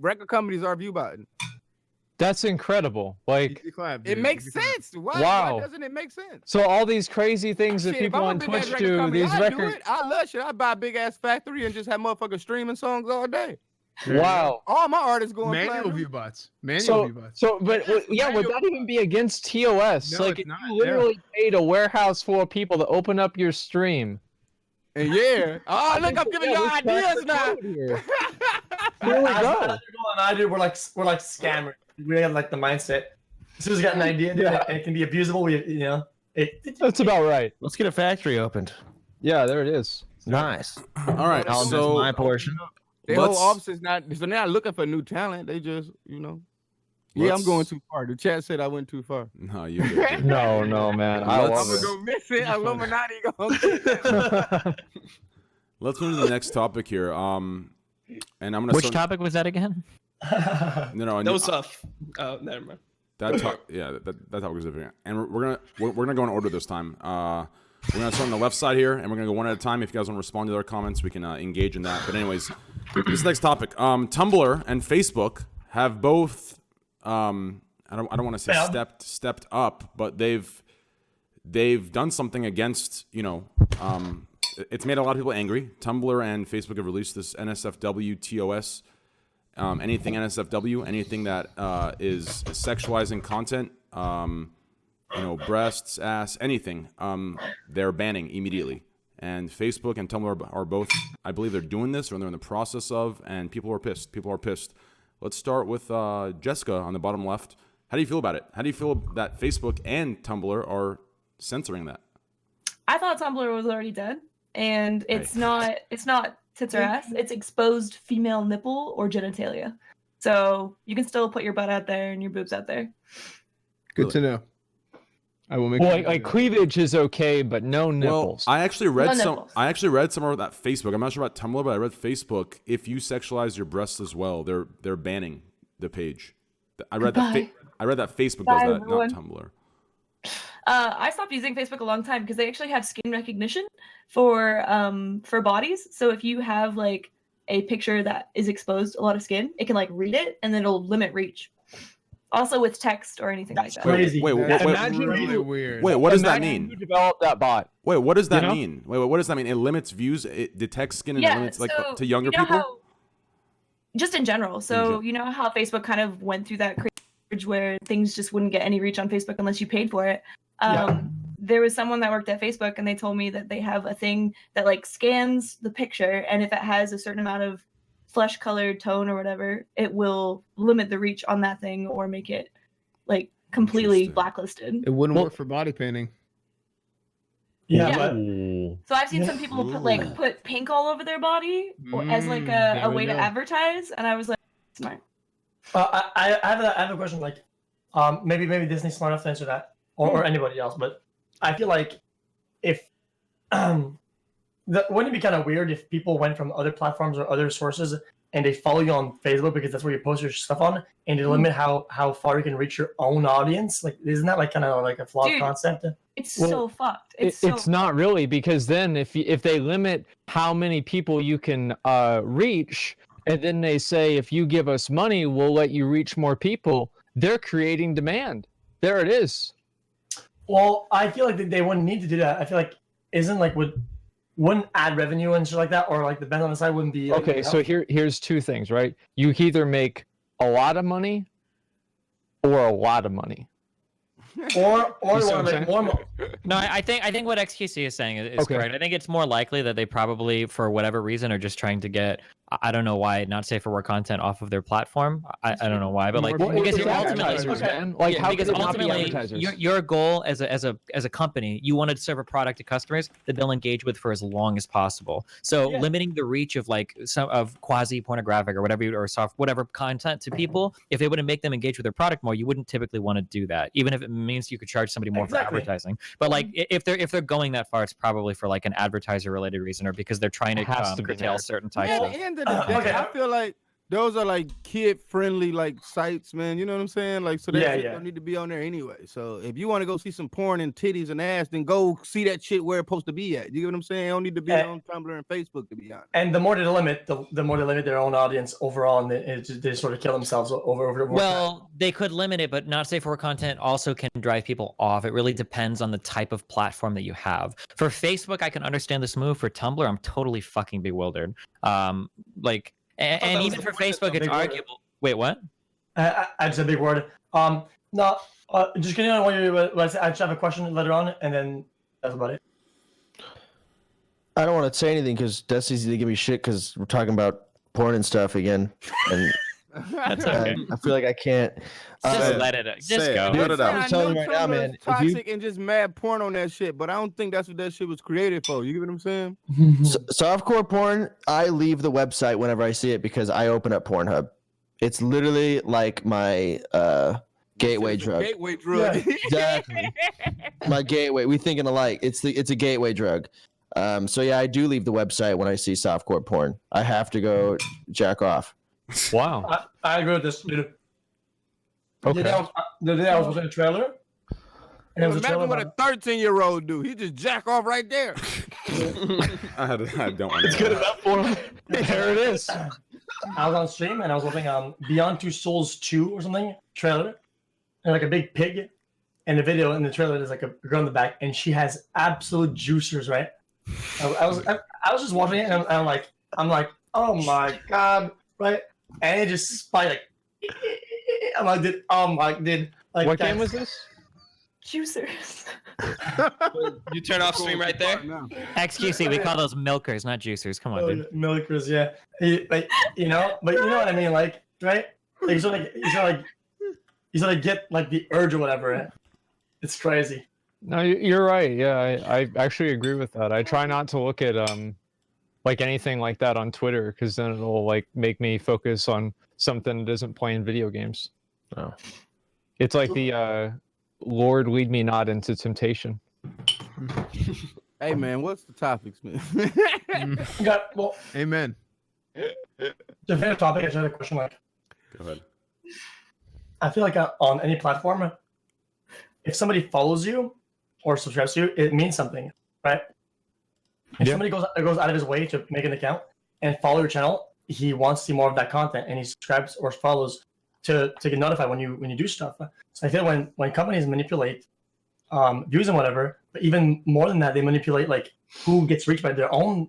Record companies are view botting. That's incredible. Like, It makes sense. Why? Wow. Why doesn't it make sense? so all these crazy things that Shit, if people I'm on a big-ass Twitch record do, company, these I'd do records. it. I love shit. I buy a big ass factory and just have motherfuckers streaming songs all day. Wow. All my artists going Manual platinum. view bots. Manual So, view bots. yeah, would that even be against TOS? No, Like, it's if not, you literally paid a warehouse full of people to open up your stream. And yeah. Oh, look, I'm giving y'all ideas now. Here we go. I do. We're like scammers. We have like the mindset. As soon as we got an idea, dude, and it can be abusable. That's about right. Let's get a factory opened. Yeah, there it is. Nice. All right, I'll miss so my portion. Their whole Let's- office is not, so they're not looking for new talent. They just, Yeah, I'm going too far. The chat said I went too far. no, you good, dude. No, man. I Let's- love I'm gonna go miss it. Illuminati gonna it. Let's move to the next topic here. And I'm gonna. Which start- topic was that again? No, No stuff. Oh, never mind. That topic is different. And we're gonna go in order this time. We're gonna start on the left side here, and we're gonna go one at a time. If you guys want to respond to their comments, we can engage in that. But anyways, this next topic. Tumblr and Facebook have both. I don't want to say stepped up, but they've done something against. It's made a lot of people angry. Tumblr and Facebook have released this NSFW TOS. Anything NSFW, anything that is sexualizing content, breasts, ass, anything, they're banning immediately. And Facebook and Tumblr are both, I believe they're doing this, or they're in the process of, and people are pissed. Let's start with Jessica on the bottom left. How do you feel about it? How do you feel that Facebook and Tumblr are censoring that? I thought Tumblr was already dead, and it's not tits or ass. It's exposed female nipple or genitalia. So you can still put your butt out there and your boobs out there. Good to know. I will make Well, sure like, to do like that. cleavage is okay, but no nipples. Well, I actually read No some. nipples. I actually read somewhere about Facebook. I'm not sure about Tumblr, but I read Facebook. If you sexualize your breasts as well, they're banning the page. I read that. Goodbye. I read that Facebook Bye, does that, not everyone. Tumblr. I stopped using Facebook a long time because they actually have skin recognition for bodies. So if you have like a picture that is exposed a lot of skin, it can like read it and then it'll limit reach. Also with text or anything like that. Crazy. Wait, That's Imagine really who- weird. wait, what does that Imagine mean? who developed that bot? Wait, what does that You know? mean? Wait, what does that mean? It limits views. It detects skin and it Yeah, limits like so to younger you know people. how- just in general. So you know how Facebook kind of went through that cringe where things just wouldn't get any reach on Facebook unless you paid for it. There was someone that worked at Facebook and they told me that they have a thing that like scans the picture, and if it has a certain amount of flesh colored tone or whatever, it will limit the reach on that thing or make it like completely Interesting. blacklisted. It wouldn't Well- work for body painting. Yeah, Yeah. but So I've seen some people put pink all over their body as like there a we way to go. advertise, and I was like, smart. I have a question. Like, maybe Disney's smart enough to answer that, or anybody else. But I feel like if wouldn't it be kind of weird if people went from other platforms or other sources and they follow you on Facebook because that's where you post your stuff on, and they limit how far you can reach your own audience? Like, isn't that like kind of like a flawed Dude. concept? It's Well, so fucked. It's Not really, because then if they limit how many people you can reach, and then they say if you give us money, we'll let you reach more people, they're creating demand. There it is. Well, I feel like they wouldn't need to do that. I feel like wouldn't ad revenue and shit like that, or like the bend on the side wouldn't be like, Okay, so here's two things, right? You either make a lot of money or a lot of money. or You see what I'm like saying? more. No, I think what XQC is saying is Okay. correct. I think it's more likely that they probably, for whatever reason, are just trying to get, I don't know why, not safe for work content off of their platform. I don't know why, but like Well, because it's you're ultimately advertisers, okay. man. Like, how because could it not be ultimately advertisers? your goal as a company, you want to serve a product to customers that they'll engage with for as long as possible. So Yeah. limiting the reach of like some of quasi pornographic or whatever whatever content to people, if they wouldn't make them engage with their product more, you wouldn't typically want to do that, even if it means you could charge somebody more Exactly. for advertising. But like if they're going that far, it's probably for like an advertiser related reason or because they're trying to It has to be curtail there. certain At types of. the end of the day, Okay. I feel like those are like kid-friendly like sites, man. You know what I'm saying? Like, so that Yeah, shit yeah. don't need to be on there anyway. So if you want to go see some porn and titties and ass, then go see that shit where it's supposed to be at. You get what I'm saying? It don't need to be Yeah. on Tumblr and Facebook, to be honest. And the more they limit, the more they limit their own audience overall, and they sort of kill themselves over. Well, they could limit it, but not safe for work content also can drive people off. It really depends on the type of platform that you have. For Facebook, I can understand this move. For Tumblr, I'm totally fucking bewildered. Like, thought that and was even the for point of Facebook, the it's big word. arguable. Wait, what? I just a big word. No, just continue on what you. I just have a question later on, and then that's about it. I don't want to say anything because that's easy to give me shit because we're talking about porn and stuff again, and That's okay. I feel like I can't. Just Say it. let it. Just Say it. go. Let it out. I'm telling you right now, man, if you- Toxic and just mad porn on that shit, but I don't think that's what that shit was created for. You get what I'm saying? Softcore porn, I leave the website whenever I see it because I open up Pornhub. It's literally like my gateway It's a drug. Gateway drug. Exactly. My gateway. We thinking alike. It's a gateway drug. So yeah, I do leave the website when I see softcore porn. I have to go jack off. Wow. I agree with this, dude. Okay. The day I was watching a trailer, and it was a trailer Imagine what a about- 13-year-old do. He just jack off right there. I don't want It's to. good enough for him. There it is. I was on stream and I was watching Beyond Two Souls 2 or something trailer, and like a big pig, and the video in the trailer there's like a girl in the back, and she has absolute juicers, right? I was just watching it, and I'm like, oh my god, right? And it just spiked like, I'm like, like What guys, game was this? Juicers. You turn off stream right there. XQC, we call those milkers, not juicers. Come on, dude. Milkers, yeah. Like, you know, but you know what I mean, like, right? Like, you sort of get like the urge or whatever. Right? It's crazy. No, you're right. Yeah, I actually agree with that. I try not to look at like anything like that on Twitter, because then it'll like make me focus on something that isn't playing video games. Oh. It's like the Lord lead me not into temptation. Hey man, what's the topics, man? Well, Amen. to finish topic, I just had a question. Like, Go ahead. I feel like on any platform, if somebody follows you or subscribes to you, it means something, right? If somebody goes out of his way to make an account and follow your channel, he wants to see more of that content, and he subscribes or follows to get notified when you do stuff. So I feel when companies manipulate views and whatever, but even more than that, they manipulate like who gets reached by their own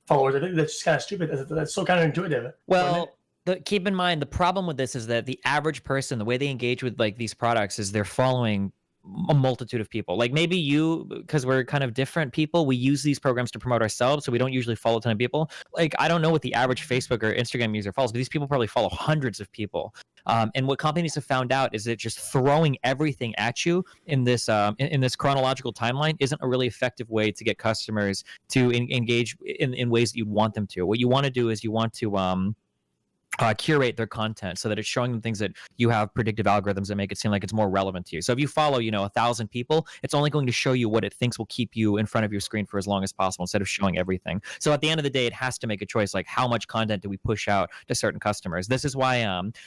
followers. I think that's just kind of stupid. That's so counterintuitive. Well, keep in mind, the problem with this is that the average person, the way they engage with like these products is they're following a multitude of people. Like maybe you, because we're kind of different people, we use these programs to promote ourselves, so we don't usually follow a ton of people. Like I don't know what the average Facebook or Instagram user follows, but these people probably follow hundreds of people. And what companies have found out is that just throwing everything at you in this in this chronological timeline isn't a really effective way to get customers to engage in ways that you want them to. What you want to do is you want to curate their content so that it's showing them things that you have predictive algorithms that make it seem like it's more relevant to you. So if you follow, 1,000 people, it's only going to show you what it thinks will keep you in front of your screen for as long as possible instead of showing everything. So at the end of the day, it has to make a choice, like how much content do we push out to certain customers. This is why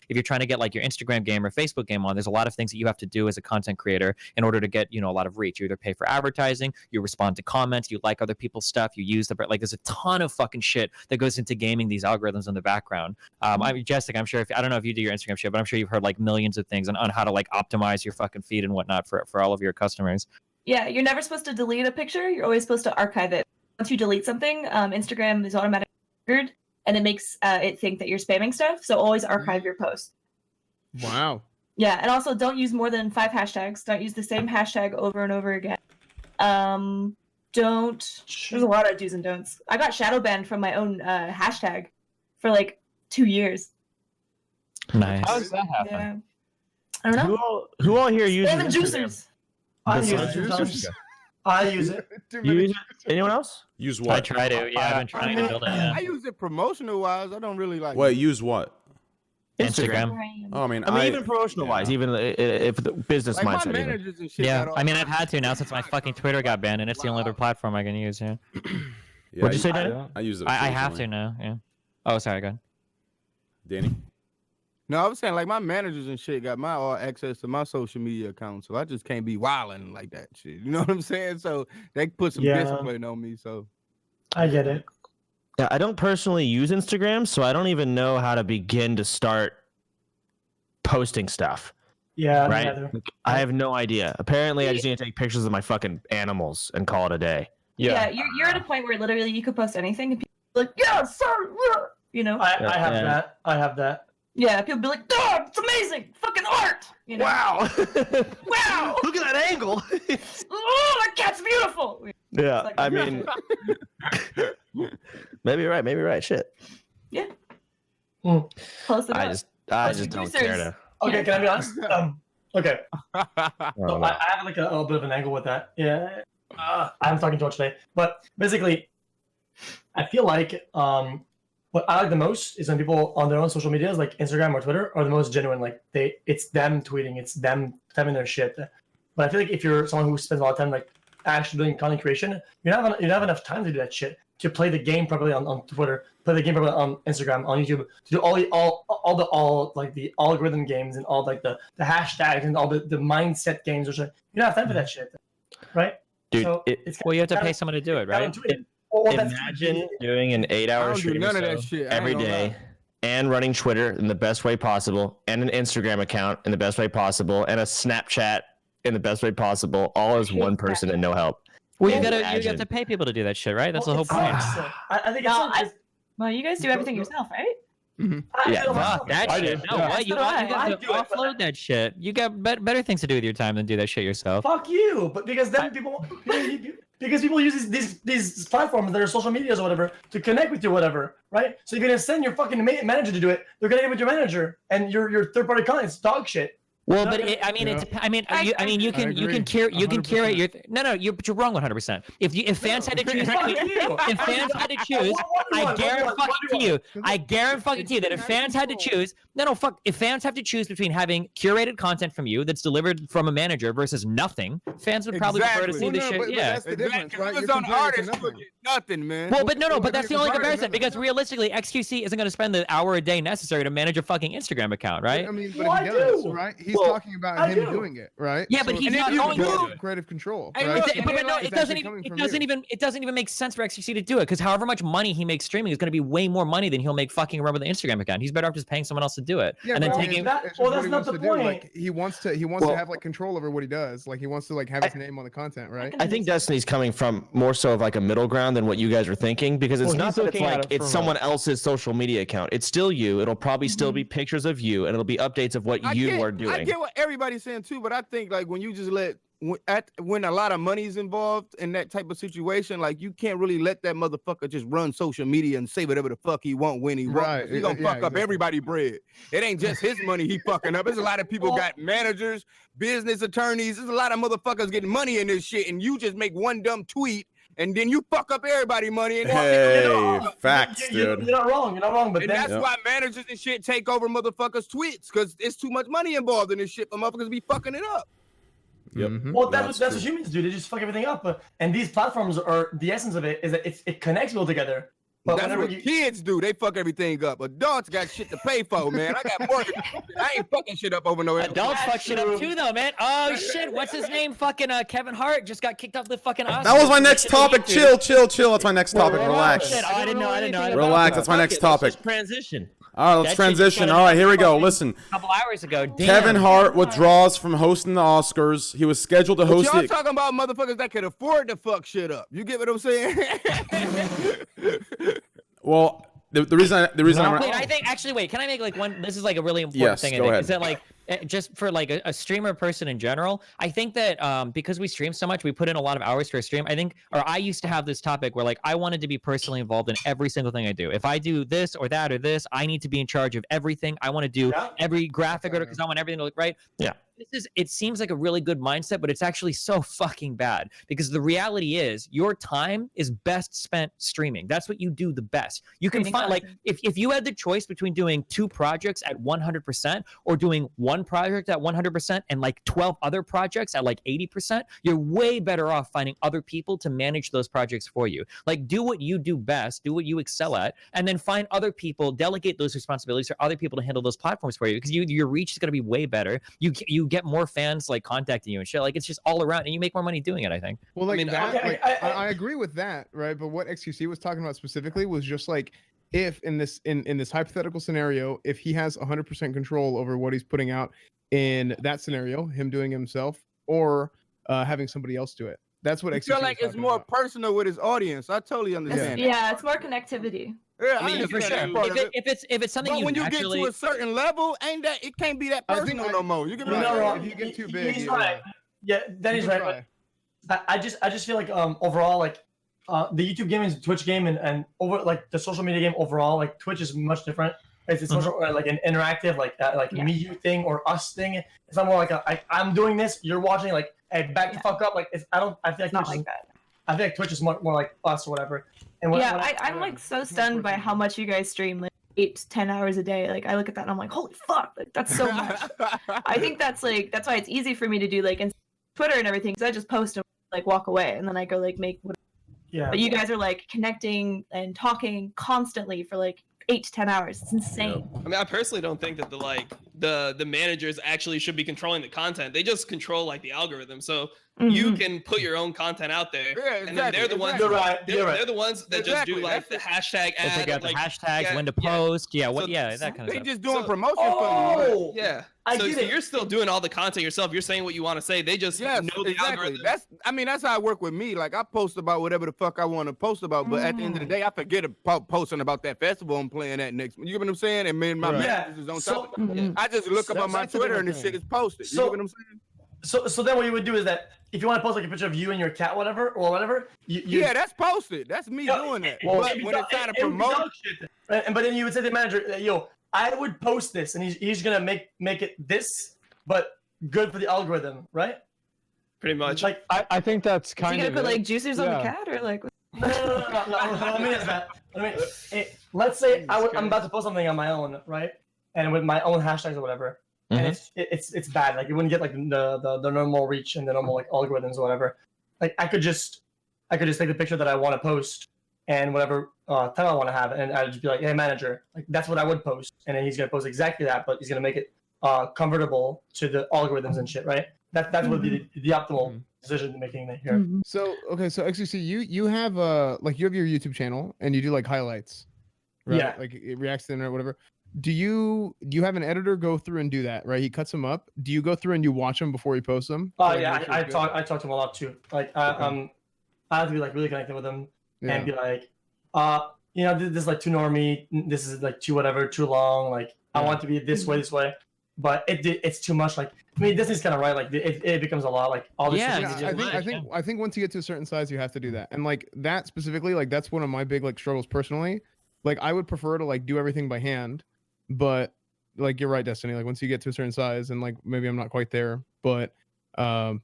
if you're trying to get like your Instagram game or Facebook game on, there's a lot of things that you have to do as a content creator in order to get, a lot of reach. You either pay for advertising, you respond to comments, you like other people's stuff, you use like there's a ton of fucking shit that goes into gaming these algorithms in the background. Jessica, I'm sure I don't know if you do your Instagram shit, but I'm sure you've heard like millions of things on how to like optimize your fucking feed and whatnot for all of your customers. Yeah, you're never supposed to delete a picture. You're always supposed to archive it. Once you delete something, Instagram is automatically triggered, and it makes it think that you're spamming stuff. So always archive your post. Wow. Yeah, and also don't use more than 5 hashtags. Don't use the same hashtag over and over again. There's a lot of do's and don'ts. I got shadow banned from my own hashtag for like 2 years. Nice. How does that happen? Yeah. I don't know. Who all here uses Spam and Instagram? juicers. I use it sometimes. I use it. You use it? Anyone else? Use I what? try to. Yeah, I've been trying to build it. Yeah. I use it promotional wise. I don't really like. Wait, use what? Instagram. Oh, I mean, even promotional wise, even if the business like my mindset. Even. managers and shit. Yeah, got all- I mean, I've had to now since my fucking Twitter got banned, and it's the only other platform I can use. Yeah, Yeah, What'd you say, Danny? I use it. I have to occasionally. now. Yeah. Oh, sorry. Go ahead. Danny? No, I was saying like my managers and shit got my all access to my social media accounts, so I just can't be wilding like that shit. You know what I'm saying? So they put some Yeah. discipline on me. So I get it. Yeah, I don't personally use Instagram, so I don't even know how to begin to start posting stuff. Yeah. Right? Neither. I have no idea. Apparently, I just need to take pictures of my fucking animals and call it a day. Yeah, you're at a point where literally you could post anything and people be like, yeah, sorry, I have Yeah. that. I have that. Yeah, people be like, oh, it's amazing, fucking art, Wow! Wow! Look at that angle. Oh, that cat's beautiful. Yeah, like- I mean, maybe you're right. Maybe you're right. Shit. Close it I up. just Plus don't care producers. to. Okay, can I be honest? Okay. I So don't know. I have like a little bit of an angle with that. Yeah. I'm talking too much today. But basically, I feel like what I like the most is when people on their own social medias, like Instagram or Twitter, are the most genuine. Like it's them tweeting, it's them typing their shit. But I feel like if you're someone who spends a lot of time like actually doing content creation, you don't have enough time to do that shit. To play the game properly on Twitter, play the game properly on Instagram, on YouTube, to do all like the algorithm games and all like the hashtags and all the mindset games or shit. You don't have time for that shit, right? Dude, So it- it's Well, you have to kinda- pay someone to do it, right? counterintuitive. Well, that's- Imagine doing an 8-hour I don't do stream none of show that shit. I every ain't gonna day lie. and running Twitter in the best way possible and an Instagram account in the best way possible and a Snapchat in the best way possible, all as one person and no help. Well, you Can gotta you you have imagine? to pay people to do that shit, right? That's Well, the whole it's- point. I think No, it's well, you guys do everything yourself, right? Yeah, Fuck that I shit. do. No, Yeah. what? You So do I. got to I do it, but- offload that shit. You got better things to do with your time than do that shit yourself. Fuck you! But because then people use these platforms that are social medias or whatever to connect with you, whatever, right? So you're gonna send your fucking manager to do it. They're gonna get with your manager, and your third party clients dog shit. Well, but I mean, Yeah. you can agree. curate your 100%. no, but you're wrong 100%. If fans had to choose, Fuck you. if fans had to choose, I guarantee you that if fans had to choose, if fans have to choose between having curated content from you that's delivered from a manager versus nothing, fans would probably prefer to see this shit. But Yeah. that's the difference, right? If it's You're on comparing it to artists, nothing. nothing, man. Well, but Well, but that's if the you're only comparing it to comparison because nothing. realistically, XQC isn't going to spend the hour a day necessary to manage a fucking Instagram account, right? I mean, but Well, if I he does, do. right? He's Well, talking about I him do. doing it, right? Yeah, but he's and if not you going do- to do it. creative control, Hey, right? look, But no, It's it doesn't actually even coming it from doesn't you. even it doesn't even make sense for XQC to do it because however much money he makes streaming is going to be way more money than he'll make fucking run with the Instagram account. He's better off just paying someone else to do it Yeah, and then but I mean, taking. it's just Well, what that's he not wants the to do. point. Like he wants to have like control over what he does. Like he wants to like have his name on the content, right? I think Destiny's coming from more so of like a middle ground than what you guys are thinking because it's Well, not he's that it's looking at like it it's from someone else's social media account. It's still you. It'll probably still be pictures of you and it'll be updates of what you are I doing. get what everybody's saying too, but I think like when you just when a lot of money's involved in that type of situation, like you can't really let that motherfucker just run social media and say whatever the fuck he want when he Right, wants. He gonna yeah, fuck up exactly. everybody bread. It ain't just his money he fucking up. There's a lot of people got managers, business attorneys. There's a lot of motherfuckers getting money in this shit, and you just make one dumb tweet and then you fuck up everybody money. And Hey, facts, You're dude. not wrong. You're not wrong. But and then that's why managers and shit take over motherfuckers' tweets because it's too much money involved in this shit for motherfuckers to be fucking it up. Yep. Mhm. well, No, that's it's what true. humans do. They just fuck everything up. And these platforms are the essence of it is that it connects people together. But That's whenever what you kids do. They fuck everything up. Adults got shit to pay for, man. I got mortgage. I ain't fucking shit up over no. Adults fuck shit up too, though, man. Oh shit, what's his name? Fucking Kevin Hart just got kicked off the fucking Oscars. That was my next topic. Chill. That's my next topic. Oh, Relax. shit. Oh, I didn't know. Relax. That's my next topic. Transition. All right, let's That shit transition. just All right, here we go. fucking- Listen, A couple hours ago. Damn. Kevin Hart withdraws from hosting the Oscars. He was scheduled to But host y'all it. talking about motherfuckers that could afford to fuck shit up. You get what I'm saying? Well, the reason I'm Wait, I think actually, wait. Can I make like one? This is like a really important Yes, thing. I go think ahead. is that like just for like a streamer person in general. I think that because we stream so much, we put in a lot of hours to our stream. I think, or I used to have this topic where like I wanted to be personally involved in every single thing I do. If I do this or that or this, I need to be in charge of everything. I want to do every graphic or because I want everything to look right. Yeah. It seems like a really good mindset, but it's actually so fucking bad because the reality is your time is best spent streaming. That's what you do the best. You can Creating find like content. if you had the choice between doing 2 projects at 100% or doing 1 project at 100% and like 12 other projects at like 80%, you're way better off finding other people to manage those projects for you. Like do what you do best, do what you excel at, and then find other people, delegate those responsibilities for other people to handle those platforms for you because your reach is going to be way better. You get more fans like contacting you and shit. Like it's just all around and you make more money doing it, I think. Well, like mean, that, okay, like, I agree with that, right? But what XQC was talking about specifically was just like if in this hypothetical scenario, if he has 100% control over what he's putting out in that scenario, him doing it himself or having somebody else do it. That's what I XQC feel was like it's talking more about. personal with his audience. I totally understand. that. Yeah, it's more connectivity. Yeah, I mean, for sure. understand that part of it. If it's something But you when you naturally get to a certain level, it can't be that I think personal I- no more. You get You're what not I'm wrong. If you get too big, He's yeah. right. Yeah, Danny's You can right. try. But I just feel like overall like the YouTube game is Twitch game and over like the social media game overall like Twitch is much different. It's much more, like an interactive like Yeah. me you thing or us thing. It's not more like I'm doing this, you're watching like hey back the fuck up like I feel like It's not Twitch like is, that. I feel like Twitch is more like us or whatever. And when, Yeah, when I'm like so stunned by how much you guys stream, like 8 to 10 hours a day. Like I look at that and I'm like, holy fuck, like that's so much. I think that's why it's easy for me to do like in Twitter and everything because I just post and like walk away and then I go like make whatever. yeah. But you guys are like connecting and talking constantly for like 8 to 10 hours. It's insane. I mean, I personally don't think that the managers actually should be controlling the content. They just control like the algorithm. So you Mhm. can put your own content out there, Yeah, and then they're the ones. You're right. You're right. They're the ones that just do Exactly, like the that's hashtag They'll ad. figure out the like, hashtags, yeah, when to yeah. post, yeah, what, So- yeah, that kind of They stuff. just doing So- promotion for Oh, Yeah. I So get it. you're still doing all the content yourself. You're saying what you want to say. They just you. Yes, know the exactly. algorithm. That's how I work with me. Like I post about whatever the fuck I want to post about, but at the end of the day, I forget about posting about that festival I'm playing at next. You get what I'm saying? And me and my Right. managers is on So- top of it. Mhm. I just look up on my That's a Twitter and the different shit is posted. You So- get what I'm saying? So then what you would do is that if you want to post like a picture of you and your cat, whatever, you Yeah, that's posted. That's me Yeah, doing that. Well, But when it's time to it would be promote, dog shit. But then you would say to the manager, yo, I would post this, and he's gonna make it this, but good for the algorithm, right? Pretty much. Like, I think that's You kind gotta of put it. like juicers on the Yeah. cat or like. no. What I mean is that. Let's say I'm about to post something on my own, right? And with my own hashtags or whatever, and it's bad. Like, it wouldn't get like the normal reach and the normal like algorithms or whatever. Like, I could just take the picture that I want to post and whatever title I want to have, and I'd just be like, hey, manager, like that's what I would post, and then he's gonna post exactly that, but he's gonna make it convertible to the algorithms and shit, right? That would be the optimal decision making here. So okay, so XQC, you have like you have your YouTube channel and you do like highlights, right? Yeah. Like it reacts to them or whatever. Do you have an editor go through and do that, right? He cuts them up. Do you go through and you watch them before you post them? Oh Like, yeah, make sure I it's good? talk to him a lot too. Like I have to be like really connected with him Yeah. and be like, this is like too normie. This is like too whatever, too long. Like I want it to be this way, but it's too much. Like I mean, Disney's kind of right. Like it becomes a lot. Like all this. Yeah, shit it's needs to too be- much. I think once you get to a certain size, you have to do that. And like that specifically, like that's one of my big like struggles personally. Like I would prefer to like do everything by hand, but like you're right, Destiny. Like once you get to a certain size, and like maybe I'm not quite there, but I'm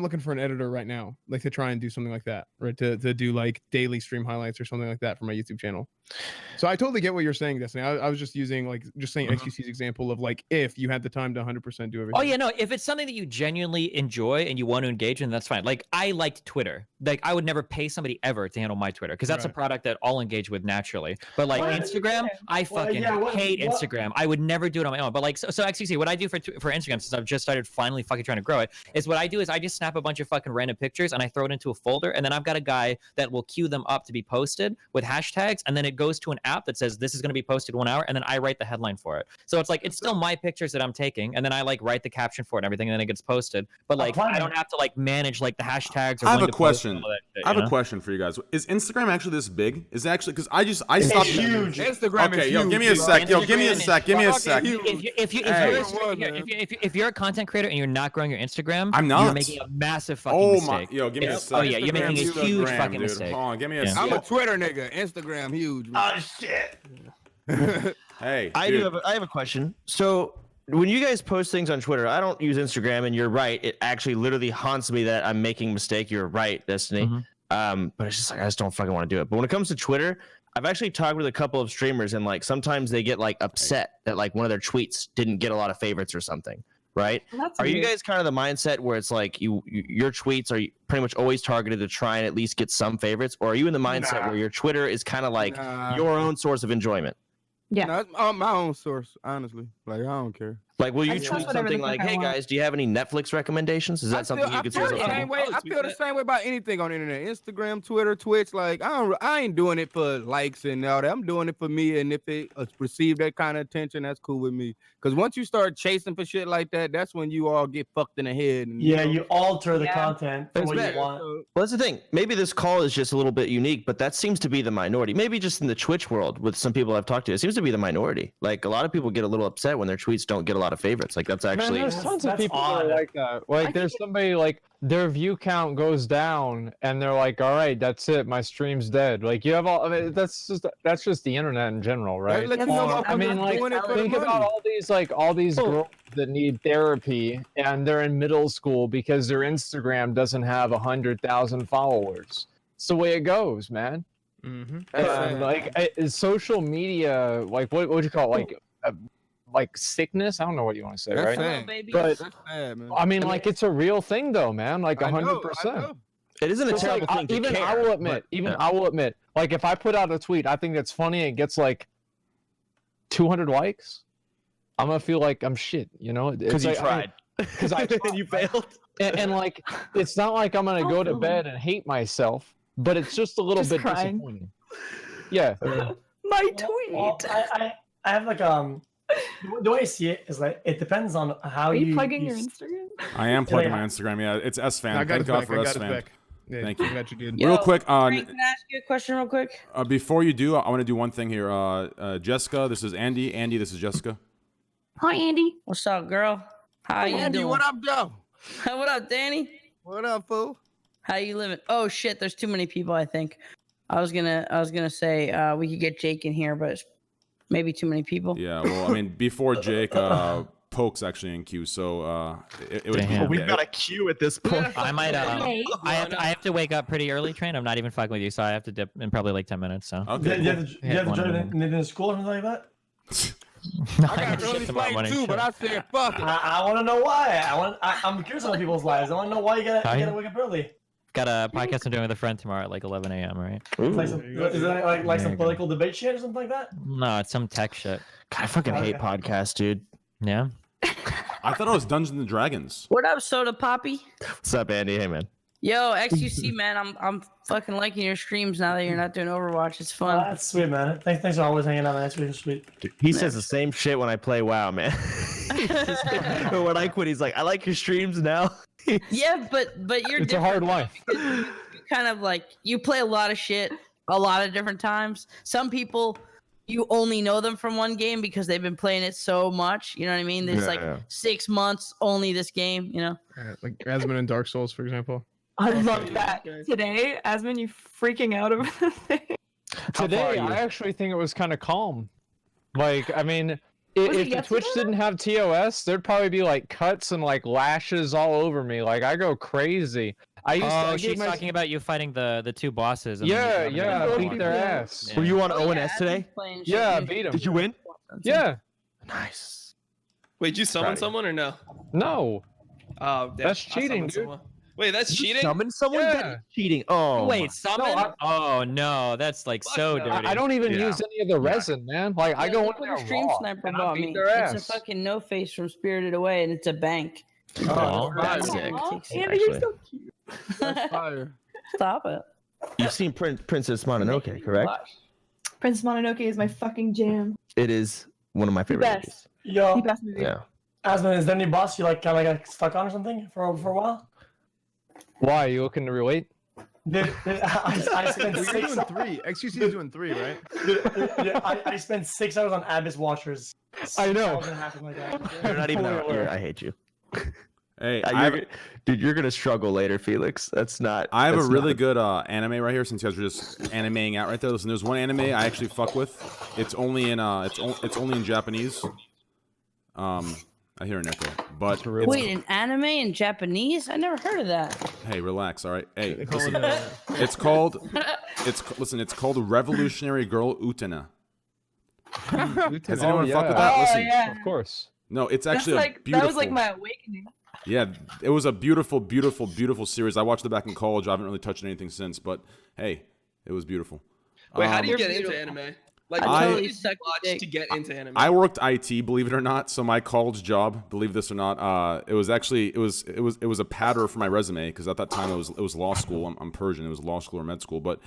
looking for an editor right now, like to try and do something like that, right? To do like daily stream highlights or something like that for my YouTube channel. So I totally get what you're saying, Destiny. I was just saying XQC's example of like if you had the time to 100% do everything. Oh yeah, no. If it's something that you genuinely enjoy and you want to engage in, that's fine. Like I liked Twitter. Like I would never pay somebody ever to handle my Twitter because that's a Right. product that I'll engage with naturally. But like Well, Instagram, I fucking hate Instagram. I would never do it on my own. But like so XQC, what I do for Instagram since I've just started finally fucking trying to grow it is what I do is I just snap a bunch of fucking random pictures and I throw it into a folder and then I've got a guy that will queue them up to be posted with hashtags and then it goes to an app that says this is going to be posted 1 hour and then I write the headline for it. So it's like it's still my pictures that I'm taking and then I like write the caption for it and everything and then it gets posted. But like I don't have to like manage like the hashtags or I have when a to post question. and all that shit, I have you a know? question for you guys. Is Instagram actually this big? Is it actually because I It's stopped. huge. Instagram Okay, is yo, huge, give me a bro. sec. Yo, give me a Instagram sec. Give me a sec. If you're a content creator and you're not growing your Instagram, I'm not. You're making a massive fucking Oh mistake. my, yo, give me a It's- sec. oh yeah, you're making a huge Instagram, fucking dude. mistake. Hold on, give me a Yeah. sec. I'm a Twitter nigga. Instagram huge. Bro. Oh shit. Hey, I dude. do. I have a question. So when you guys post things on Twitter, I don't use Instagram, and you're right. It actually literally haunts me that I'm making a mistake. You're right, Destiny. But it's just like I just don't fucking want to do it. But when it comes to Twitter, I've actually talked with a couple of streamers, and like sometimes they get like upset that like one of their tweets didn't get a lot of favorites or something. Right? Are you guys kind of the mindset where it's like your tweets are pretty much always targeted to try and at least get some favorites, or are you in the mindset where your Twitter is kind of like your own source of enjoyment? Yeah. No, it's my own source, honestly. Like I don't care. Like, will you I just tweet post whatever something the like, fuck I "Hey want." guys, do you have any Netflix recommendations?" Is that something you I could feel say? the same way. I feel the same way about anything on the internet. Instagram, Twitter, Twitch. Like I ain't doing it for likes and all that. I'm doing it for me. And if it receive that kind of attention, that's cool with me. Because once you start chasing for shit like that, that's when you all get fucked in the head. And, Yeah, you alter the content for It's what bad. you want. Well, that's the thing. Maybe this call is just a little bit unique, but that seems to be the minority. Maybe just in the Twitch world with some people I've talked to, it seems to be the minority. Like a lot of people get a little upset when their tweets don't get a lot of favorites. Like that's actually. Man, there's tons of That's people that odd. are like that. Like there's somebody like their view count goes down and they're like, all right, that's it, my stream's dead. Like you have all. I mean, that's just the internet in general, right? let you know Or, I mean, motherfuckers like doing it for the think about money. all these girls that need therapy and they're in middle school because their Instagram doesn't have 100,000 followers. It's the way it goes, man. Mm-hmm. And like social media, like what would you call it? Like sickness? I don't know what you want to say, That's right? sad. But That's sad, man. I mean, like it's a real thing, though, man. Like I know, 100%. It isn't a Just terrible like, thing to even care. I will admit, I will admit, like if I put out a tweet, I think that's funny, it gets like 200 likes. I'm gonna feel like I'm shit, you know? Because you like, tried. Because I and you failed. and like it's not like I'm gonna go to bed and hate myself, but it's just a little Just bit crying. disappointing. Yeah. My tweet. Well, I have like the way I see it is like it depends on how Are you you plugging your use- Instagram? I am plugging Yeah. my Instagram. Yeah, it's SFan. I got Thank his God back. for I got his SFan. back. Yeah, Thank you. I bet you did. Real quick, Frank, can I ask you a question real quick? before you do, I want to do one thing here. Jessica, this is Andy. Andy, this is Jessica. Hi, Andy. What's up, girl? How you Andy, doing? what up, Joe? What up, Danny? What up, fool? How you living? Oh shit, there's too many people. I think I was gonna say we could get Jake in here, but it's maybe too many people. Yeah, well, I mean, before Jake, Pokes actually in queue, so it would. Damn. We've yeah, got a queue at this point. I might. Hey. I have to wake up pretty early, Train. I'm not even fucking with you, so I have to dip in probably like 10 minutes. So. Okay. Do you have Cool. to, do you have to One join minute. in school or something like that? No, I got got early shit tomorrow flight morning, too, but sure. I said fuck it. I want to know why. I'm curious about people's lives. I want to know why you gotta wake up early. Got a podcast I'm doing with a friend tomorrow at like 11 a.m. Right? Like some, is it like There some you go. political debate shit or something like that? No, it's some tech shit. God, I fucking hate Okay. podcasts, dude. Yeah. I thought it was Dungeons and Dragons. What up, Soda Poppy? What's up, Andy? Hey, man. Yo, XUC man, I'm fucking liking your streams now that you're not doing Overwatch. It's Oh, fun. that's sweet, man. Thanks for always hanging out, man. That's really sweet. He says the same shit when I play WoW, man. But when I quit, he's like, I like your streams now. Yeah, but you're It's a hard different life. because you kind of like you play a lot of shit a lot of different times. Some people you only know them from one game because they've been playing it so much. You know what I mean? There's like 6 months only this game. You know. Like Asmon and Dark Souls, for example. I love that. Today, Asmon, you freaking out over the thing. Today, I actually think it was kind of calm. Like, I mean, Was it if the yesterday? Twitch didn't have TOS, there'd probably be like cuts and like lashes all over me. Like, I go crazy. I used to. Oh, I she's gave my- talking about you fighting the two bosses. and Yeah, then you yeah, having I to beat beat their them. ass. Yeah. Were you on Oh, ONS yeah, I've today? been playing shit, Yeah, I dude. beat him. Did you win? Yeah. Nice. Wait, did you summon Proud of you. someone or no? No. Oh, damn, That's I cheating, summoned dude. someone. Wait, that's You cheating? Summon someone? Yeah. That is cheating. Oh. Wait, summon? I- Oh no, that's like so no. dirty. I don't even Yeah. use any of the resin, man. Like, I Yeah, go in look what there a stream raw, sniper and I bought beat me. their It's a ass. fucking no face from Spirited Away, and it's a bank. Oh, that's that's sick. Aw, Takes- Andy, you're actually. so cute. That's fire. Stop it. You've seen Princess Mononoke, correct? Prince Mononoke is my fucking jam. It is one of my favorite best. movies. Yo, The best movie. Yeah. Asman, is there any boss you like kind of got stuck on or something for a while? Why? You looking to relate? I spent You're 6 doing 3. XQC is doing 3, right? I spent 6 hours on Abyss Watchers. I know. 6 hours and a half, something like that. You're not even Fully out aware. here. I hate you. Hey, I have, Dude, you're gonna struggle later, Felix. That's not. I have a that's really not- good anime right here. Since you guys were just animeing out right there. Listen, there's one anime I actually fuck with. It's only in it's only in Japanese. I hear an echo, but it's, Wait, an anime in Japanese? I never heard of that. hey, relax. All right. Hey, They call listen, it, it's called it's called Revolutionary Girl Utena. Has Oh, anyone fucked with yeah. that? Oh, Listen, yeah. Of course. no, it's That's actually like a beautiful. that was like my awakening. Yeah, it was a beautiful, beautiful, beautiful series. I watched it back in college. I haven't really touched anything since, but hey, it was beautiful. Wait, how do you You're get into beautiful. anime? Like, I what totally do you suck watch dick. to get into anime? I worked IT, believe it or not. So my college job, believe this or not, it was actually it was a patter for my resume because at that time it was law school. I'm Persian. It was law school or med school, but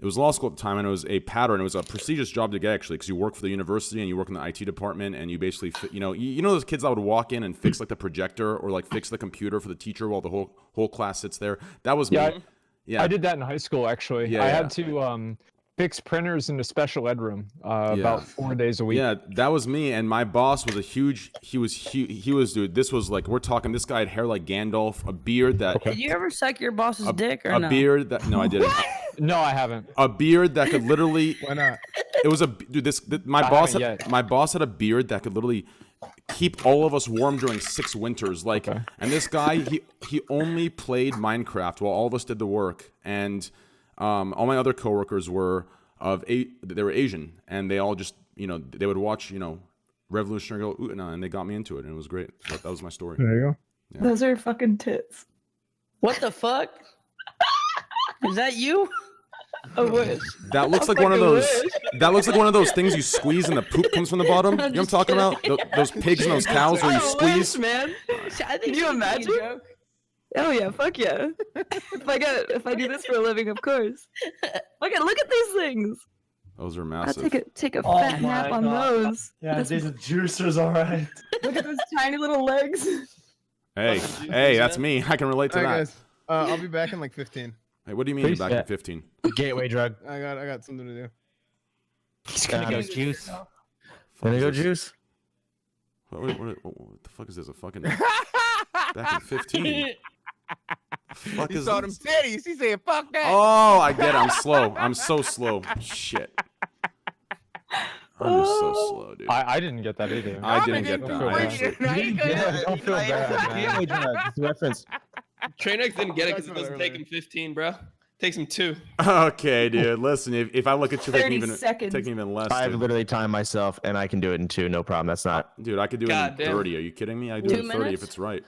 it was law school at the time, and it was a pattern. It was a prestigious job to get actually because you work for the university and you work in the IT department and you basically you know those kids that would walk in and fix like the projector or like fix the computer for the teacher while the whole class sits there. That was Yeah, me. Yeah, I did that in high school, actually. Yeah, I yeah. had to fix printers in the special ed room about 4 days a week. Yeah, that was me, and my boss was a huge. He was dude. This was like we're talking. This guy had hair like Gandalf, a beard that Did you ever suck your boss's dick or a no? beard that no, I didn't. No, I haven't. A beard that could literally. Why not? It was a dude. My I boss. haven't Had, yet. my boss had a beard that could literally keep all of us warm during 6 winters. Like, Okay. and this guy, he only played Minecraft while all of us did the work, and all my other coworkers were they were Asian, and they all just they would watch Revolutionary Girl Utena, and they got me into it, and it was great. That was my story. There you go. Those are fucking tits. What the fuck? Is that you? I wish. That looks like I one of fucking those. wish. That looks like one of those things you squeeze and the poop comes from the bottom. You know what I'm talking about? Those pigs and those cows where you squeeze. man. I think Can you she's making a imagine? joke. Oh yeah, fuck yeah. if I do this for a living, of course. Look at these things. Those are I'll massive. take a Oh fat my nap on God. those. Yeah, That's- these are juicers, alright. Look at those tiny little legs. Hey, that's me. I can relate to All right, that. guys. I'll be back in like 15. Hey, what do you mean you're Please, back yeah. in 15? Gateway drug. I got something to do. He's gonna go juice. Wanna go juice? What the fuck is this? A fucking back in 15? Fuck He is saw them this? titties. He said, "Fuck that." Oh, I get it. I'm slow. I'm so slow. Shit. I'm just so slow, dude. I didn't get that either. I didn't get Don't that. feel Actually. Yeah, don't feel bad, man. It's a reference. Trainwreck didn't get it because it doesn't take him 15, bro. It takes him 2. Okay, dude. Listen, if I look at you, 30 seconds. taking even less. I've Dude. literally timed myself, and I can do it in 2, no problem. That's not. Dude, I could do it God in damn. 30. Are you kidding me? I do 2 it in 30 if minutes? it's right.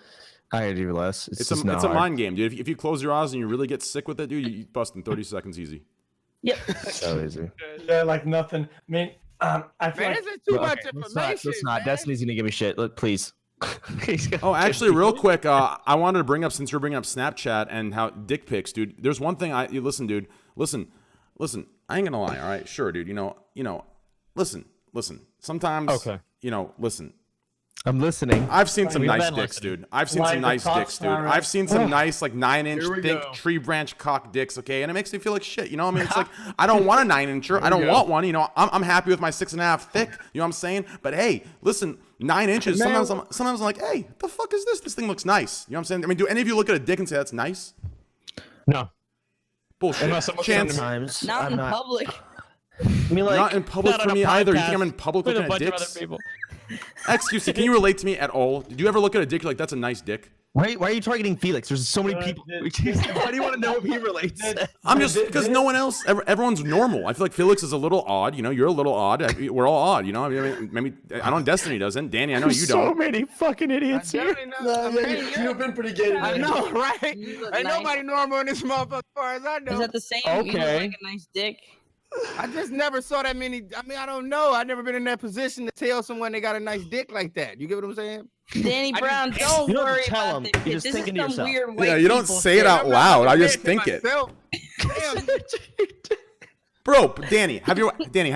I could do less. It's just a not hard. mind game, dude. If you close your eyes and you really get sick with it, dude, you bust in 30 seconds easy. Yep. So easy. Yeah, like nothing. I mean, I feel Man, like this is too much Let's not. information. Let's not. Destiny's gonna give me shit. Look, please. Oh, actually, real quick, I wanted to bring up, since you're bringing up Snapchat and how dick pics, dude. There's one thing listen, dude. Listen. I ain't gonna lie. All right, sure, dude. You know. Listen. Sometimes. Okay. Listen. I'm listening. I've seen some We've nice been dicks, listening. dude. I've seen Like some the nice top dicks, dude. star, I've seen some nice, like 9-inch, Here we thick, go. tree branch cock dicks, okay? And it makes me feel like shit, you know what I mean? It's like, I don't want a 9-incher. I don't want one, you know? I'm happy with my 6.5 thick, you know what I'm saying? But hey, listen, 9 inches, sometimes I'm like, hey, what the fuck is this? This thing looks nice. You know what I'm saying? I mean, do any of you look at a dick and say that's nice? No. Bullshit. Unless someone's Chance. Sometimes Not I'm in not. public. I mean, like, Not in public not for on a me either. You think podcast I'm in public with looking a at bunch of other dicks? people. Excuse me, can you relate to me at all? Did you ever look at a dick you're like, that's a nice dick? why are you targeting Felix? There's so many Uh, people. did- Why do you want to know if he relates? I'm just because no one else, everyone's normal. I feel like Felix is a little odd. You know, you're a little odd. We're all odd. You know, I mean, maybe I know Destiny doesn't. Danny, I know you So don't. many fucking idiots here. you've been pretty good. I know, right? You look Ain't nice. nobody normal in this motherfucker, as far as I Is know. that the same? You look Okay. like a nice dick. I just never saw that many. I mean, I don't know. I've never been in that position to tell someone they got a nice dick like that. You get what I'm saying? Danny Brown, don't You don't worry tell about him. this. You shit. just This thinking is to some yourself. weird white Yeah, you don't people say it shit. out loud. I just think it. Myself. Damn, Bro, Danny, have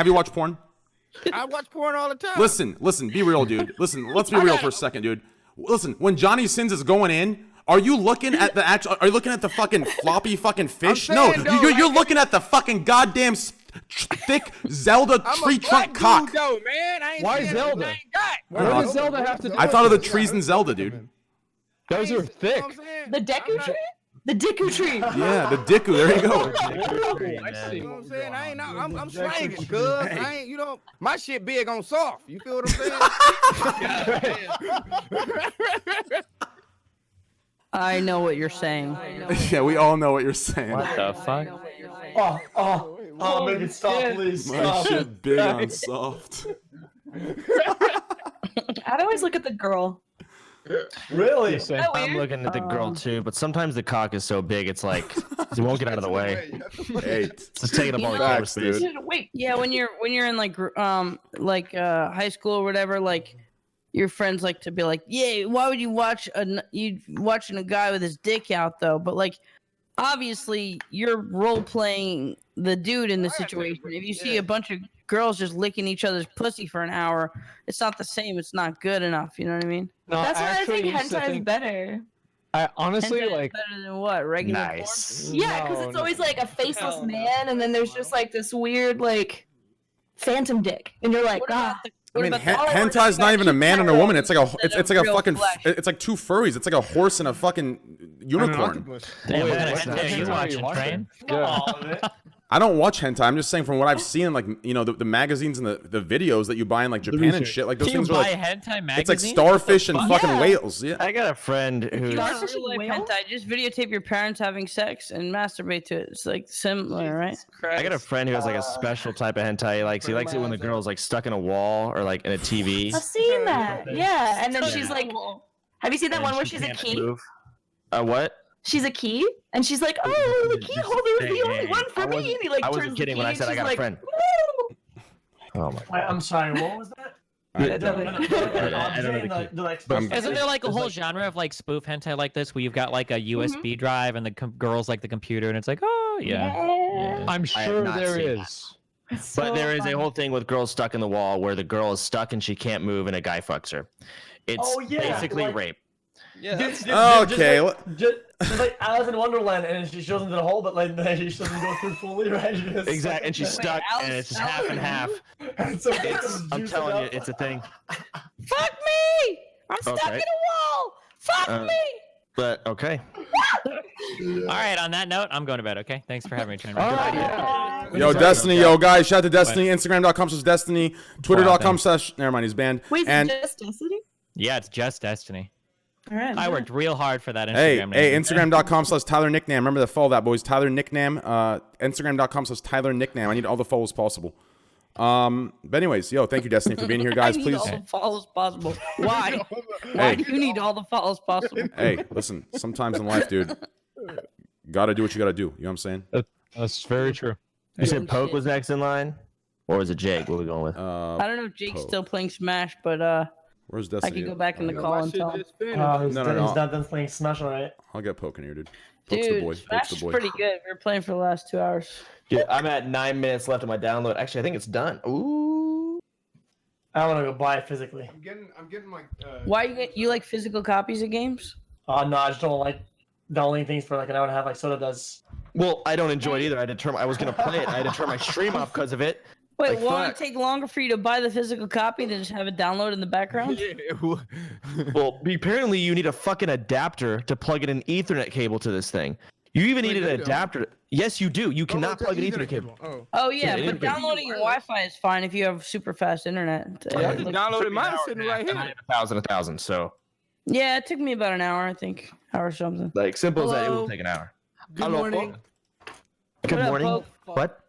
you watched porn? I watch porn all the time. Listen, be real, dude. Listen, let's be real for a second, dude. Listen, when Johnny Sins is going in, are you looking at the actual? Are you looking at the fucking floppy fucking fish? I'm No, saying, though, you're like- looking at the fucking goddamn thick Zelda I'm tree a trunk black cock. dude, though, man. I ain't Why saying Zelda? I ain't got. What does Zelda have to do I with thought of the it? trees in Zelda, dude. Those are You thick. know what I'm saying? The Deku I'm not- tree? The Deku tree. Yeah, the Diku. There you go. I see. You know what I'm saying? I ain't. I'm slanging, cuz. I ain't. You know, my shit big on soft. You feel what I'm saying? I know what you're saying. Yeah, we all know what you're saying. What the fuck? Oh, make it stop, please. My Stop. shit big on soft. I'd always look at the girll. Really? Is that I'm weird? looking at the girl too, but sometimes the cock is so big, it's like it won't get out of the way. Hey, It's taking up all the You know- camera Facts, space. dude. Wait. Yeah, when you're in like high school or whatever, like your friends like to be like, yeah, why would you watch watching a guy with his dick out though? But like, obviously you're role playing the dude in the situation. If you see a bunch of girls just licking each other's pussy for an hour, it's not the same. It's not good enough. You know what I mean? No, That's why I think used to hentai is think- better. I honestly Hentai is like. better than what? Regular porn? Nice. Yeah, because No, it's no. always like a faceless Hell no. man, and then there's just like this weird like phantom dick, and you're like, What ah. about the I mean, what about the- hentai's not even a man and a woman. It's like a Instead it's of like a real fucking flesh. it's like two furries. It's like a horse and a fucking unicorn. Damn, what yeah, kind of that's hentai not- are you that's not watching, what Train? Yeah. All of it. I don't watch hentai. I'm just saying from what I've seen in like the magazines and the videos that you buy in like Japan and research. shit. Like those Can you things are buy like hentai magazines? it's like starfish and fucking Yeah. whales. Yeah. I got a friend who's You want Starfish real life and whales? hentai? Just videotape your parents having sex and masturbate to it. It's like similar, right? I got a friend who has like a special type of hentai he likes. He likes it when the girl's like stuck in a wall or like in a TV. I've seen that. Yeah, and then she's like, have you seen that and one where she she's a can't key? move. What? She's a key, and she's like, oh, the key Just holder is the saying, only one for I me. wasn't- And he like I turns wasn't the kidding key, when I and said I she's got a like, friend. "Woo!" Oh my god. I'm sorry, what was that? I don't Isn't there like a whole genre of like spoof hentai like this where you've got like a USB drive and the girl's like the computer and it's like, oh yeah. Yeah. I'm I have sure not there seen is. It's But so there is fun. a whole thing with girls stuck in the wall where the girl is stuck and she can't move and a guy fucks her. It's Oh, yeah, basically like- rape. Yeah, that's, Okay, Just like Alice in Wonderland, and she shows into the hole, but like she doesn't go through fully, right? She just- Exactly, and she's Wait, stuck Alice- and it's just half and half. So I'm telling you, it's a thing. Fuck me! I'm stuck Okay. in a wall. Fuck Uh, me! But okay. All right. On that note, I'm going to bed. Okay. Thanks for having me, Trainwreck. All right, yeah. Yo, Destiny, yo, guys, shout out to Destiny. Instagram.com/Destiny. Twitter.com/ never mind, he's banned. Wait, and is it just Destiny? Yeah, it's just Destiny. All right. I worked real hard for that hey, Instagram hey, name. Instagram.com/Tyler Nickname. Remember to follow that, boys. Tyler Nickname. Instagram.com/Tyler Nickname. I need all the follows possible. But anyways, yo, thank you, Destiny, for being here, guys. I need Please. all the follows possible. Why? Why do you need all the follows possible? Hey, listen. Sometimes in life, dude, gotta do what you gotta do. You know what I'm saying? That's very true. You said Poke was next in line, or was it Jake? What are we going with? I don't know if Jake's Poke. still playing Smash, but Where's I Destiny? could go back in the Yo, call my and shit tell him. just finished. He's No, no, no. he's not done playing Smash, all right. I'll get Poke in here, dude. Poke's the boy. Dude, Poke's Smash the is boy. pretty good. We were playing for the last 2 hours. Dude, I'm at 9 minutes left of my download. Actually, I think it's done. Ooh. I want to go buy it physically. I'm getting my. Why you like physical copies of games? No, I just don't like downloading things for like an hour and a half like Soda does. Well, I don't enjoy it either. I was gonna play it. I had to turn my stream off because of it. Wait, Like, won't fuck. it take longer for you to buy the physical copy than just have it download in the background? Well, apparently you need a fucking adapter to plug in an Ethernet cable to this thing. You even Wait, need you an don't? adapter. Yes, you do. You cannot plug an Ethernet cable. Oh. Oh yeah, Yeah, but downloading your Wi-Fi is fine if you have super fast internet. I just downloaded mine sitting right here. 1,000. So, Yeah, it took me about an hour, I think, or something. like, simple as that, it Hello? will take an hour. Good Hello, morning. Good What up, morning. Poke? What?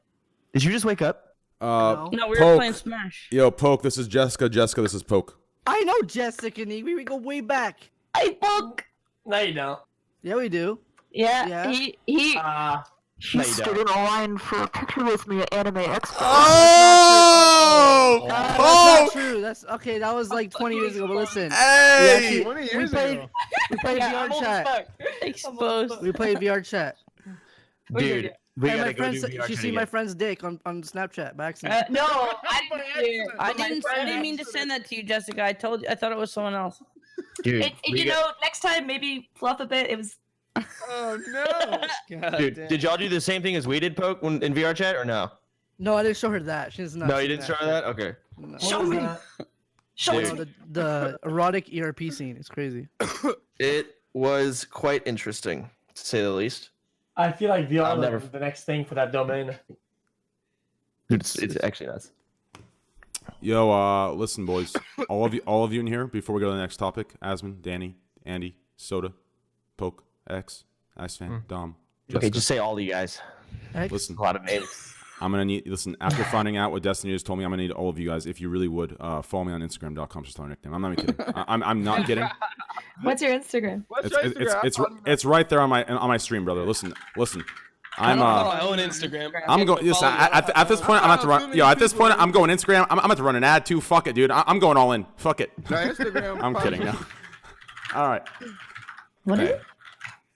Did you just wake up? No, we were Poke. playing Smash. Yo, Poke, this is Jessica. Jessica, this is Poke. I know Jessica Nigri. We go way back. Hey, Poke. No, you don't. Yeah, we do. Yeah, Yeah. he No, you don't. in line for a picture with me at Anime Expo. Oh! That's Poke! not true. That's okay. That was like 20 years ago. But listen, Hey! 20 we years played. ago. We played Yeah, VR chat. exposed. We played VR chat. Dude, we Hey, gotta my go friend, do VR you chat see again. my friend's dick on Snapchat by accident. No, I didn't mean to send that to you, Jessica. I thought it was someone else. Dude, we You got- know, next time maybe fluff a bit. It was. Oh no. Dude, did y'all do the same thing as we did, Poke, in VR chat, or no? No, I didn't show her that. She doesn't know. No, you didn't show her that? Okay. No. Show me. Show Dude. it. The erotic ERP scene is crazy. It was quite interesting, to say the least. I feel like VR I'll is never- the next thing for that domain. It's actually nuts. Yo, listen, boys. All of you in here, before we go to the next topic, Asmon, Danny, Andy, Soda, Poke, X, Icefan, Dom. Okay, Jessica. just say all of you guys. X? Listen, A lot of names. I'm gonna need. Listen, after finding out what Destiny just told me, I'm gonna need all of you guys, if you really would, follow me on Instagram.com/nickname. I'm not even kidding. I'm not kidding. What's your Instagram? What's your Instagram? It's right there on my stream, brother. Listen. I I'm don't follow my own Instagram. I'm going. Listen, at this point, I'm about to run. Yo, at this point, I'm going Instagram. I'm about to run an ad too. Fuck it, dude. I'm going all in. Fuck it. No, Instagram. I'm kidding. No. All right. What is Hey. it?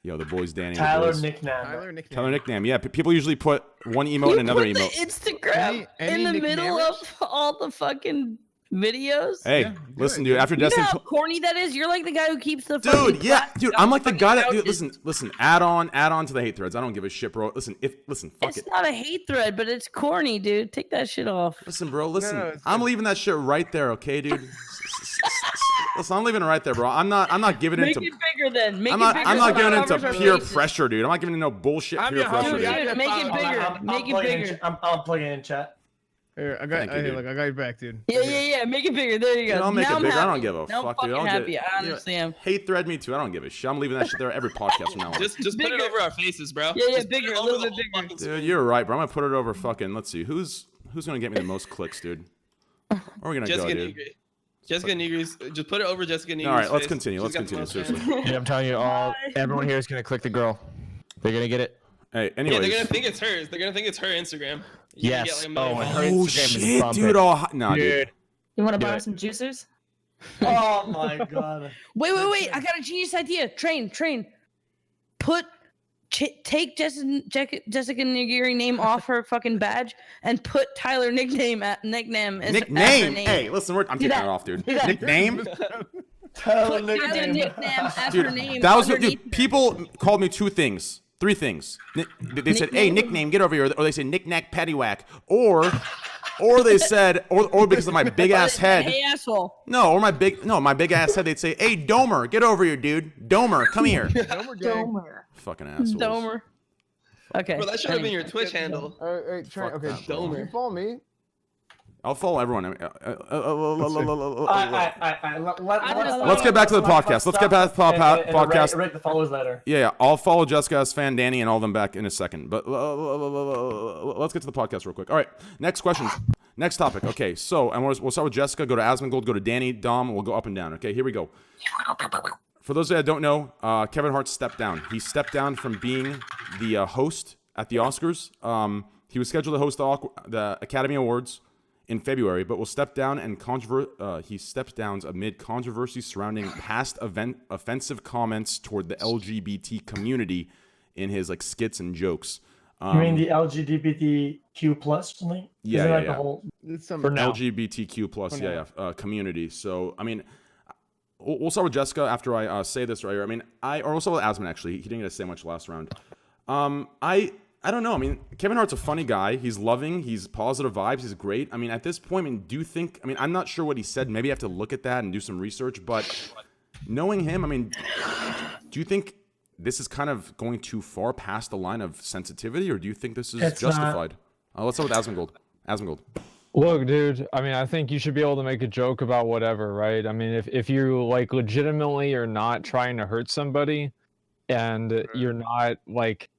Yo, the boys, Danny. and the Tyler boys. nickname. Tyler nickname. Yeah, people usually put one emote and another put the emote. Instagram Any in the middle nicknamers? of all the fucking videos. Hey, Yeah, listen, good. dude. After You know Destiny. how corny that is? You're like the guy who keeps the fucking Dude, yeah, class dude, on I'm like the fucking guy that. Dude, couches. listen. Add on to the hate threads. I don't give a shit, bro. Listen, fuck It's it. not a hate thread, but it's corny, dude. Take that shit off. Listen, bro. Listen, no, it's I'm good. leaving that shit right there, okay, dude. Listen, I'm leaving it right there, bro. I'm not giving Make into. it bigger then. Make I'm it not. bigger. I'm not so giving it into covers our peer faces. pressure, dude. I'm not giving into no bullshit I'm peer your pressure, homie. dude. Dude, make it bigger. Make it plugging bigger. I'm plugging in chat. Here, I got. Thank you, Hey, dude. look, I got you back, dude. Yeah. Make it bigger. There you go. Dude, I'll make now it bigger. I I'm don't happy. give a now fuck, I'm dude. fucking I'll happy. I honestly am. Hate thread me too. I don't give a shit. I'm leaving that shit there every podcast from now on. Just put it Bigger. over our faces, bro. Yeah, Just put bigger, it a over little the bit whole bigger. fucking Dude, screen. you're right, bro. I'm gonna put it over fucking. Let's see, who's gonna get me the most clicks, dude? Where are we gonna Jessica go, dude? Nigri. Jessica Nigri's. Just put it over Jessica Nigri's. All right, let's face. continue. She's Let's got the continue. most fans. Seriously. Dude, I'm telling you, everyone here is gonna click the girl. They're gonna get it. Hey, Yeah, anyways. they're gonna think it's hers. They're gonna think it's her Instagram. You're gonna Yes. get, like, a million Oh, and followers. her Oh Instagram is shit, bumping. dude! Nah, dude. Dude. You want to Do borrow it. some juicers? Oh my god. Wait. I got a genius idea. Train. Take Jessica Nigiri name off her fucking badge and put Tyler nickname as her Nickname. name. Hey, listen, I'm taking that. it off, dude. Do that. Nickname. Tyler Put Tyler nickname. nickname as her Dude, name. that was underneath dude. People called me 2 things, 3 things. They said, "Hey, nickname, get over here," or they said, "Knick-knack, paddywhack," or or they said, or because of my big ass head. Hey, asshole. No, or my big ass head. They'd say, "Hey, Domer, get over here, dude. Domer, come here." Domer. Fucking assholes. Domer. Okay. Bro, that should have been your Twitch handle. Okay, Domer. you follow me? I'll follow everyone. Let's Let's get back to the podcast. Let's get back to the podcast. Rate the followers later. Yeah, I'll follow Jessica as fan, Danny, and all of them back in a second. But let's get to the podcast real quick. All right, next question. Next topic. Okay, so and we'll start with Jessica, go to Asmongold, go to Danny, Dom, and we'll go up and down. Okay, here we go. For those that don't know, Kevin Hart stepped down. He stepped down from being the host at the Oscars. He was scheduled to host the Academy Awards in February, but will step down and he steps down amid controversy surrounding past offensive comments toward the LGBT community in his like skits and jokes. You mean the LGBTQ plus something? Yeah, The whole... For LGBTQ plus, community. So I mean, we'll start with Jessica after I say this right here. I mean, or also with Asman actually. He didn't get to say much last round. I don't know. I mean, Kevin Hart's a funny guy. He's loving. He's positive vibes. He's great. I mean, at this point, I mean, do you think? I mean, I'm not sure what he said. Maybe I have to look at that and do some research. But knowing him, I mean, do you think this is kind of going too far past the line of sensitivity, or do you think this is justified? Let's start with Asmongold. Asmongold. Look, dude, I mean, I think you should be able to make a joke about whatever, right? I mean, if you like legitimately are not trying to hurt somebody and you're not like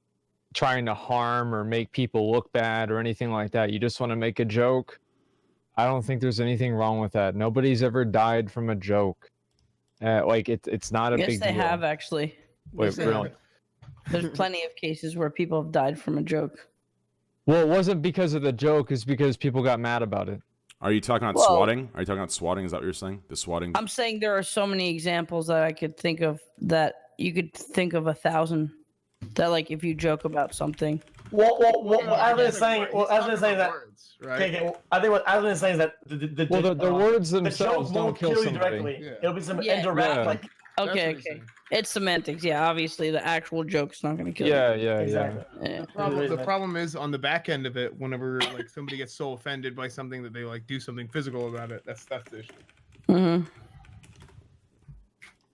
trying to harm or make people look bad or anything like that, you just want to make a joke, I don't think there's anything wrong with that. Nobody's ever died from a joke. Like it's not a big deal. Yes, they have actually. Wait, really? There's plenty of cases where people have died from a joke. Well, it wasn't because of the joke, it's because people got mad about it. Are you talking about swatting? Are you talking about swatting? Is that what you're saying? The swatting? I'm saying there are so many examples that I could think of that you could think of 1,000 that like if you joke about something. Well, Aslan is saying that. Words, right? Okay, I think what Aslan is saying is that the words themselves don't kill somebody. Directly. It'll be some indirect like. Okay. It's semantics. Yeah, obviously the actual joke's not going to kill you. Exactly. Yeah. The problem is on the back end of it, whenever like somebody gets so offended by something that they like do something physical about it. That's the issue. Mm-hmm.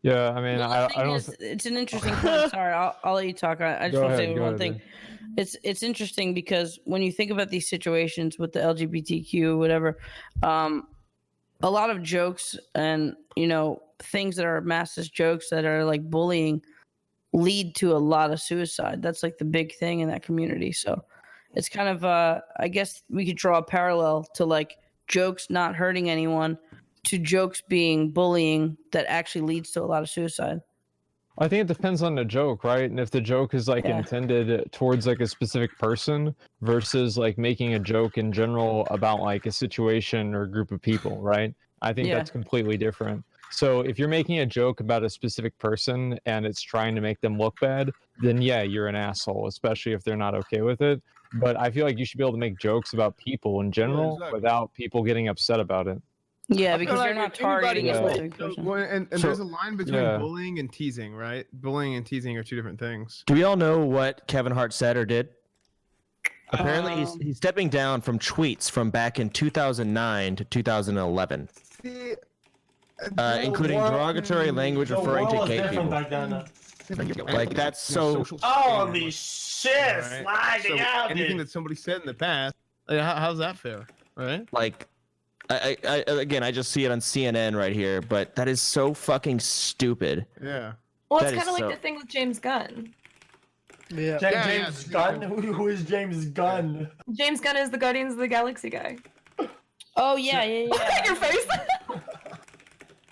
Yeah, I mean, I don't. It's an interesting point. Sorry, I'll let you talk. I just want to say one thing. It's interesting because when you think about these situations with the LGBTQ, whatever, a lot of jokes and things that are massive jokes that are like bullying lead to a lot of suicide. That's like the big thing in that community. So it's kind of I guess we could draw a parallel to like jokes not hurting anyone to jokes being bullying that actually leads to a lot of suicide. I think it depends on the joke, right? And if the joke is like intended towards like a specific person versus like making a joke in general about like a situation or a group of people, right? I think that's completely different. So if you're making a joke about a specific person and it's trying to make them look bad, then yeah, you're an asshole, especially if they're not okay with it. But I feel like you should be able to make jokes about people in general without people getting upset about it. Yeah, because you're not targeting a specific person. And there's a line between bullying and teasing, right? Bullying and teasing are two different things. Do we all know what Kevin Hart said or did? Apparently, he's stepping down from tweets from back in 2009 to 2011. Including derogatory language referring to gay people. Like that's so. Holy shit! Sliding out. Anything that somebody said in the past, how's that fair, right? Like, I just see it on CNN right here, but that is so fucking stupid. Yeah. Well, it's kind of like the thing with James Gunn. Yeah. James Gunn. Who is James Gunn? James Gunn is the Guardians of the Galaxy guy. Oh yeah. Your face.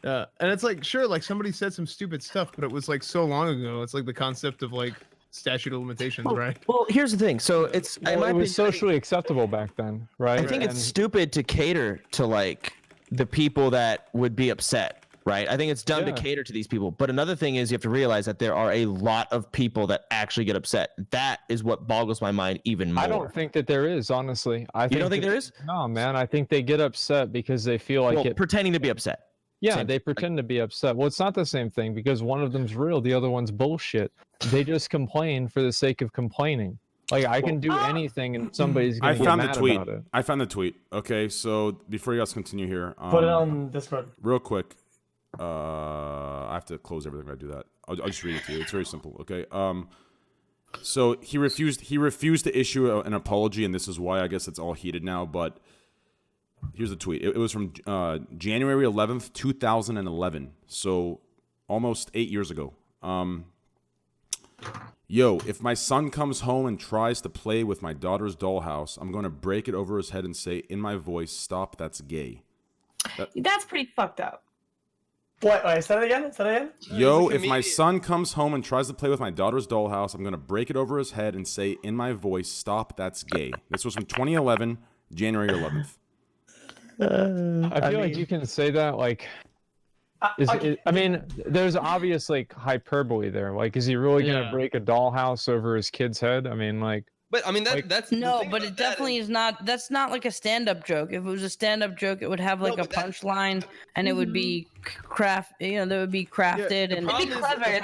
Yeah, and it's like, sure, like somebody said some stupid stuff, but it was like so long ago. It's like the concept of like statute of limitations, right? Well, here's the thing. So it was socially acceptable back then, right? I think it's stupid to cater to like the people that would be upset, right? I think it's dumb to cater to these people. But another thing is you have to realize that there are a lot of people that actually get upset. That is what boggles my mind even more. I don't think that there is, honestly. You don't think there is? No, man. I think they get upset because they feel like pretending to be upset. Yeah, they pretend to be upset. Well, it's not the same thing because one of them's real, the other one's bullshit. They just complain for the sake of complaining. Like I can do anything and somebody's gonna I get found the mad tweet. about it. I found the tweet. Okay, so before you guys continue here, Put it on Discord. real quick. I have to close everything when I do that. I'll just read it to you. It's very simple. Okay. So he refused to issue an apology, and this is why I guess it's all heated now. But here's the tweet. It was from January 11th, 2011. So almost 8 years ago. Yo, if my son comes home and tries to play with my daughter's dollhouse, I'm going to break it over his head and say, in my voice, stop, that's gay. That's pretty fucked up. What? Wait, say that again? Say that again? Yo, if my son comes home and tries to play with my daughter's dollhouse, I'm going to break it over his head and say, in my voice, stop, that's gay. This was from 2011, January 11th. I feel like you can say that, like... I mean, there's obvious like hyperbole there. Like, is he really gonna break a dollhouse over his kid's head? I mean, like. But I mean, that's no, but it definitely is not. That's not like a stand-up joke. If it was a stand-up joke, it would have like a punchline, and it would be that would be crafted and it'd be clever.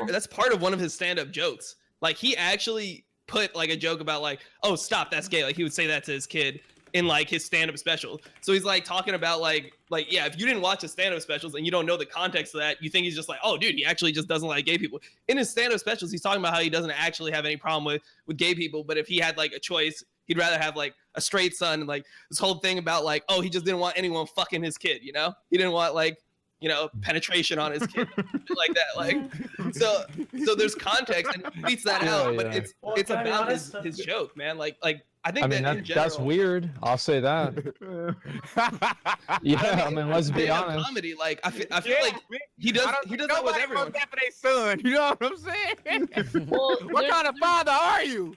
That's part of one of his stand-up jokes. Like he actually put like a joke about like, oh, stop, that's gay. Like he would say that to his kid in like his stand-up special. So he's like talking about like yeah, if you didn't watch his stand-up specials and you don't know the context of that, you think he's just like, oh dude, he actually just doesn't like gay people. In his stand-up specials, he's talking about how he doesn't actually have any problem with gay people, but if he had like a choice, he'd rather have like a straight son, and like this whole thing about like, oh, he just didn't want anyone fucking his kid, you know? He didn't want like, you know, penetration on his kid, like that. Like, so there's context, and he tweets that out, but it's about his joke, man. Like I think that's weird. I'll say that. Yeah, I mean, let's be honest. Comedy, like I feel like he does that with everyone. Son, you know what I'm saying? Well, what kind of father are you?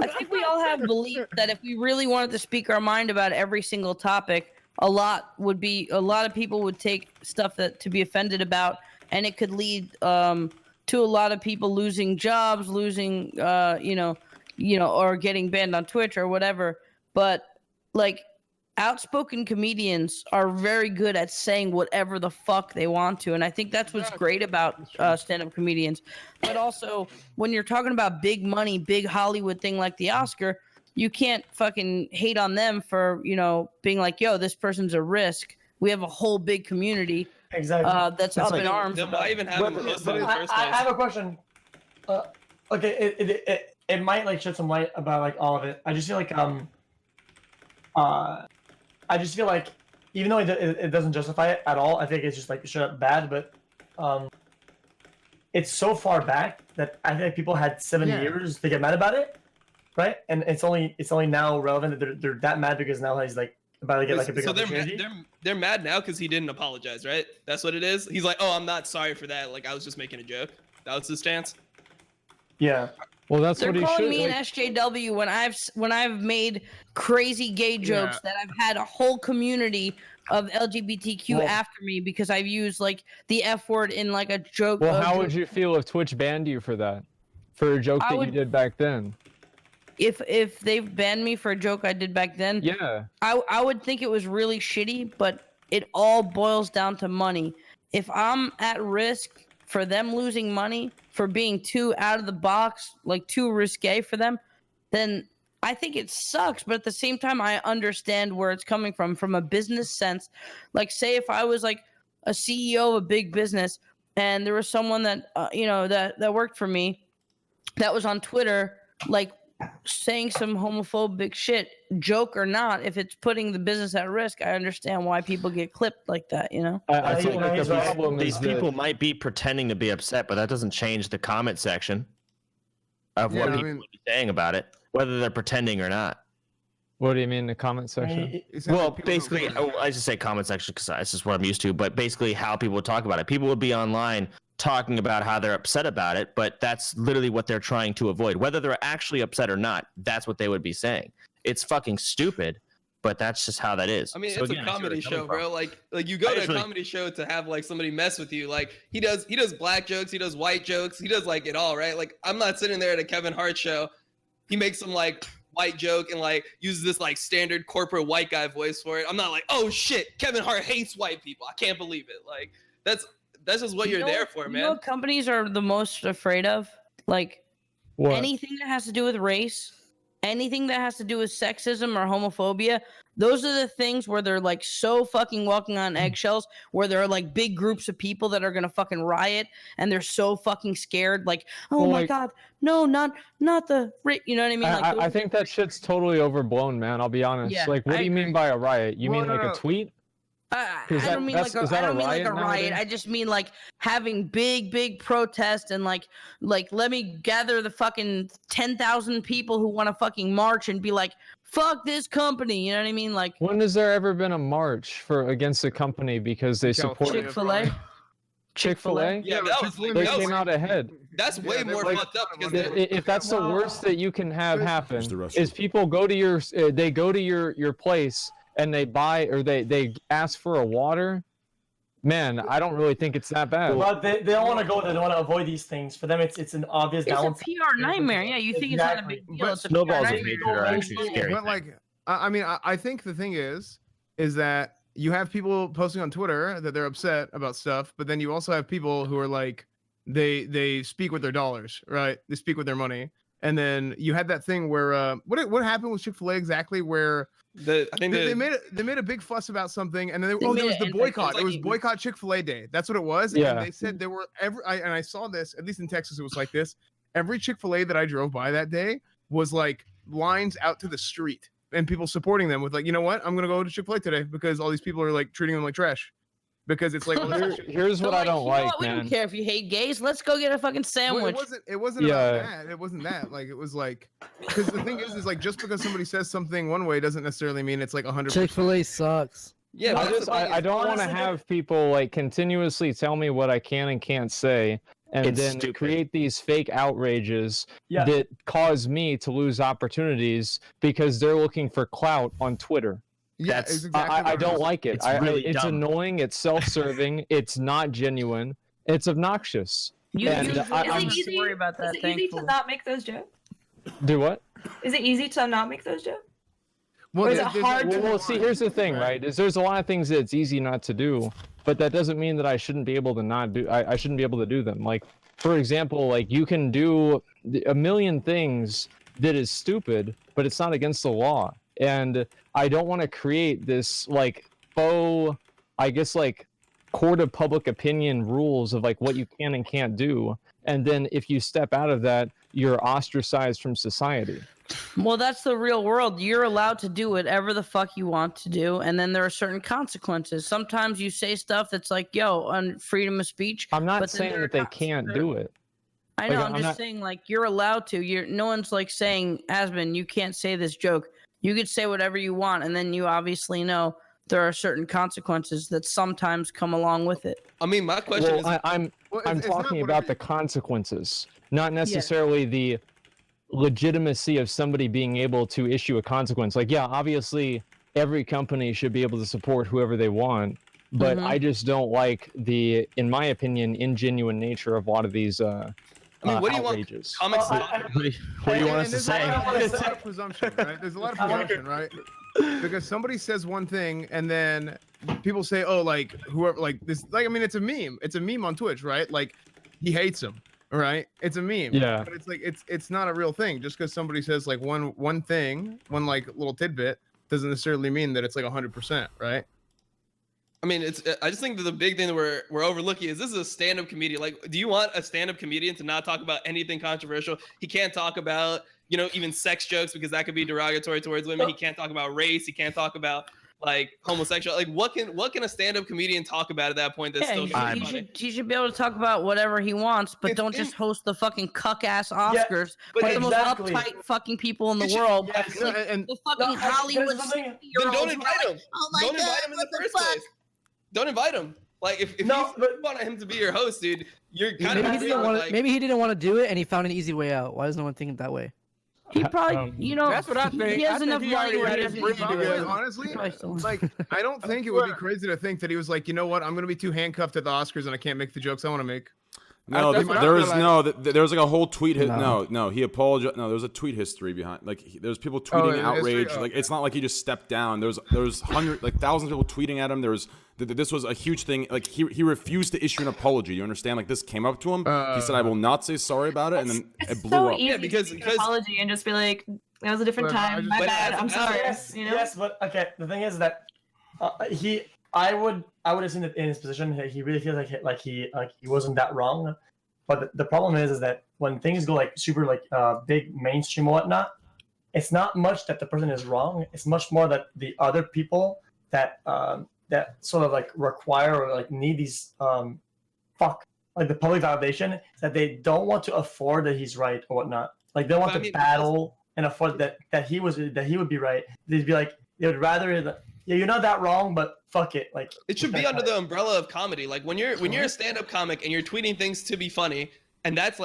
I think we all have belief that if we really wanted to speak our mind about every single topic, a lot of people would take stuff to be offended about, and it could lead to a lot of people losing jobs, losing or getting banned on Twitch or whatever. But like outspoken comedians are very good at saying whatever the fuck they want to, and I think that's what's great about stand-up comedians. But also when you're talking about big money, big Hollywood thing like the Oscar, you can't fucking hate on them for, being like, yo, this person's a risk. We have a whole big community that's up in arms. I even have him posted in the first place. I have a question. Okay, it might like shed some light about like all of it. I just feel like even though it doesn't justify it at all, I think it's just like straight up bad. But it's so far back that I think people had 7 years to get mad about it, right? And it's only now relevant that they're that mad because now he's like about to get like a big opportunity. They're mad now because he didn't apologize, right? That's what it is. He's like, oh, I'm not sorry for that. Like I was just making a joke. That was his stance. Yeah. Well, that's They're what he should. calling me an SJW when I've made crazy gay jokes that I've had a whole community of LGBTQ after me because I've used like the F word in like a joke. Well, how would you feel if Twitch banned you for that? For a joke you did back then? If they banned me for a joke I did back then, I would think it was really shitty, but it all boils down to money. If I'm at risk for them losing money, for being too out of the box, like too risque for them, then I think it sucks. But at the same time, I understand where it's coming from a business sense. Like, say if I was like a CEO of a big business and there was someone that, that worked for me that was on Twitter, like saying some homophobic shit, joke or not, if it's putting the business at risk, I understand why people get clipped like that, I feel like the problem these is people might be pretending to be upset, but that doesn't change the comment section of what people would be saying about it, whether they're pretending or not. What do you mean, the comment section? Well, basically, I just say comment section because that's just what I'm used to, but basically how people would talk about it. People would be online talking about how they're upset about it, but that's literally what they're trying to avoid. Whether they're actually upset or not, that's what they would be saying. It's fucking stupid, but that's just how that is. I mean, it's a comedy show, bro. Like you go to a comedy show to have like somebody mess with you. Like he does black jokes, he does white jokes, he does like it all, right? Like I'm not sitting there at a Kevin Hart show. He makes some like white joke and like uses this like standard corporate white guy voice for it. I'm not like, oh shit, Kevin Hart hates white people. I can't believe it. Like that's just what you're there for, man. You know what companies are the most afraid of? Like What? anything that has to do with race, anything that has to do with sexism or homophobia, those are the things where they're like so fucking walking on eggshells, where there are like big groups of people that are gonna fucking riot, and they're so fucking scared, like, oh Well, my like- god, no, not the you know what I mean? Like, I think that shit's totally overblown, man. I'll be honest. Yeah, like, what I do you mean agree. by a riot? You Well, mean no, like no. a tweet? I Is don't mean like is that I don't a mean like a riot riot. nowadays? I just mean like having big protests and like let me gather the fucking 10,000 people who want to fucking march and be like, fuck this company. You know what I mean? Like, When has there ever been a march against a company because they support California, Chick-fil-A. Chick-fil-A? Yeah, but that was They that came was, out ahead. that's way Yeah, more like- fucked up because If that's the worst that you can have happen, Just the rest is of people go to your place and they buy or they ask for a water. Man, I don't really think it's that bad. But they don't want to go there. They want to avoid these things. For them, it's an obvious It's a downside. PR nightmare. Yeah, you think it's not a big deal. But It's a PR snowballs of nightmare. hatred are actually scary. But like, I mean, I think the thing is that you have people posting on Twitter that they're upset about stuff, but then you also have people who are like, they speak with their dollars, right? They speak with their money, and then you had that thing where what happened with Chick-fil-A exactly, where I think they made a big fuss about something, and then They there made was it the anti- boycott. it's It was like- boycott Chick-fil-A Day. That's what it was. Yeah. And they said there were and I saw this, at least in Texas, it was like this. Every Chick-fil-A that I drove by that day was like lines out to the street and people supporting them with like, you know what? I'm gonna go to Chick-fil-A today because all these people are like treating them like trash. Because it's like, well, this is Here's So, what I like, don't you know like, what? We man. don't care if you hate gays. Let's go get a fucking well, sandwich. it wasn't Yeah. about that. It wasn't that. Like, it was like, because the thing is like, just because somebody says something one way doesn't necessarily mean it's like 100%. Chick-fil-A sucks. yeah, but that's the thing I is- don't want to honestly, have people like continuously tell me what I can and can't say, and It's then stupid. create these fake outrages Yeah. that cause me to lose opportunities because they're looking for clout on Twitter. Yeah, That's- it's exactly I what it don't is. like it. It's really it's dumb. annoying. It's self-serving. It's not genuine. It's obnoxious. And Is I- it I'm- easy? Worry about that. Is it easy to Thankfully. not make those jokes? Do what? Is it easy to not make those jokes? Well, Or is it there's hard to- Well, see, here's the thing, right? Is there's a lot of things that it's easy not to do, but that doesn't mean that I shouldn't be able to not do. I shouldn't be able to do them. Like, for example, like you can do a million things that is stupid, but it's not against the law. And I don't want to create this like faux, I guess, like court of public opinion rules of like what you can and can't do. And then if you step out of that, you're ostracized from society. Well, that's the real world. You're allowed to do whatever the fuck you want to do, and then there are certain consequences. Sometimes you say stuff that's like, yo, on freedom of speech. I'm not but then saying there that are they can't do it. I Like, know. I'm I'm just not- saying, like, you're allowed to. No one's like saying, Asman, you can't say this joke. You could say whatever you want, and then you obviously know there are certain consequences that sometimes come along with it. I mean, my question Well, is, I'm Well, I'm it's not talking whatever about the consequences, not necessarily the legitimacy of somebody being able to issue a consequence. Like, yeah, obviously every company should be able to support whoever they want, but Mhm. I just don't like the, in my opinion, ingenuine nature of a lot of these I mean, what do you want? outrages. Comics. What do you want us to there's say? There's a lot of presumption, right? There's a lot of presumption, right? Because somebody says one thing and then people say, "Oh, like whoever, like this, like I mean, it's a meme. It's a meme on Twitch, right? Like he hates him, right? It's a meme. Yeah. But it's like it's not a real thing. Just because somebody says like one thing, one like little tidbit, doesn't necessarily mean that it's like 100%, right? I mean, I just think that the big thing that we're overlooking is this is a stand-up comedian. Like, do you want a stand-up comedian to not talk about anything controversial? He can't talk about, even sex jokes because that could be derogatory towards women. He can't talk about race. He can't talk about like homosexual. Like, what can a stand-up comedian talk about at that point? That's Yeah, still gonna be funny? he should be able to talk about whatever he wants, but don't just host the fucking cuck-ass Oscars but with the most exactly. uptight fucking people in the You should- world. Yes. You know, and The fucking No, Hollywood there's something- 60-year-olds Then don't who are invite like, him. oh my Don't God, invite him in the what first fuck? place. Don't invite him. Like, if No, you but- want him to be your host, dude, you're kind Maybe of he didn't want to. Maybe he didn't want to do it, and he found an easy way out. Why does no one think that way? He probably, That's what I think. He has I enough think he money already where had he his doesn't brain need to do together. it. Honestly, Probably still- like I don't think it would be crazy to think that he was like, you know what, I'm gonna be too handcuffed at the Oscars and I can't make the jokes I want to make. No, That's what there I was realized. there was like a whole tweet. No. No, he apologized. No, there was a tweet history behind. Like there's people tweeting history? outrage. Oh, Like it's not like he just stepped down. There was hundreds, like thousands of people tweeting at him. There was this was a huge thing. Like he refused to issue an apology. You understand? Like this came up to him. He said, "I will not say sorry about it," and then it blew so up. easy Yeah, because- to make an apology and just be like, "That was a different Whatever, I time. just- My But bad. I'm sorry." Yes, You know? yes, but okay. The thing is that I would assume that in his position he really feels like he wasn't that wrong. But the problem is that when things go like super like big mainstream or whatnot, it's not much that the person is wrong. It's much more that the other people that that sort of like require or like need these like the public validation that they don't want to afford that he's right or whatnot. Like they want But I to mean, battle and afford that he would be right. They'd be like they would rather yeah, you're not that wrong, but fuck it. Like It should be under the umbrella of comedy. Like when you're a stand-up comic and you're tweeting things to be funny, and that's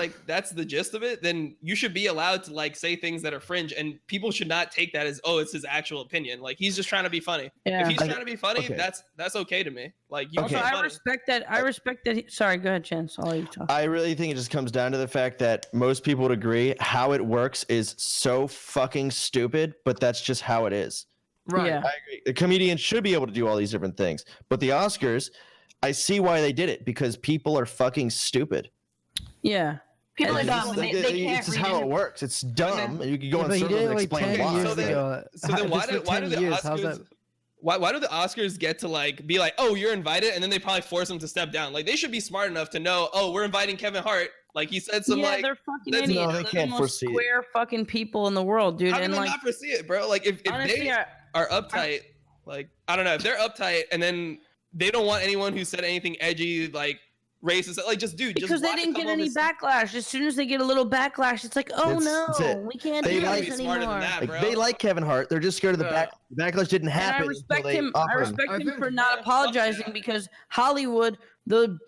the gist of it, then you should be allowed to like say things that are fringe, and people should not take that as, oh, it's his actual opinion. Like he's just trying to be funny. Yeah. If he's trying to be funny, okay. that's okay to me. Like you Also, can be I funny. respect that. I respect that. Sorry, go ahead, Chance. I'll let you talk. I really think it just comes down to the fact that most people would agree how it works is so fucking stupid, but that's just how it is. Right. Yeah. I agree. The comedians should be able to do all these different things, but the Oscars, I see why they did it because people are fucking stupid. Yeah. People are It's dumb. just They can't it's just read how it. it works. It's dumb. And you can go on but he circles did and it like explain 10 why. years So then- ago. so then why Just do for 10 the years, how's Oscars? that? Why do the Oscars get to like be like, oh, you're invited, and then they probably force him to step down? Like they should be smart enough to know, oh, we're inviting Kevin Hart. Like he said some Yeah, like. they're fucking that's- idiots. No, they They're can't the most foresee it. square fucking people in the world, dude. How can And they like, not foresee it, bro? Like if honestly, they are uptight, like I don't know, if they're uptight and then they don't want anyone who said anything edgy, like racist, like just dude, because just they watch didn't a get couple of any his- backlash. As soon as they get a little backlash, it's like, oh That's no, it. we can't They do like- this be smarter than anymore. that, Like, bro. they like Kevin Hart. They're just scared of the backlash didn't And I happen. respect until they him. I offer him. respect I him think- for not apologizing because Hollywood, the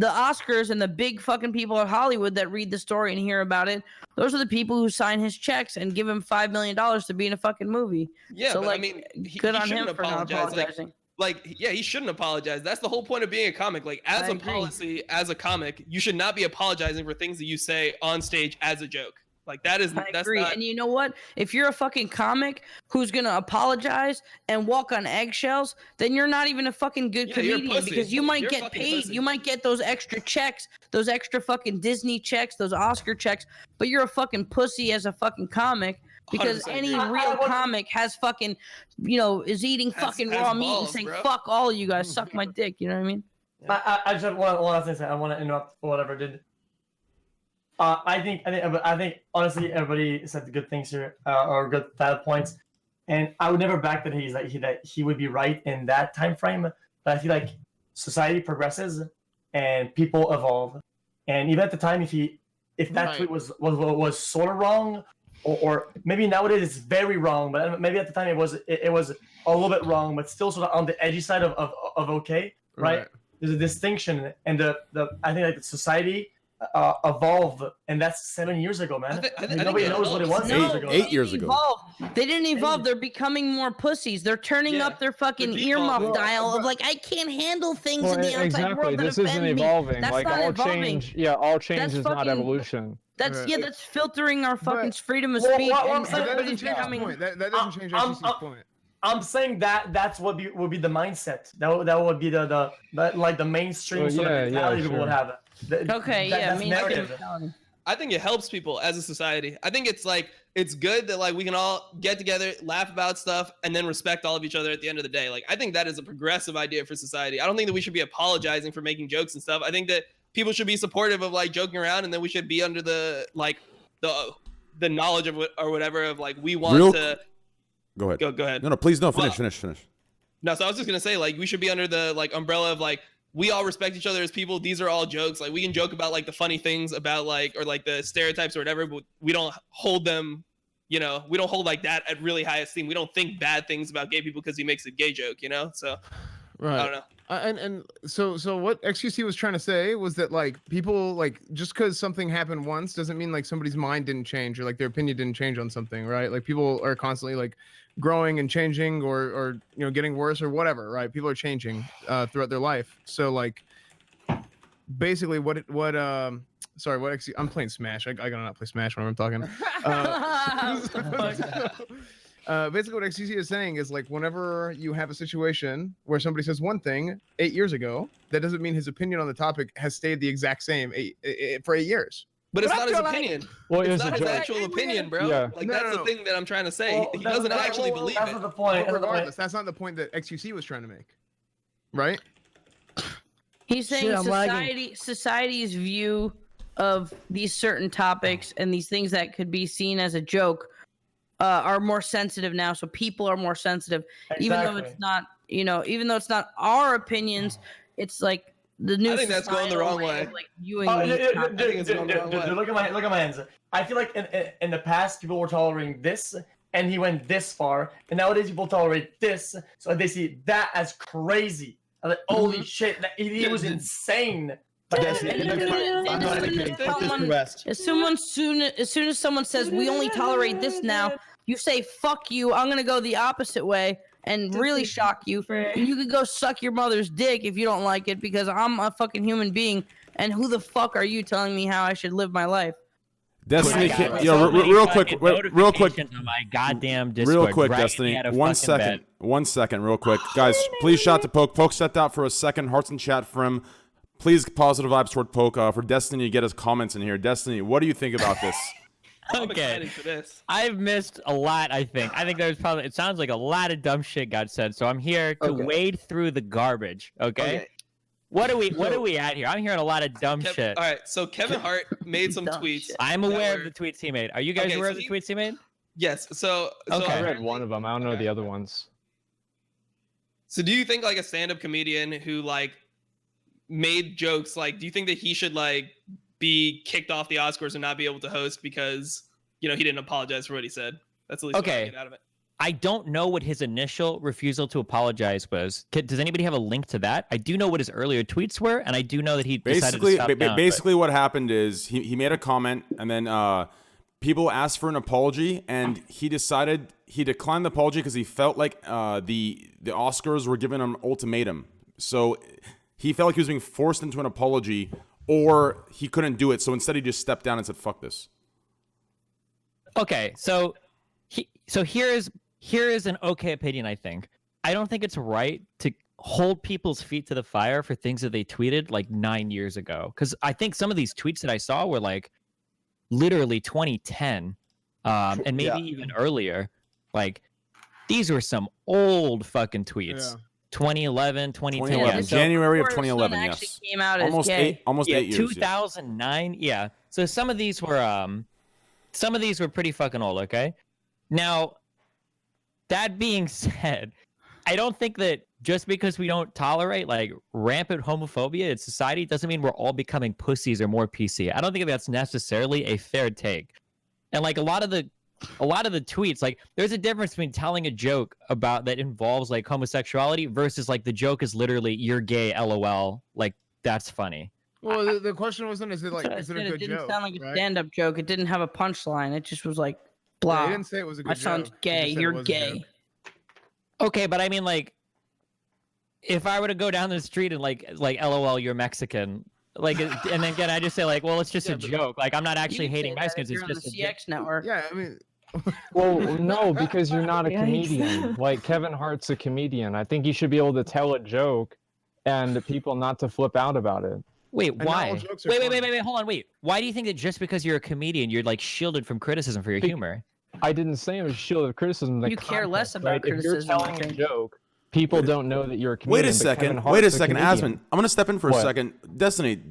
Oscars and the big fucking people at Hollywood that read the story and hear about it, those are the people who sign his checks and give him $5 million to be in a fucking movie. Yeah, so but like, I mean, good he on him shouldn't for not apologize. apologizing. Like, yeah, he shouldn't apologize. That's the whole point of being a comic. Like, as I a agree. policy, as a comic, you should not be apologizing for things that you say on stage as a joke. Like, that is I that's agree. not. And you know what? If you're a fucking comic who's gonna apologize and walk on eggshells, then you're not even a fucking good Yeah, you're a comedian pussy. because you might You're a get fucking paid. pussy. You might get those extra checks, those extra fucking Disney checks, those Oscar checks, but you're a fucking pussy as a fucking comic. Because 100% any agree. real comic has fucking, is eating fucking has raw meat balls, and saying, bro. fuck all you guys, suck my dick. You know what I mean? I just have one last thing to say. I want to interrupt whatever did. I think honestly everybody said good things here or good valid points, and I would never back that he would be right in that time frame. But I feel like society progresses and people evolve, and even at the time, if that tweet was sort of wrong, or maybe nowadays it's very wrong, but maybe at the time it was a little bit wrong, but still sort of on the edgy side of okay, right? There's a distinction, and the I think like the society evolved, and that's 7 years ago, man. I think Nobody it knows what it evolves. was 7 years ago. 8 years ago. Evolve. They didn't evolve. They're becoming more pussies. They're turning Yeah, up their fucking they're earmuff devolving. dial of like, I can't handle things in the outside exactly. world that This offend isn't me. evolving. That's Like not all evolving. change, all change That's is not fucking- evolution. That's Right. that's filtering our fucking freedom of Well, speech. what I'm and saying- That doesn't everybody's change his becoming. point. That doesn't change SCC's point. I'm saying that's what would be the mindset. That would be the like the mainstream Well, sort of yeah, mentality yeah, people would sure. have. Okay, yeah, that's I mean, narrative. I think it helps people as a society. I think it's good that like we can all get together, laugh about stuff, and then respect all of each other at the end of the day. Like I think that is a progressive idea for society. I don't think that we should be apologizing for making jokes and stuff. I think that people should be supportive of like joking around, and then we should be under the knowledge of or whatever of like we want to. Go ahead. Go ahead. No, please, no. Finish. No, so I was just gonna say like we should be under the like umbrella of like we all respect each other as people. These are all jokes. Like we can joke about like the funny things about like or like the stereotypes or whatever, but we don't hold them. We don't hold like that at really high esteem. We don't think bad things about gay people because he makes a gay joke. So Right. I don't know. And so what XQC was trying to say was that like people like just because something happened once doesn't mean like somebody's mind didn't change or like their opinion didn't change on something, right? Like people are constantly like growing and changing or getting worse or whatever, right? People are changing throughout their life. So like basically what I'm playing Smash. I gotta not play Smash when I'm talking. Basically what XCC is saying is like whenever you have a situation where somebody says one thing 8 years ago, that doesn't mean his opinion on the topic has stayed the exact same for 8 years. But it's not his opinion. Well, it's not his actual opinion, bro. Yeah. Like that's the thing that I'm trying to say. He doesn't actually believe that's it. The point. But regardless, that's not the point that XQC was trying to make, right? He's saying society's view of these certain topics and these things that could be seen as a joke are more sensitive now. So people are more sensitive, even though it's not, even though it's not our opinions. It's like the new. I think that's going the wrong way. Of, like, viewing look at my hands. I feel like in the past people were tolerating this, and he went this far, and nowadays people tolerate this, so they see that as crazy. I'm like, holy shit, he was insane. As soon as someone says we only tolerate this now, you say fuck you. I'm gonna go the opposite way and really shock you. And you could go suck your mother's dick if you don't like it, because I'm a fucking human being. And who the fuck are you telling me how I should live my life? Destiny, real quick. On my goddamn Discord. Real quick, Destiny. 1 second. 1 second, real quick. Guys, please shout to Poke. Poke stepped out for a second. Hearts in chat for him. Please positive vibes toward Poke. For Destiny to get his comments in here. Destiny, what do you think about this? I'm excited for this. I've missed a lot, I think. There's probably, it sounds like a lot of dumb shit got said. So I'm here to wade through the garbage, okay? What are we at here? I'm hearing a lot of dumb shit. All right, so Kevin Hart made some tweets. I'm aware of the tweets he made. Are you guys aware of the tweets he made? Yes. So I read one of them. I don't know the other ones. So do you think like a stand-up comedian who like made jokes, like do you think that he should like be kicked off the Oscars and not be able to host because he didn't apologize for what he said? That's at least what I get out of it. I don't know what his initial refusal to apologize was. Does anybody have a link to that? I do know what his earlier tweets were, and I do know that he decided to stop down, basically what happened is he made a comment, and then people asked for an apology, and he decided he declined the apology because he felt like the Oscars were giving him an ultimatum. So he felt like he was being forced into an apology, or he couldn't do it. So instead, he just stepped down and said, "Fuck this." Okay, so here is an okay opinion, I think. I don't think it's right to hold people's feet to the fire for things that they tweeted like 9 years ago. Because I think some of these tweets that I saw were like literally 2010 and maybe even earlier. Like these were some old fucking tweets. Yeah. 2011, 2010. Yeah, January of 2011, yes. Came out almost as gay. Almost 8 years. 2009, yeah. So some of these were pretty fucking old, okay? Now, that being said, I don't think that just because we don't tolerate like rampant homophobia in society doesn't mean we're all becoming pussies or more PC. I don't think that's necessarily a fair take. And like a lot of the tweets, like there's a difference between telling a joke about that involves like homosexuality versus like the joke is literally "you're gay, LOL." Like that's funny. Well, the question wasn't is it a good joke? It didn't sound like a stand-up joke. It didn't have a punchline. It just was like blah. They didn't say it was a good joke. I sound gay. You're gay. Okay, but I mean, like, if I were to go down the street and like LOL, you're Mexican, like, and then again, I just say like, well, it's just a joke. Like, I'm not actually hating Mexicans. It's just a CX network. Yeah, I mean. Well, no, because you're not a comedian. Like Kevin Hart's a comedian. I think you should be able to tell a joke, and people not to flip out about it. Wait, why? Wait, hold on, wait. Why do you think that just because you're a comedian, you're like shielded from criticism for your humor? I didn't say it was shielded criticism. You care less about criticism. If you're telling a joke, people don't know that you're a comedian. Wait a second, Asmund. I'm gonna step in for a second. Destiny,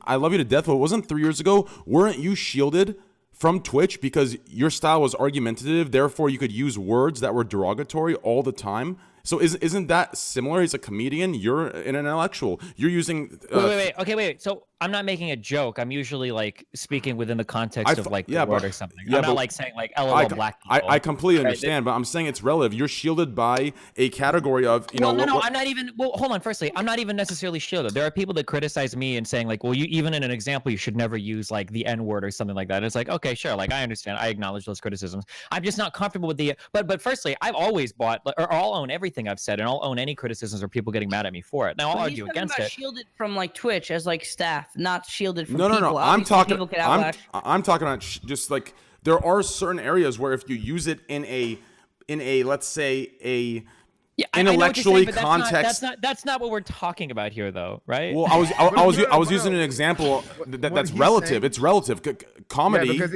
I love you to death, but wasn't 3 years ago, weren't you shielded from Twitch because your style was argumentative, therefore you could use words that were derogatory all the time? So isn't that similar? He's a comedian. You're an intellectual. You're using. Wait. Okay, wait. So I'm not making a joke. I'm usually like speaking within the context of like the word or something. Yeah, I'm not but like saying like LOL black people. I completely Right, understand, but I'm saying it's relative. You're shielded by a category of, you know. No, I'm not even. Well, hold on. Firstly, I'm not even necessarily shielded. There are people that criticize me and saying like, well, you even in an example, you should never use like the N word or something like that. And it's like, okay, sure, like I understand. I acknowledge those criticisms. I'm just not comfortable with the. But firstly, I've always bought or I'll own everything I've said, and I'll own any criticisms or people getting mad at me for it. Now I'll argue against it. Shielded from like Twitch as like staff, not shielded from No. people. I'm talking. People can outlash. I'm talking about just like there are certain areas where if you use it in a let's say a intellectually context. That's not what we're talking about here, though, right? Well, I was using an example that's relative. It's relative. Comedy. Yeah, because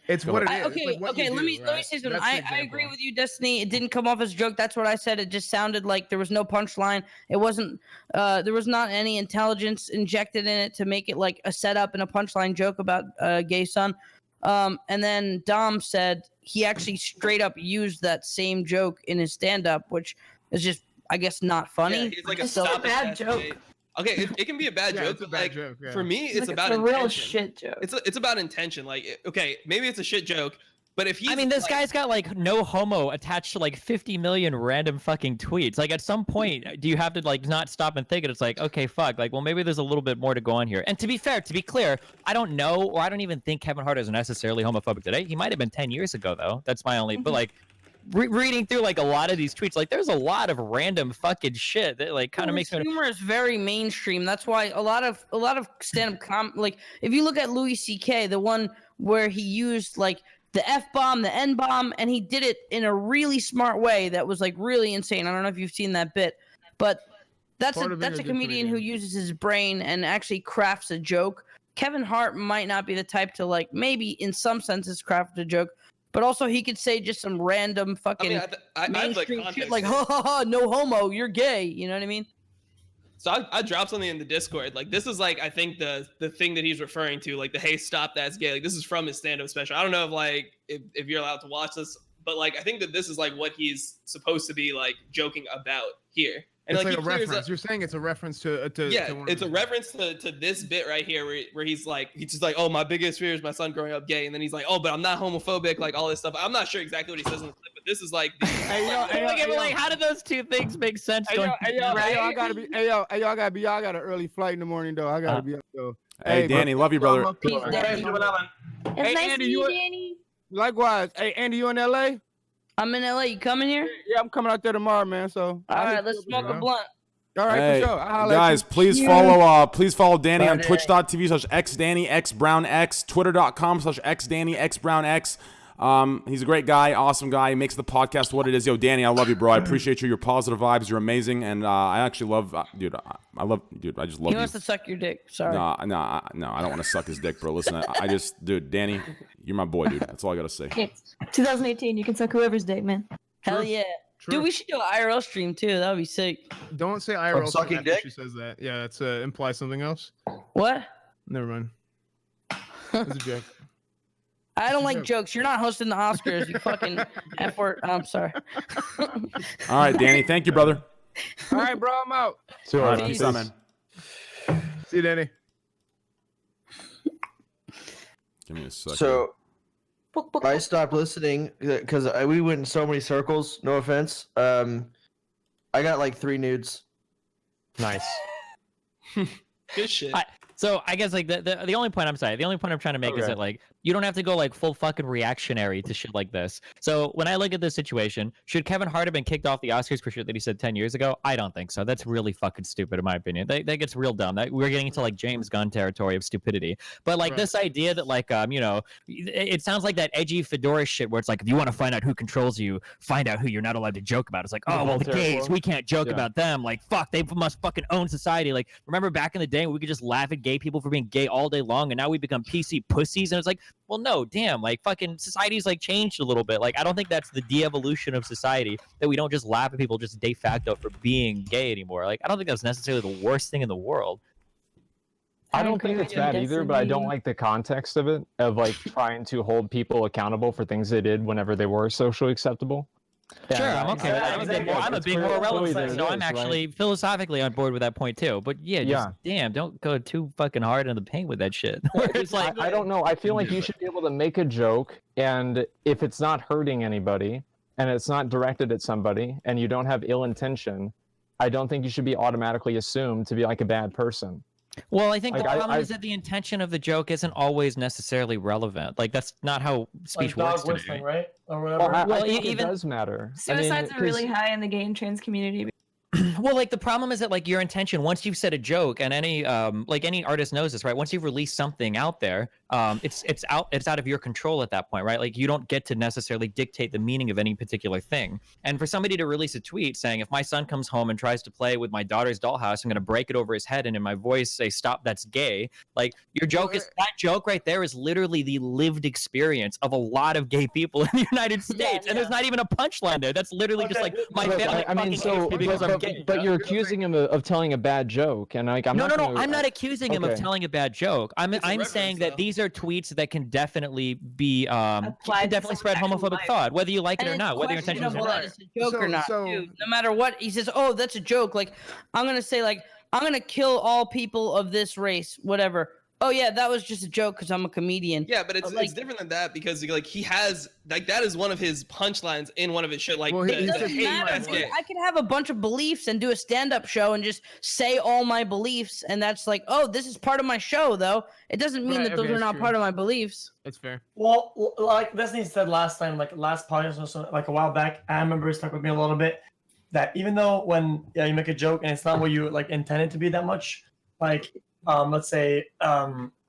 it's what it is. Okay. Let me say something. I agree with you, Destiny. It didn't come off as a joke. That's what I said. It just sounded like there was no punchline. It wasn't. There was not any intelligence injected in it to make it like a setup and a punchline joke about gay son. And then Dom said he actually straight up used that same joke in his stand-up, which is just, I guess, not funny. Yeah, it's like It's still a bad joke. Okay, it can be a bad joke, it's a but bad like joke, yeah. for me, it's Like, about it's a intention. real shit joke. It's about intention. Like, okay, maybe it's a shit joke, but if he's, I mean, this like, guy's got like no homo attached to like 50 million random fucking tweets. Like, at some point, do you have to like not stop and think? And it's like, okay, fuck. Like, well, maybe there's a little bit more to go on here. And to be fair, to be clear, I don't know, or I don't even think Kevin Hart is necessarily homophobic today. He might have been 10 years ago, though. That's my only. But like, reading through like a lot of these tweets, like there's a lot of random fucking shit that like kind of makes me. Humor is very mainstream. That's why a lot of stand-up like if you look at Louis C.K., the one where he used like the F-bomb, the N-bomb, and he did it in a really smart way that was like really insane. I don't know if you've seen that bit, but that's a comedian who uses his brain and actually crafts a joke. Kevin Hart might not be the type to like maybe in some senses craft a joke, but also he could say just some random fucking mainstream shit like ha ha ha, no homo, you're gay. You know what I mean? So I dropped something in the Discord. Like this is like I think the thing that he's referring to, like the hey stop that's gay. Like this is from his stand-up special. I don't know if like if you're allowed to watch this, but like I think that this is like what he's supposed to be like joking about here. And it's like a reference. You're saying it's a reference to it's a reference to this bit right here where he's just like, oh, my biggest fear is my son growing up gay, and then he's like, oh, but I'm not homophobic, like all this stuff. I'm not sure exactly what he says in the clip, but this is like like how did those two things make sense? I gotta be. I got an early flight in the morning though. I gotta be up though. Hey, Danny, love you, brother. Peace, Danny. Hey, Nice Andy, to meet you, Danny. Likewise. Hey, Andy, you in LA? I'm in LA. You coming here? Yeah, I'm coming out there tomorrow, man. So all right, let's smoke a blunt. All right, hey, for sure. guys, please follow Danny on twitch.tv/xdannyxbrownx, twitter.com/xdannyxbrownx. He's a great guy, awesome guy. He makes the podcast what it is. Yo, Danny, I love you, bro. I appreciate you. Your positive vibes. You're amazing, and I actually love, dude. I just love you. He wants to suck your dick. Sorry. No, I don't want to suck his dick, bro. Listen, I just, dude, Danny, you're my boy, dude. That's all I gotta say. It's 2018. You can suck whoever's dick, man. Hell yeah. True. Dude, we should do an IRL stream too. That would be sick. Don't say IRL sucking dick. She says that. Yeah, that's implies something else. What? Never mind. It's a joke. I don't like jokes. You're not hosting the Oscars, you fucking F-word. I'm sorry. All right, Danny. Thank you, brother. All right, bro. I'm out. All right, peace out, man. See you, Danny. Give me a second. So I stopped listening because we went in so many circles. No offense. I got like 3 nudes. Nice. good shit. So I guess like the only point I'm trying to make is that like you don't have to go like full fucking reactionary to shit like this. So when I look at this situation, should Kevin Hart have been kicked off the Oscars for shit that he said 10 years ago? I don't think so. That's really fucking stupid in my opinion. That gets real dumb. We're getting into like James Gunn territory of stupidity. But like this idea that like it sounds like that edgy fedora shit where it's like if you want to find out who controls you, find out who you're not allowed to joke about. It's like, oh well, the gays, we can't joke about them. Like fuck, they must fucking own society. Like remember back in the day when we could just laugh at gay people for being gay all day long, and now we become PC pussies, and it's like, well, no, damn, like fucking society's like changed a little bit. Like I don't think that's the de-evolution of society that we don't just laugh at people just de facto for being gay anymore. Like I don't think that's necessarily the worst thing in the world. I don't think it's bad either, but I don't like the context of it, of like trying to hold people accountable for things they did whenever they were socially acceptable. Sure, I'm okay with that. exactly. I'm a big moral Clearly relevant, there so I'm is, actually philosophically on board with that point too. But yeah, just damn, don't go too fucking hard in the paint with that shit. Where it's like, I don't know. I feel like you should be able to make a joke, and if it's not hurting anybody, and it's not directed at somebody, and you don't have ill intention, I don't think you should be automatically assumed to be like a bad person. well, I think the Like, problem is that the intention of the joke isn't always necessarily relevant. Like that's not how speech Like works dog whistling, today. right? Or whatever. Well, I Well, think even- it does matter. Suicides are really high in the gay and trans community. Well, like the problem is that like your intention, once you've said a joke, and any like any artist knows this, right? Once you've released something out there, it's out of your control at that point, right? Like you don't get to necessarily dictate the meaning of any particular thing. And for somebody to release a tweet saying, if my son comes home and tries to play with my daughter's dollhouse, I'm going to break it over his head and in my voice say, stop, that's gay. Like your joke is, that joke right there is literally the lived experience of a lot of gay people in the United States. And there's not even a punchline there. That's literally just like my family fucking hates me because I'm gay. But you're accusing him of telling a bad joke, and like I'm no, not. I'm not accusing him of telling a bad joke. I'm saying that these are tweets that can definitely be can definitely spread homophobic thought, whether you like it or not, whether your intention is or not. It's a joke or not, too. No matter what, he says, "Oh, that's a joke." Like I'm gonna say, like I'm gonna kill all people of this race, whatever. Oh yeah, that was just a joke because I'm a comedian. Yeah, but it's different than that because like he has like that is one of his punchlines in one of his shit. Like Well, it doesn't matter, dude. I could have a bunch of beliefs and do a stand-up show and just say all my beliefs, and that's like, oh, this is part of my show, though. It doesn't mean that those are not part of my beliefs. That's fair. Well, like Destiny said last time, like last podcast or so, like a while back, I remember it stuck with me a little bit. That even though when you make a joke and it's not what you like intended to be that much, like let's say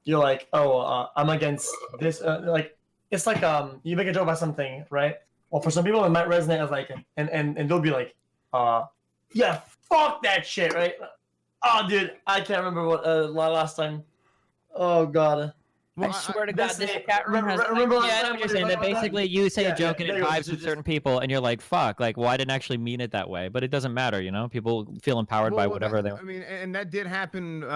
you're like, oh, I'm against this, like it's like you make a joke about something, right? Well, for some people it might resonate as like, and they'll be like, yeah, fuck that shit, right? Oh, dude, I can't remember what last time. Oh god. I swear to God, this chat room has. Yeah, I know what you're saying. That basically you say a joke and it vibes with certain people, and you're like, "Fuck!" Like, well, I didn't actually mean it that way, but it doesn't matter, you know. People feel empowered by whatever they. I mean, and that did happen,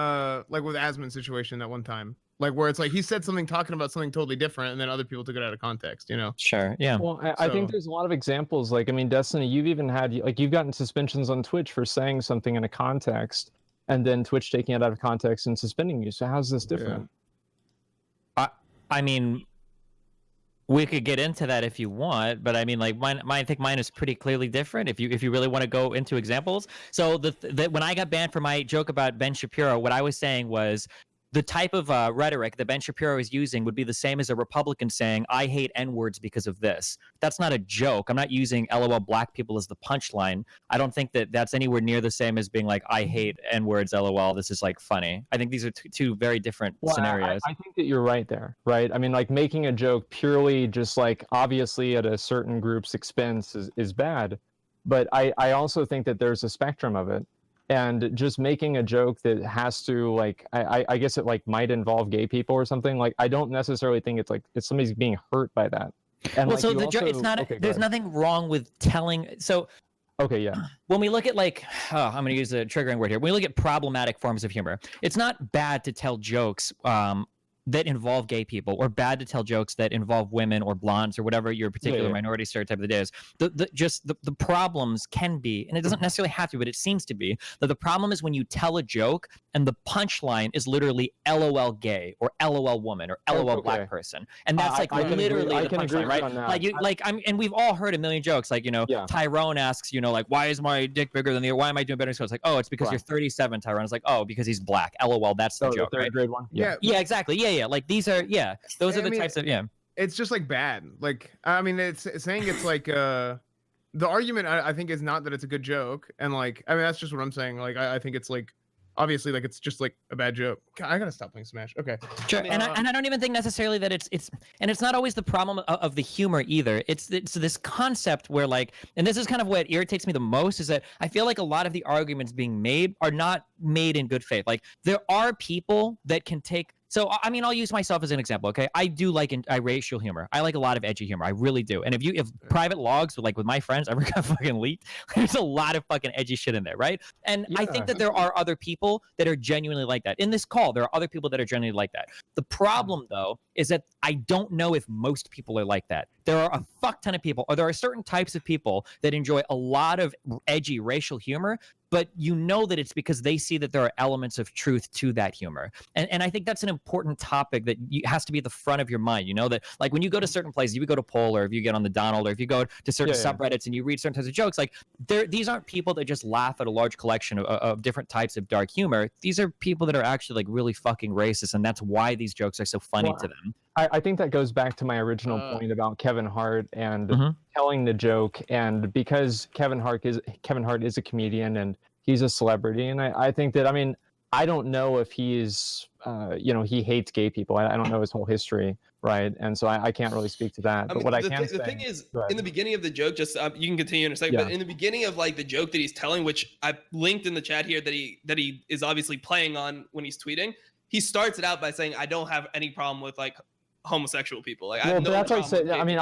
like with Asmon's situation that one time, like where it's like he said something talking about something totally different, and then other people took it out of context, you know. Sure. Yeah. Well, I think there's a lot of examples. Like, I mean, Destiny, you've even had like you've gotten suspensions on Twitch for saying something in a context, and then Twitch taking it out of context and suspending you. So how's this different? I mean, we could get into that if you want, but I mean, like I think mine is pretty clearly different. If you really want to go into examples, so when I got banned for my joke about Ben Shapiro, what I was saying was the type of rhetoric that Ben Shapiro is using would be the same as a Republican saying, "I hate N-words because of this." That's not a joke. I'm not using "LOL black people" as the punchline. I don't think that that's anywhere near the same as being like, "I hate N-words, LOL. This is like funny." I think these are two very different scenarios. I think that you're right there, right? I mean, like making a joke purely just like obviously at a certain group's expense is bad, but I also think that there's a spectrum of it. And just making a joke that has to like I guess it like might involve gay people or something, like I don't necessarily think it's like it's somebody's being hurt by that. And well, like, so it's not there's nothing wrong with telling. So okay, yeah. When we look at like I'm going to use a triggering word here. When we look at problematic forms of humor, it's not bad to tell jokes that involve gay people, or bad to tell jokes that involve women or blondes or whatever your particular minority stereotype of the day is. The problems can be, and it doesn't necessarily have to, but it seems to be, that the problem is when you tell a joke and the punchline is literally LOL gay or LOL woman or LOL black person. And that's like literally the punchline, right? And we've all heard a million jokes, like, you know, Tyrone asks, you know, like, why is my dick bigger than the other? Why am I doing better? So it's like, oh, it's because you're 37, Tyrone. It's like, oh, because he's black. LOL, that's the joke, right? Grade one. Yeah, exactly. Yeah. Like these are, those are the types of, It's just like bad. Like, I mean, it's saying it's like, the argument I think is not that it's a good joke. And like, I mean, that's just what I'm saying. Like, I think it's like, obviously, like it's just like a bad joke. God, I gotta stop playing Smash. Okay. Sure. And I don't even think necessarily that it's not always the problem of the humor either. It's this concept where like, and this is kind of what irritates me the most, is that I feel like a lot of the arguments being made are not made in good faith. Like there are people that can take. So, I mean, I'll use myself as an example, okay? I do like racial humor. I like a lot of edgy humor. I really do. And if private logs, like with my friends, ever got fucking leaked, there's a lot of fucking edgy shit in there, right? And I think that there are other people that are genuinely like that. In this call, there are other people that are genuinely like that. The problem, though, is that I don't know if most people are like that. There are a fuck ton of people, or there are certain types of people that enjoy a lot of edgy racial humor, but you know that it's because they see that there are elements of truth to that humor. And I think that's an important topic that has to be at the front of your mind. You know, that like when you go to certain places, you go to Poll, or if you get on the Donald, or if you go to certain subreddits and you read certain types of jokes, like these aren't people that just laugh at a large collection of different types of dark humor. These are people that are actually like really fucking racist, and that's why these jokes are so funny to them. I think that goes back to my original point about Kevin Hart and telling the joke, and because Kevin Hart is a comedian and he's a celebrity, and I think that, I mean, I don't know if he's he hates gay people. I don't know his whole history, right? And so I can't really speak to that. But what I can say, the thing is, in the beginning of the joke, just you can continue in a second, but in the beginning of like the joke that he's telling, which I linked in the chat here, that he is obviously playing on when he's tweeting, he starts it out by saying, "I don't have any problem with like homosexual people." Like, well, that's like saying, I mean,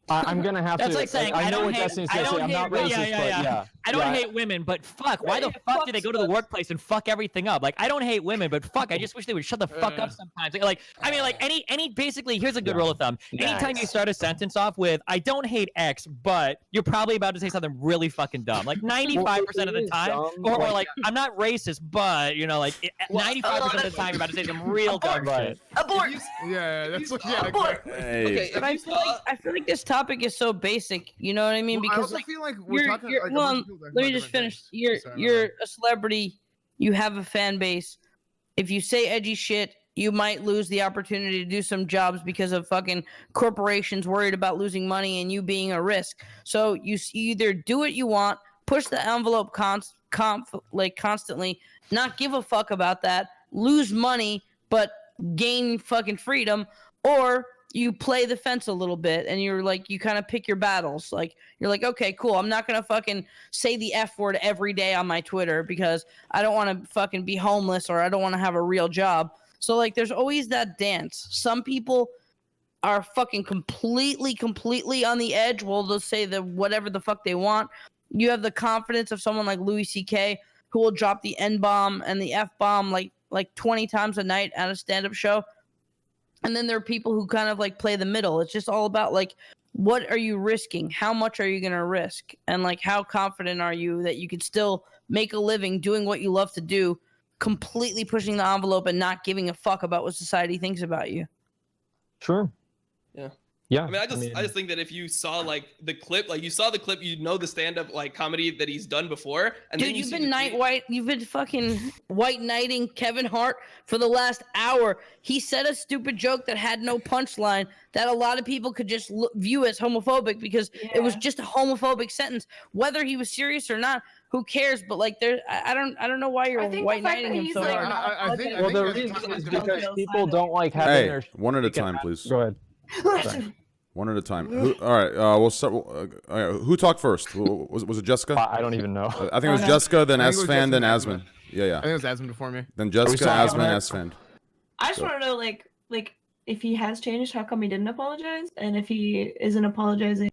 I'm gonna have that's to. Like saying, I know what Destiny's gonna say. I'm not racist, but yeah. I don't hate women, but fuck, why the fuck do they go to the workplace and fuck everything up? Like, I don't hate women, but fuck, I just wish they would shut the fuck up sometimes. Like, I mean, like any basically, here's a good rule of thumb. Anytime you start a sentence off with, "I don't hate X," but you're probably about to say something really fucking dumb. Like 95% of the time, or like, "I'm not racist, but," you know, like 95% of the time you're about to say some real dumb shit. Abort. That's what. Yeah. Abort. Hey. Okay, but I feel like this topic is so basic. You know what I mean? Well, because I also feel like we're talking. Like, well, let me just finish. You're a celebrity. You have a fan base. If you say edgy shit, you might lose the opportunity to do some jobs because of fucking corporations worried about losing money and you being a risk. So you either do what you want, push the envelope constantly, not give a fuck about that, lose money but gain fucking freedom, or you play the fence a little bit and you're like, you kind of pick your battles. Like, you're like, okay, cool, I'm not gonna fucking say the F word every day on my Twitter because I don't want to fucking be homeless or I don't want to have a real job. So like, there's always that dance. Some people are fucking completely on the edge. Well, they'll say the whatever the fuck they want. You have the confidence of someone like Louis C.K. who will drop the N-bomb and the F-bomb like 20 times a night at a stand-up show. And then there are people who kind of like play the middle. It's just all about like, what are you risking? How much are you going to risk? And like, how confident are you that you could still make a living doing what you love to do, completely pushing the envelope and not giving a fuck about what society thinks about you? Sure. Yeah. I mean, I just think that if you saw like the clip, like you saw the clip, you know the stand-up like comedy that he's done before. And dude, then you've been fucking white knighting Kevin Hart for the last hour. He said a stupid joke that had no punchline that a lot of people could just view as homophobic because it was just a homophobic sentence. Whether he was serious or not, who cares? But like, I don't know why you're white knighting him so hard. I think the reason is because people don't like having their. One at a time, please. Go ahead. Listen. One at a time. All right, we'll start. Who talked first? Was it Jessica? I don't even know. I think it was Jessica, then Asfan, then Asman. Yeah. I think it was Asman before me. Then Jessica, Asman, Asfan. I just want to know, like if he has changed, how come he didn't apologize? And if he isn't apologizing,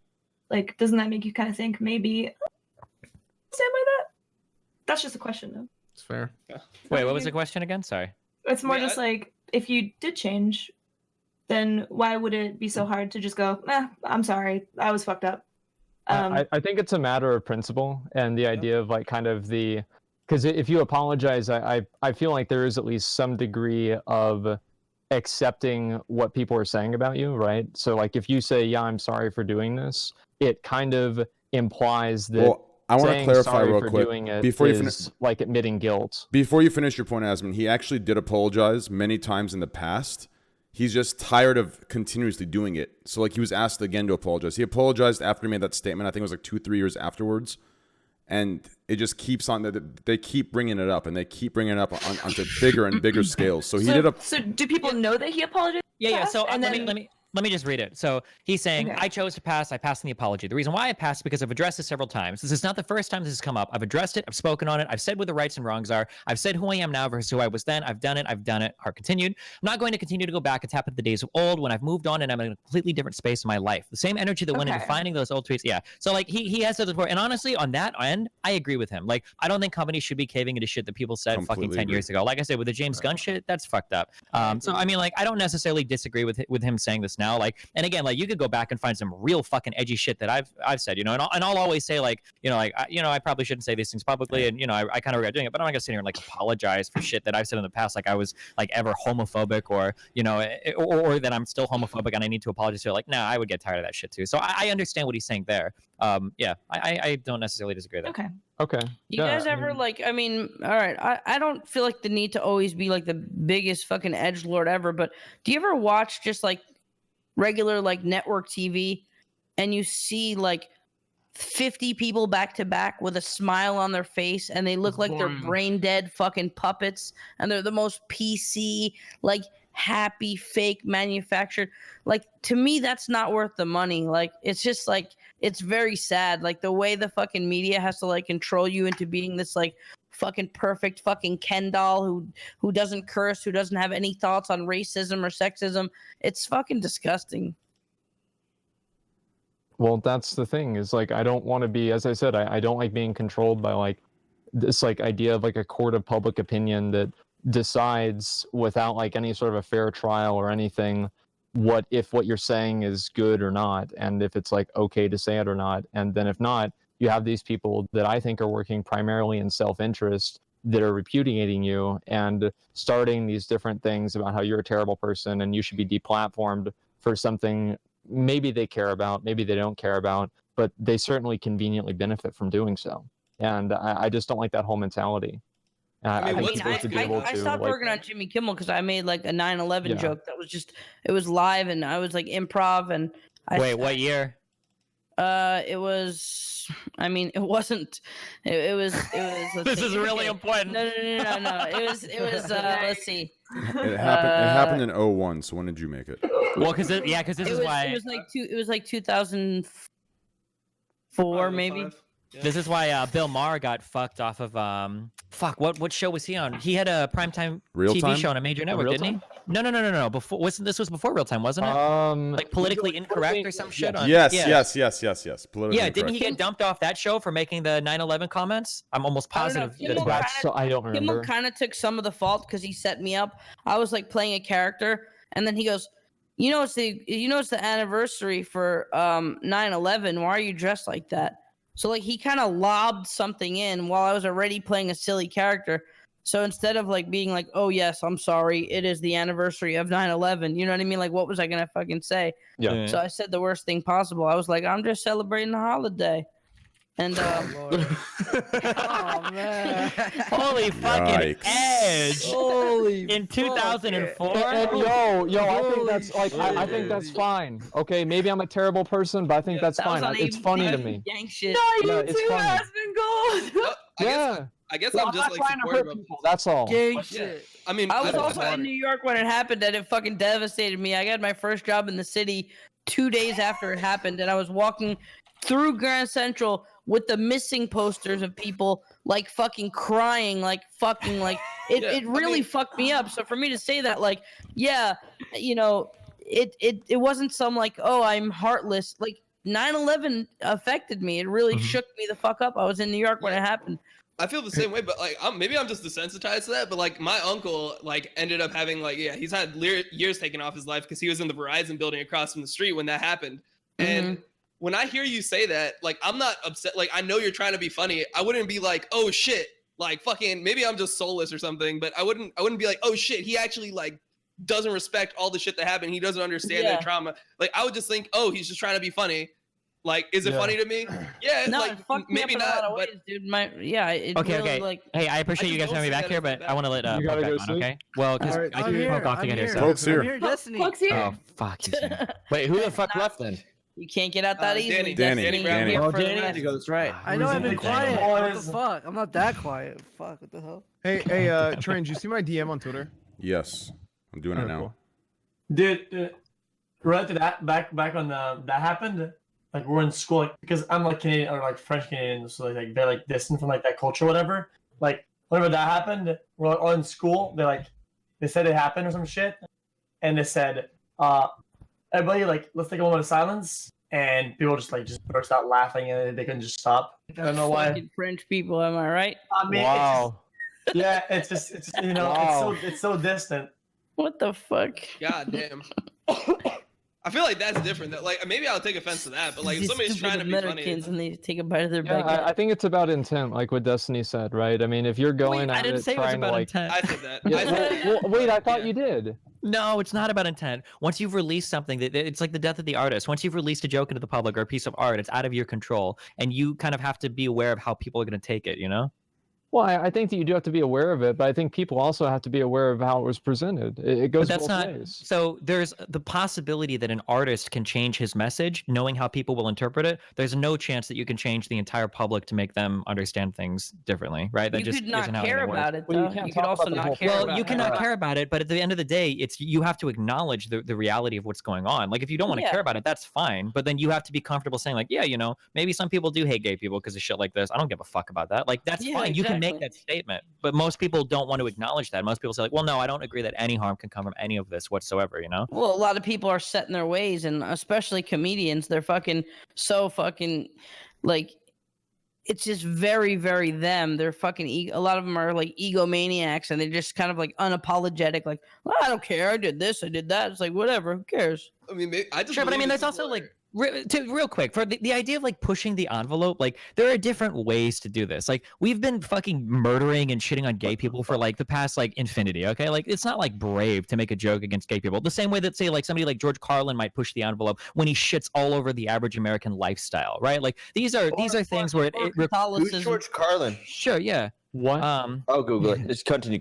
like, doesn't that make you kind of think maybe stand by that? That's just a question, though. It's fair. Wait, what was the question again? Sorry. It's more just like, if you did change, then why would it be so hard to just go, I'm sorry, I was fucked up? I think it's a matter of principle and the idea of like kind of the, because if you apologize, I feel like there is at least some degree of accepting what people are saying about you, right? So like if you say, yeah, I'm sorry for doing this, it kind of implies that I want to clarify real quick before you finish, like admitting guilt. Before you finish your point, Asman, he actually did apologize many times in the past. He's just tired of continuously doing it. So, like, he was asked again to apologize. He apologized after he made that statement. I think it was like 2-3 years afterwards. And it just keeps on. They keep bringing it up, and they keep bringing it up onto bigger and bigger scales. So he did. So do people know that he apologized? Yeah. So and let let me just read it. So he's saying, Okay. I chose to pass. I passed in the apology. The reason why I passed is because I've addressed this several times. This is not the first time this has come up. I've addressed it. I've spoken on it. I've said what the rights and wrongs are. I've said who I am now versus who I was then. I've done it. Hart continued. I'm not going to continue to go back and tap at the days of old when I've moved on and I'm in a completely different space in my life. The same energy that went into Okay. finding those old tweets. Yeah. So like he has said this before. And honestly, on that end, I agree with him. Like, I don't think companies should be caving into shit that people said fucking Completely 10 agree. years ago. Like I said, with the James Gunn shit, that's fucked up. So I mean, like, I don't necessarily disagree with him saying this now. Like, and again, like, you could go back and find some real fucking edgy shit that I've said, you know, and I'll always say, like, you know, like, I probably shouldn't say these things publicly, and you know, I kind of regret doing it, but I'm not gonna sit here and like apologize for shit that I've said in the past, like I was like ever homophobic, or you know, or that I'm still homophobic and I need to apologize to. Like, nah, I would get tired of that shit too. So I understand what he's saying there. Yeah, I don't necessarily disagree with that. Okay. Okay. You guys ever like? I mean, all right. I don't feel like the need to always be like the biggest fucking edgelord ever, but do you ever watch just like regular like network TV, and you see like 50 people back to back with a smile on their face, and they look like they're brain dead fucking puppets, and they're the most PC, like happy, fake manufactured. Like, to me, that's not worth the money. Like, it's just like, it's very sad. Like, the way the fucking media has to like control you into being this like fucking perfect fucking Ken doll who doesn't curse, who doesn't have any thoughts on racism or sexism. It's fucking disgusting. Well, that's the thing, is like, I don't want to be, as I said, I don't like being controlled by like this like idea of like a court of public opinion that decides without like any sort of a fair trial or anything what you're saying is good or not, and if it's like okay to say it or not. And then if not, you have these people that I think are working primarily in self-interest that are repudiating you and starting these different things about how you're a terrible person and you should be deplatformed for something maybe they care about, maybe they don't care about, but they certainly conveniently benefit from doing so. And I just don't like that whole mentality. I think it's to be able I to, stopped like, working on Jimmy Kimmel because I made like a 9/11 Yeah. joke that was just, it was live and I was like improv, and Wait, what year? It was, I mean, it wasn't, it was let's This see, is really okay. important. No, it was let's see. It happened in 01. So when did you make it? Well, because this is why It was like 2004 maybe. This is why Bill Maher got fucked off of what show was he on? He had a primetime Real TV Time? show on a major network, Real didn't he? No. Before this was before Real Time, wasn't it? Like politically incorrect or some shit on. Yes. Politically Yeah, didn't he incorrect. get dumped off that show for making the 9/11 comments? I'm almost positive. I don't remember. Kimmel kind of took some of the fault because he set me up. I was like playing a character, and then he goes, it's the anniversary for 9/11. Why are you dressed like that? So like he kind of lobbed something in while I was already playing a silly character. So instead of like being like, oh yes, I'm sorry, it is the anniversary of 9/11. You know what I mean? Like, what was I gonna fucking say? Yeah. So I said the worst thing possible. I was like, I'm just celebrating the holiday. And Oh man. Holy fucking Yikes. edge! Holy In 2004. And yo, I think that's like, I think that's fine. Okay, maybe I'm a terrible person, but I think that's that was fine. on It's funny to me. Gang shit. Yeah, it's funny. I guess Well, I'm just not like trying to supportive hurt of people. That's all. Gang Yeah. shit. I mean, I was I- also in New York when it happened, and it fucking devastated me. I got my first job in the city 2 days after it happened, and I was walking through Grand Central with the missing posters of people like fucking crying, like fucking like it. Yeah, It really fucked me up. So for me to say that, like, yeah, it wasn't some like, oh, I'm heartless. Like 9/11 affected me. It really shook me the fuck up. I was in New York when it happened. I feel the same way, but like maybe I'm just desensitized to that. But like my uncle like ended up having like he's had years taken off his life because he was in the Verizon building across from the street when that happened. And when I hear you say that, like I'm not upset. Like I know you're trying to be funny. I wouldn't be like, oh shit, like fucking maybe I'm just soulless or something. But I wouldn't be like, oh shit, he actually like doesn't respect all the shit that happened. He doesn't understand their trauma. Like I would just think, oh, he's just trying to be funny. Like, is it funny to me? Yeah, No, like it fucked me maybe up in a not. lot of But ways, dude. It Okay, really, okay. like, Hey, I appreciate you guys having me back here, but I want to let You Poke gotta back go on, sleep? okay? Well, because Alright, I I'm do here. Poke off to I'm get here. here. So. Poke's here. I'm here, Destiny. Puck's here. Oh fuck! He's here. Wait, who the fuck left then? you can't get out that easily. Danny Destiny. Brown. You're here Oh, for the Danny rest. to go. That's right. I know I've been Danny. quiet. What the Boys. fuck? I'm not that quiet. Fuck, what the hell? Hey, Train, did you see my DM on Twitter? Yes, I'm doing it Alright, now. cool. Dude, right to that back when that happened. Like we're in school, like because I'm like Canadian or like French Canadian, so like they're like distant from like that culture, or whatever. Like whenever that happened, we're all in school. They said it happened or some shit, and they said, everybody like let's take a moment of silence, and people just burst out laughing, and they couldn't just stop. I don't know why. Fucking French people, am I right? I mean, Wow. it's just you know, Wow. it's so distant. What the fuck? God damn. I feel like that's different. That like maybe I'll take offense to that, but like if These somebody's stupid trying to be funny. Americans and they take a bite of their Yeah, baguette. I think it's about intent, like what Destiny said, right? I mean, if you're going I at didn't it say it was trying to about like, intent. I said that. Yeah, I said well, wait, I thought you did. No, it's not about intent. Once you've released something, it's like the death of the artist. Once you've released a joke into the public or a piece of art, it's out of your control, and you kind of have to be aware of how people are going to take it. You know? Well, I think that you do have to be aware of it, but I think people also have to be aware of how it was presented. It goes But that's both not ways. so. There's the possibility that an artist can change his message, knowing how people will interpret it. There's no chance that you can change the entire public to make them understand things differently, right? That You just could not isn't how care anything works. about it, Well, you though. can't You could talk also about the whole not care Well, about you it. cannot care about it, but at the end of the day, you have to acknowledge the reality of what's going on. Like if you don't want to Yeah. care about it, that's fine. But then you have to be comfortable saying like, yeah, you know, maybe some people do hate gay people because of shit like this. I don't give a fuck about that. Like that's Yeah, fine. You can make exactly. that statement. But most people don't want to acknowledge that. Most people say like, well, no, I don't agree that any harm can come from any of this whatsoever, you know? Well, a lot of people are set in their ways, and especially comedians, they're so fucking like it's just very, very them. They're fucking a lot of them are like egomaniacs, and they're just kind of like unapologetic, like, well, I don't care, I did this, I did that. It's like whatever, who cares? I mean, I just Sure, but I believe mean, it's there's also more- like real quick for the idea of like pushing the envelope. Like there are different ways to do this. Like we've been fucking murdering and shitting on gay people for like the past like infinity. Okay, like it's not like brave to make a joke against gay people. The same way that say like somebody like George Carlin might push the envelope when he shits all over the average American lifestyle, right? Like these are things where Who's George Carlin? Sure, yeah. What? I'll Google it. Just continue.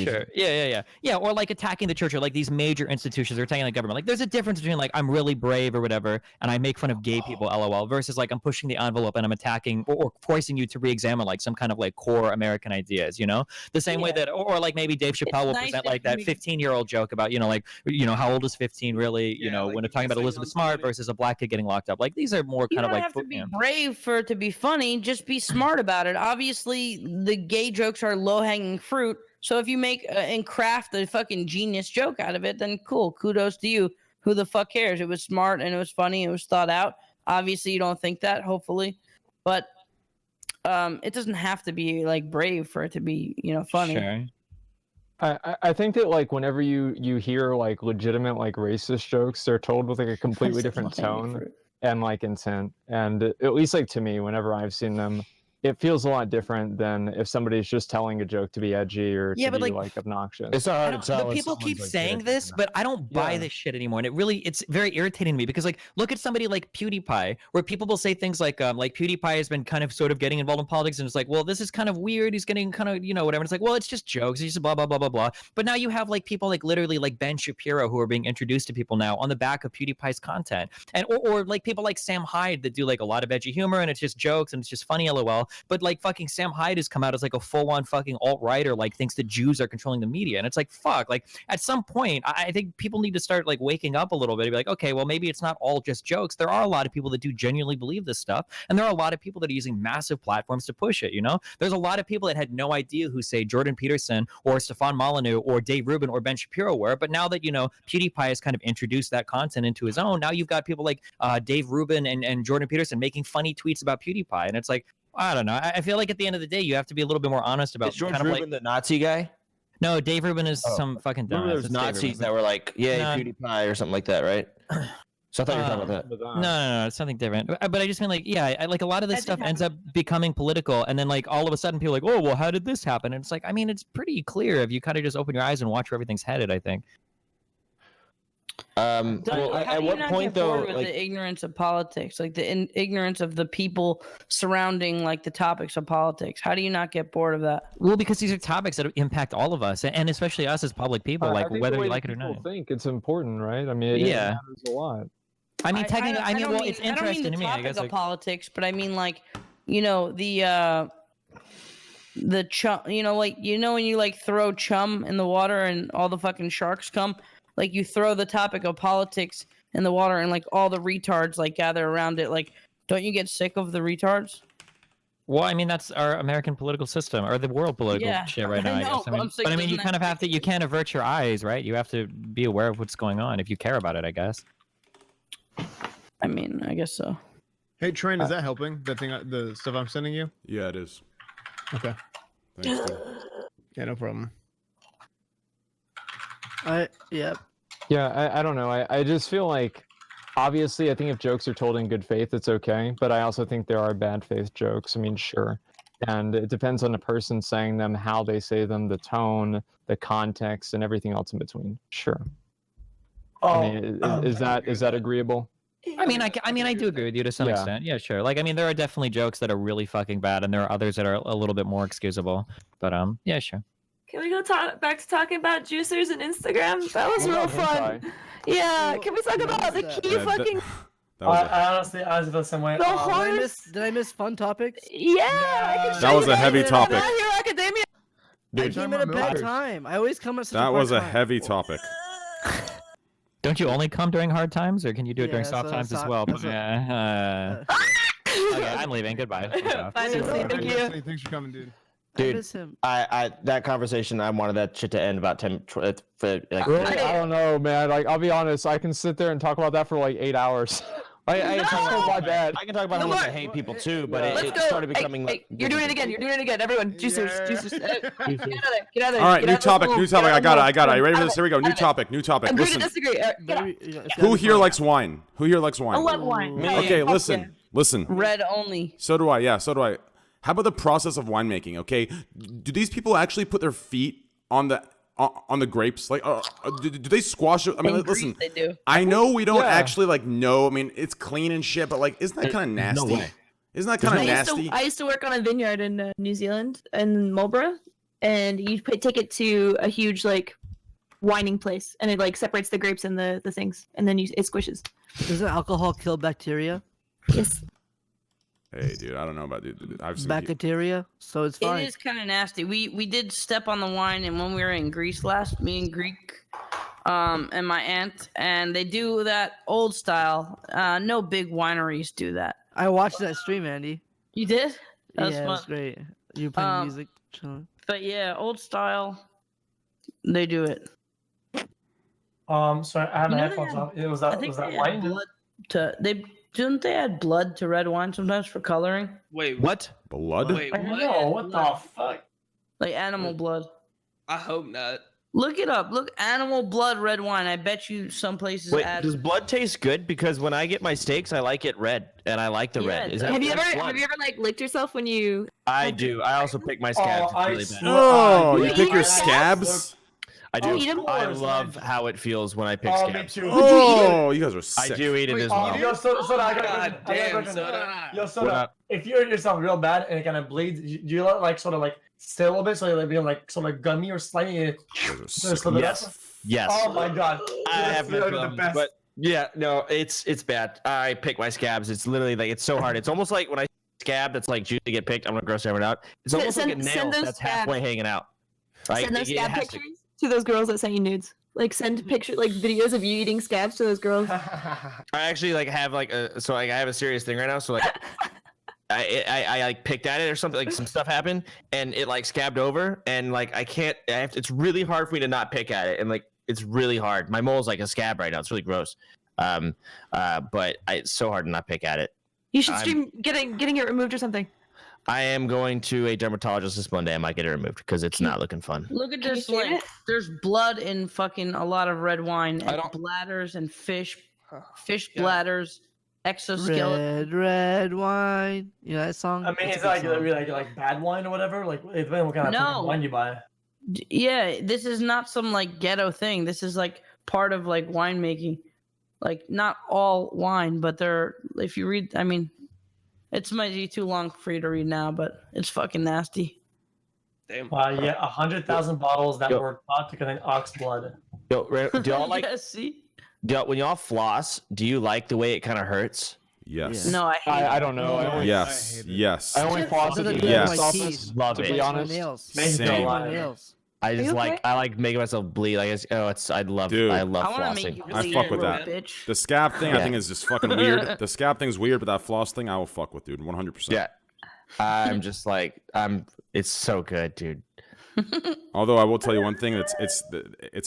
Sure. Yeah. Or like attacking the church or like these major institutions or attacking the government. Like there's a difference between like I'm really brave or whatever and I make fun of gay people, lol, versus like I'm pushing the envelope and I'm attacking or forcing you to re-examine like some kind of like core American ideas, you know? The same way that, or like maybe Dave Chappelle will nice present that like that we- 15-year-old joke about, you know, like, you know, how old is 15 really, you know, like when the they're talking kids about that Elizabeth don't Smart do it. versus a black kid getting locked up. Like these are more You kind don't of like, have to be yeah. brave for it to be funny. Just be smart about it. Obviously, the gay jokes are low-hanging fruit. So if you make and craft a fucking genius joke out of it, then cool. Kudos to you. Who the fuck cares? It was smart and it was funny. It was thought out. Obviously, you don't think that, hopefully, but it doesn't have to be like brave for it to be, you know, funny. Sure. I think that like whenever you hear like legitimate like racist jokes, they're told with like a completely different Low-hanging tone fruit. and like intent. And at least like to me, whenever I've seen them, it feels a lot different than if somebody's just telling a joke to be edgy or Yeah, to but, be like, obnoxious. It's not I hard don't- to tell. but when people keep someone's, like, saying getting this, but I don't buy Yeah. this shit anymore, and it's very irritating to me because like look at somebody like PewDiePie, where people will say things like PewDiePie has been kind of sort of getting involved in politics, and it's like, well, this is kind of weird. He's getting kind of, you know, whatever. And it's like, well, it's just jokes. He's just blah blah blah blah blah. But now you have like people like literally like Ben Shapiro who are being introduced to people now on the back of PewDiePie's content, and or like people like Sam Hyde that do like a lot of edgy humor and it's just jokes and it's just funny, lol. But like fucking Sam Hyde has come out as like a full-on fucking alt-right or like thinks that Jews are controlling the media, and it's like fuck. Like at some point, I think people need to start like waking up a little bit and be like, okay, well maybe it's not all just jokes. There are a lot of people that do genuinely believe this stuff, and there are a lot of people that are using massive platforms to push it. You know, there's a lot of people that had no idea who say Jordan Peterson or Stefan Molyneux or Dave Rubin or Ben Shapiro were, but now that you know PewDiePie has kind of introduced that content into his own, now you've got people like Dave Rubin and Jordan Peterson making funny tweets about PewDiePie, and it's like, I don't know. I feel like at the end of the day, you have to be a little bit more honest about Is George kind of Rubin like. the Nazi guy? No, Dave Rubin is some fucking Remember dumbass. there was It's Dave Nazis Rubin. that were like, yeah, No. PewDiePie or something like that, right? So I thought you were talking about that. No, it's something different. But I just mean like, yeah, like a lot of this stuff ends up becoming political, and then like all of a sudden people are like, oh, well, how did this happen? And it's like, I mean, it's pretty clear if you kind of just open your eyes and watch where everything's headed, I think. How at do you what not point get bored though, with like, the ignorance of politics, like the ignorance of the people surrounding like the topics of politics? How do you not get bored of that? Well, because these are topics that impact all of us, and especially us as public people, I like think whether the way you like that it or people not. think it's important, right? I mean, it Yeah. matters a lot. I mean, technically, I mean, don't well, it's I don't mean interesting the to me. I topic guess of like, politics, but I mean like, you know, the chum, you know, like when you like throw chum in the water and all the fucking sharks come, like you throw the topic of politics in the water, and like all the retards like gather around it. Like, don't you get sick of the retards? Well, I mean, that's our American political system, or the world political shit right now, I guess. I mean, you kind of have to, you can't avert your eyes, right? You have to be aware of what's going on if you care about it, I guess. I mean, I guess so. Hey, Train, is that helping? The thing, the stuff I'm sending you? Yeah, it is. Okay. Thanks, dude. Yeah, no problem. Yep. Yeah, I don't know. I just feel like, obviously, I think if jokes are told in good faith, it's okay. But I also think there are bad faith jokes. I mean, sure. And it depends on the person saying them, how they say them, the tone, the context, and everything else in between. Sure. I mean, is that agreeable? I mean, I do agree with you to some extent. Yeah, sure. Like, I mean, there are definitely jokes that are really fucking bad, and there are others that are a little bit more excusable. But yeah, sure. Can we go back to talking about juicers and Instagram? That was real fun. Yeah, can we talk about the key fucking... I honestly feel the same way. The horse? Did I miss fun topics? Yeah, that was a heavy topic. Hero Academia. I came at a bad time. I always come at such That a was a time. heavy topic. Don't you only come during hard times, or can you do it during soft times as well? Okay, I'm leaving. Goodbye. Bye, Jesse. Thank you. Thanks for coming, dude. Dude, I that conversation, I wanted that shit to end about 10. Like, Really? I don't know, man. Like, I'll be honest. I can sit there and talk about that for like 8 hours. I can talk about that. I can talk about how much I hate people too, but it started becoming. Hey, you're doing it again. You're doing it again. Everyone, juicers. Get out of there. Get out of there. All right, new topic. I got it. Are you ready for this? Here we go. New topic. Agree Listen. to disagree. Who here likes wine? I love wine. Okay, listen. Red only. So do I. Yeah, so do I. How about the process of winemaking? Okay, do these people actually put their feet on the grapes? Like, do they squash it? I mean, listen. They do. I know we don't actually like know. I mean, it's clean and shit, but like, isn't that kind of nasty? No way. Isn't that kind of nasty? I used to work on a vineyard in New Zealand in Marlborough, and you take it to a huge like wining place, and it like separates the grapes and the things, and then it squishes. Doesn't alcohol kill bacteria? Yes. Hey, dude, I don't know about dude. I've seen Bacteria, so it's fine. It is kind of nasty. We did step on the wine, and when we were in Greece last, me and Greek, and my aunt, and they do that old style. No big wineries do that. I watched that stream, Andy. You did? That was Yeah, it fun. was great. You playing music, chilling. But yeah, old style, they do it. Sorry, I had my headphones off. It was that wine? Didn't they add blood to red wine sometimes for coloring? Wait, what? Blood? Wait, I what? know, what the fuck? Like animal blood. I hope not. Look it up. Look, animal blood red wine. I bet you some places Wait, add. does blood taste good? Because when I get my steaks, I like it red, and I like the red. Is that Have you that's ever blood? like licked yourself when you? I do. I also pick my scabs. Oh, It's really bad. Oh, you Yeah. pick your Yeah. scabs? I do. eat 'em? I love how it feels when I pick Oh, me scabs. too. Oh, you guys are I sick. do eat it as Oh, well. yo, Soda, I got a God question. damn, Soda. Yo, What Soda, up? if you hurt yourself real bad and it kind of bleeds, do you let like sort of like stay a little bit so you're like being like sort of gummy or slimy? You guys are sick. So the Yes. best? Yes. Oh my god. I have no the problems, best. but yeah, no, it's bad. I pick my scabs. It's literally like it's so hard. It's almost like when I scab that's like due to get picked. I'm gonna gross everyone out. It's almost like a nail those that's halfway hanging out. Right? Send those It scab has to- pictures to those girls that sent you nudes. Like send pictures, like videos of you eating scabs to those girls. I actually like have like a so like I have a serious thing right now. So like I like picked at it or something, like some stuff happened and it like scabbed over and like I can't. It's really hard for me to not pick at it and like it's really hard. My mole's like a scab right now. It's really gross. But it's so hard to not pick at it. You should stream getting it removed or something. I am going to a dermatologist this Monday. I might get it removed because it's not looking fun. Look at Can you this see link. it? There's blood in fucking a lot of red wine. I And don't- bladders and fish Yeah. bladders, exoskeleton. Red wine. You know that song? I mean, That's it's a like good song. really like bad wine or whatever. Like it depends what kind of No. fucking wine you buy. Yeah, this is not some like ghetto thing. This is like part of like winemaking. Like not all wine, but they're if you read, I mean, it's might be too long for you to read now, but it's fucking nasty. Damn. Yeah, 100,000 bottles that Yo. were thought to contain ox blood. Yo, do y'all like Yeah, see? when y'all floss? Do you like the way it kind of hurts? Yes. No, I hate I it. don't know. I only, Yes. Yes. I only floss at the Doesn't Yes. dentist my office, teeth. Love to it. be My honest. nails. Makes me Same. feel My alive. nails. I just you like okay? I like making myself bleed. Like I love Dude. I flossing. want to make you I bleed, fuck with you that. bitch. The scab thing I Yeah. think is just fucking weird. The scab thing's weird, but that floss thing I will fuck with, dude. 100%. Yeah. I'm just like it's so good, dude. Although I will tell you one thing, it's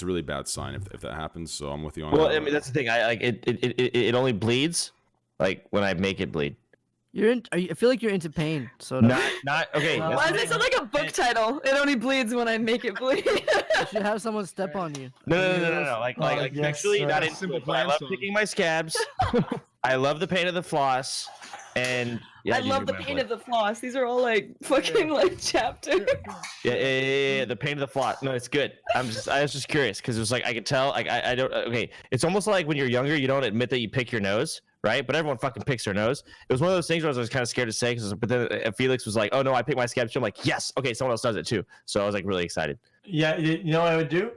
a really bad sign if that happens. So I'm with you on Well, that. I mean that's the thing. I like it only bleeds like when I make it bleed. I feel like you're into pain. So Not okay. that's Why the does it sound like a book title? It only bleeds when I make it bleed. you should have someone step on you. No. Like yes, sexually, sir. not into Simple it, but I Plan love song. picking my scabs. I love the pain of the floss, and yeah, I love the pain of the floss. These are all like fucking like chapter. yeah, the pain of the floss. No, it's good. I was just curious because it was like I could tell. Like I don't. Okay, it's almost like when you're younger, you don't admit that you pick your nose, right? But everyone fucking picks their nose. It was one of those things where I was kind of scared to say, but then Felix was like, "Oh no, I picked my scabs too." I'm like, "Yes, okay, someone else does it too." So I was like really excited. Yeah, you know what I would do?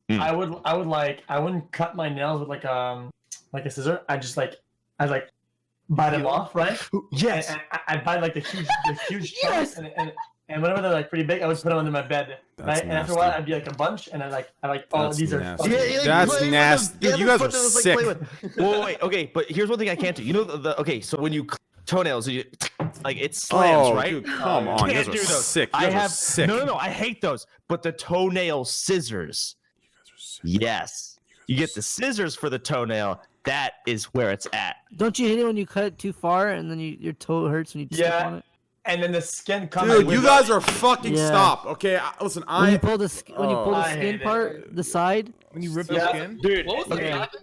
Hmm. I wouldn't cut my nails with like a scissor. I'd bite them off, right? Yes. And I'd bite like the huge chunks, and whenever they're like pretty big, I would put them under my bed, right? And after a while, I'd be like a bunch, and I That's these are nasty. fucking- That's nasty. Dude, you guys are sick. Well, wait, okay, but here's one thing I can't do. You know okay, so when you toenails, you like it slams, right? Dude, come on, you guys Can't are do those. sick. You guys are sick. No, I hate those. But the toenail scissors. You guys are sick. Yes. You get the scissors for the toenail. That is where it's at. Don't you hate it when you cut it too far and then your toe hurts when you step on it? And then the skin comes. Dude, you guys are fucking Yeah. stop. Okay, listen, When you pull the I skin hate it. part, the side. When you rip the Yeah. skin. Dude, What was the okay. topic?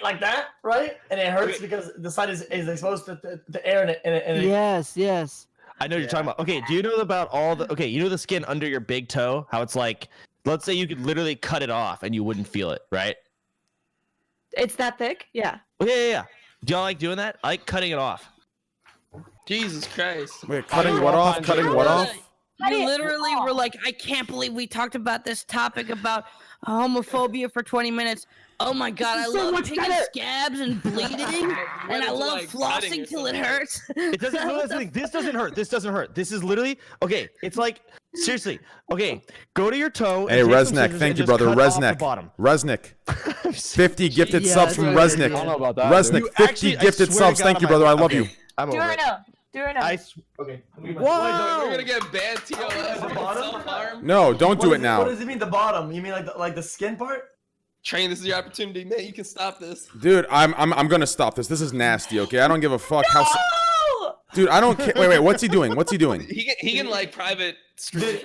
Like that, right? And it hurts because the side is exposed to the air and it Yes. I know what you're talking about. Okay, do you know about you know the skin under your big toe? How it's like, let's say you could literally cut it off and you wouldn't feel it, right? It's that thick? Yeah. Okay, yeah. Do y'all like doing that? I like cutting it off. Jesus Christ. Wait, cutting what off? Cutting what off? You literally were like, I can't believe we talked about this topic about homophobia for 20 minutes. Oh my god, I love picking scabs and bleeding, and I love flossing till it hurts. It doesn't. No, that's the thing. This doesn't hurt. This doesn't hurt. This is literally okay. It's like seriously. Okay, go to your toe. Hey, and take some Resnick, scissors thank and you, just brother. cut off the Resnick. bottom. Resnick. 50 gifted Yeah, subs from that's a Resnick. good idea. I don't know about that. Resnick, You 50 actually- I gifted swear to subs. God, Thank you, I'm brother. I like, love you. okay, I'm Do it over right it. now. Do it right now. Okay. We're Whoa! gonna get banned TOS for self-harm. No, don't do it What now. does it mean the bottom? You mean like the skin part? Train, this is your opportunity, man. You can stop this. Dude, I'm gonna stop this. This is nasty, okay? I don't give a fuck how. Oh! Dude, I don't care. Wait, what's he doing? What's he doing? He can like private stream.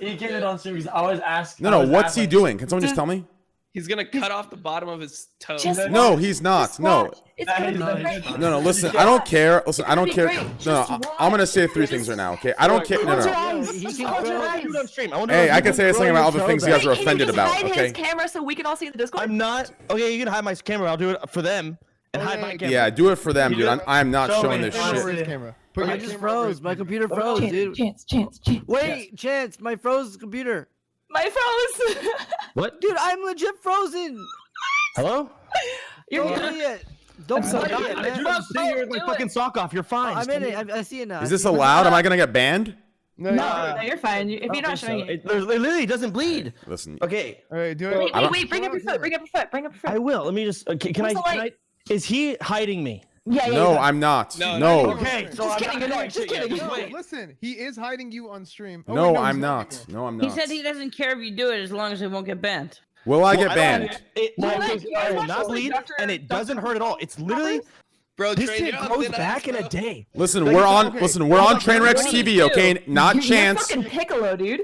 He gave it on stream because I always ask. No, what's he doing? Can someone just tell me? He's gonna cut off the bottom of his toe. Just No, he's not. No. It's gonna be great. No, listen, I don't care. Listen, I don't be care. great. No, Just I'm gonna say three things right now, okay? I don't care. No, no. He can Close your grow- eyes. Do it on stream. I wonder Hey, if I you can say something about other things you guys are Can you offended just about, hide okay? his camera so we can all see the Discord? I'm not. Okay, you can hide my camera. I'll do it for them and hide my camera. Yeah, do it for them, dude. I'm not Show showing me. this Over shit. his camera. Put I your just camera over froze. his My camera. computer froze, dude. Chance. Wait, Chance, my froze computer. My froze. What? Dude, I'm legit frozen. Hello? You're Don't good. be it. Don't be it, man. Dude, I'm sitting here with my fucking sock off. You're fine. I'm in it. I see it now. Is this allowed? Am I gonna get banned? No, No, you're fine. If you're not showing it. It literally doesn't bleed. Listen. Okay, All right, do Wait, it. wait, bring up your foot. Bring up your foot. Bring up your I foot. will. Let me just. Can I? Where's the Can I? light? Is he hiding me? Yeah. No, I'm not. No, No. Okay, so Just I'm kidding, not no, doing just shit yet. kidding. Just No, wait. listen, he is hiding you on stream. Oh, No, wait, I'm he's not. No, I'm He not. said he doesn't care if you do it as long as it won't get banned. Will I Well, get don't- banned? I will not bleed, and it doesn't hurt at all. It's literally Bro, this Train, shit you're on grows thin back ice, in a bro. day. Listen, Like, we're it's on. okay. Listen, we're on What do you Trainwreckstv, do? okay? Not You're Chance. fucking Piccolo, dude.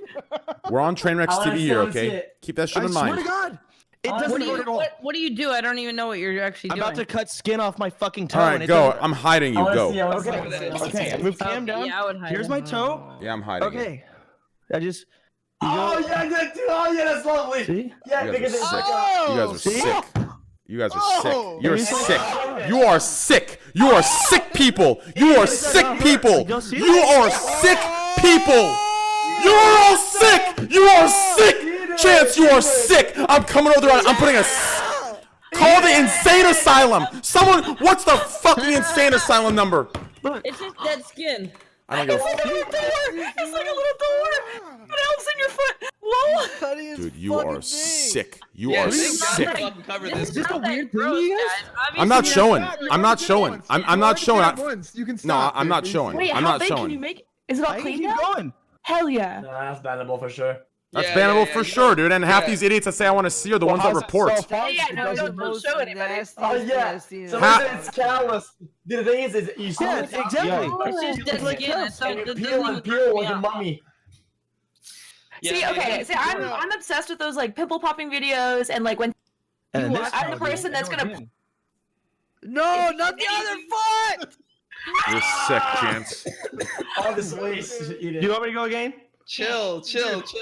We're on I wanna Trainwreckstv see here, it, I wanna see okay? it. Keep that shit I in swear mind. to God, it What doesn't What do hurt you at all. what do you do? I don't even know what you're actually I'm doing. about to cut skin off my fucking toe. All and right, it go. doesn't- I'm hiding I you. wanna Go. see. I wanna see. Okay, move cam down. Yeah, I would hide Here's it. my toe. Yeah, I'm hiding. it. Okay, I just. Oh yeah, good too. Oh yeah, that's lovely. See? Yeah, You because guys are it's sick. You guys are See? sick. You guys are sick. Oh. You're Here's sick. my- You are sick. You are sick people. You are sick people. Y'all see You are sick people. You are all sick. You are sick. Chance, you are sick. I'm coming over there. I'm putting a. Call the insane asylum. Someone, what's the fucking insane asylum number? It's just dead skin. I don't give a It's like a fuck. little door. It's like a little door. What else in your foot? Lol. Dude, you are sick. You Yeah, are thank God sick. they fucking covered this. Is this a weird thing, you guys? I'm not showing. I'm not showing. I'm not showing. You can No, stop. I'm not showing. Wait, I'm how not big can you showing. make it? Is it all I can clean keep now? going. Hell yeah. Nah, that's bannable for sure. That's Yeah, bannable yeah, for yeah. sure, dude. And half Yeah. these idiots that say I want to see are the ones that report. Yeah, no, don't show anybody. Oh yeah. So it's callous. The thing is you see Yeah, it. exactly. It's just dead Like, skin. It's and not, you it peel doesn't and even peel freak like me a out. mummy. Yeah, See, okay, see, I'm obsessed with those like pimple popping videos, and like when And this I'm the person that's gonna. No, not the other foot. You're sick, Chance. All this waste. Eat Do it. you want me to go again? chill.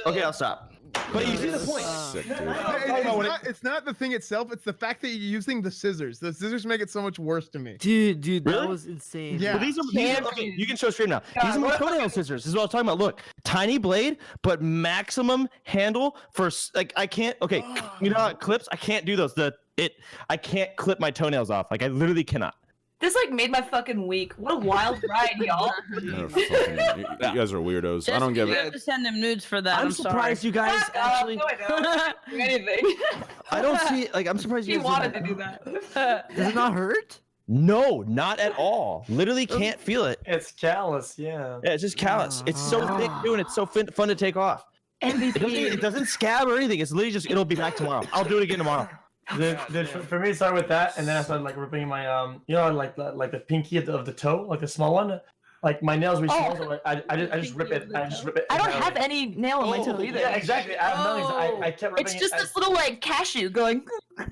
Okay, I'll stop. But you see the point. Sick, dude. It's not the thing itself. It's the fact that you're using the scissors. The scissors make it so much worse to me. Dude, Really? that was insane. Yeah. But these are okay. You can show screen now. These are my toenail scissors. This is what I was talking about. Look, tiny blade, but maximum handle for like I can't. Okay, you know how it clips? I can't do those. I can't clip my toenails off. Like I literally cannot. This like made my fucking week. What a wild ride, y'all. You're fucking- you guys are weirdos. I don't give You it. have to send them nudes for that. I'm surprised you guys Fuck off. actually. No, I don't do anything. I don't see. Like I'm surprised He you guys. wanted to do that. Does it not hurt? No, not at all. Literally can't feel it. It's callous, yeah. Yeah, it's just callous. It's so thick too, and it's so fun to take off. It doesn't scab or anything. It's literally just it'll be back tomorrow. I'll do it again tomorrow. For me, it started with that, and then I started like ripping my you know, like the pinky of the toe, like the small one. Like my nails were small, so like, I just rip it. I just rip it. I don't entirely. have any nail on my toe either. Yeah, exactly. I have nothing. I kept ripping It's just it. this little like cashew going.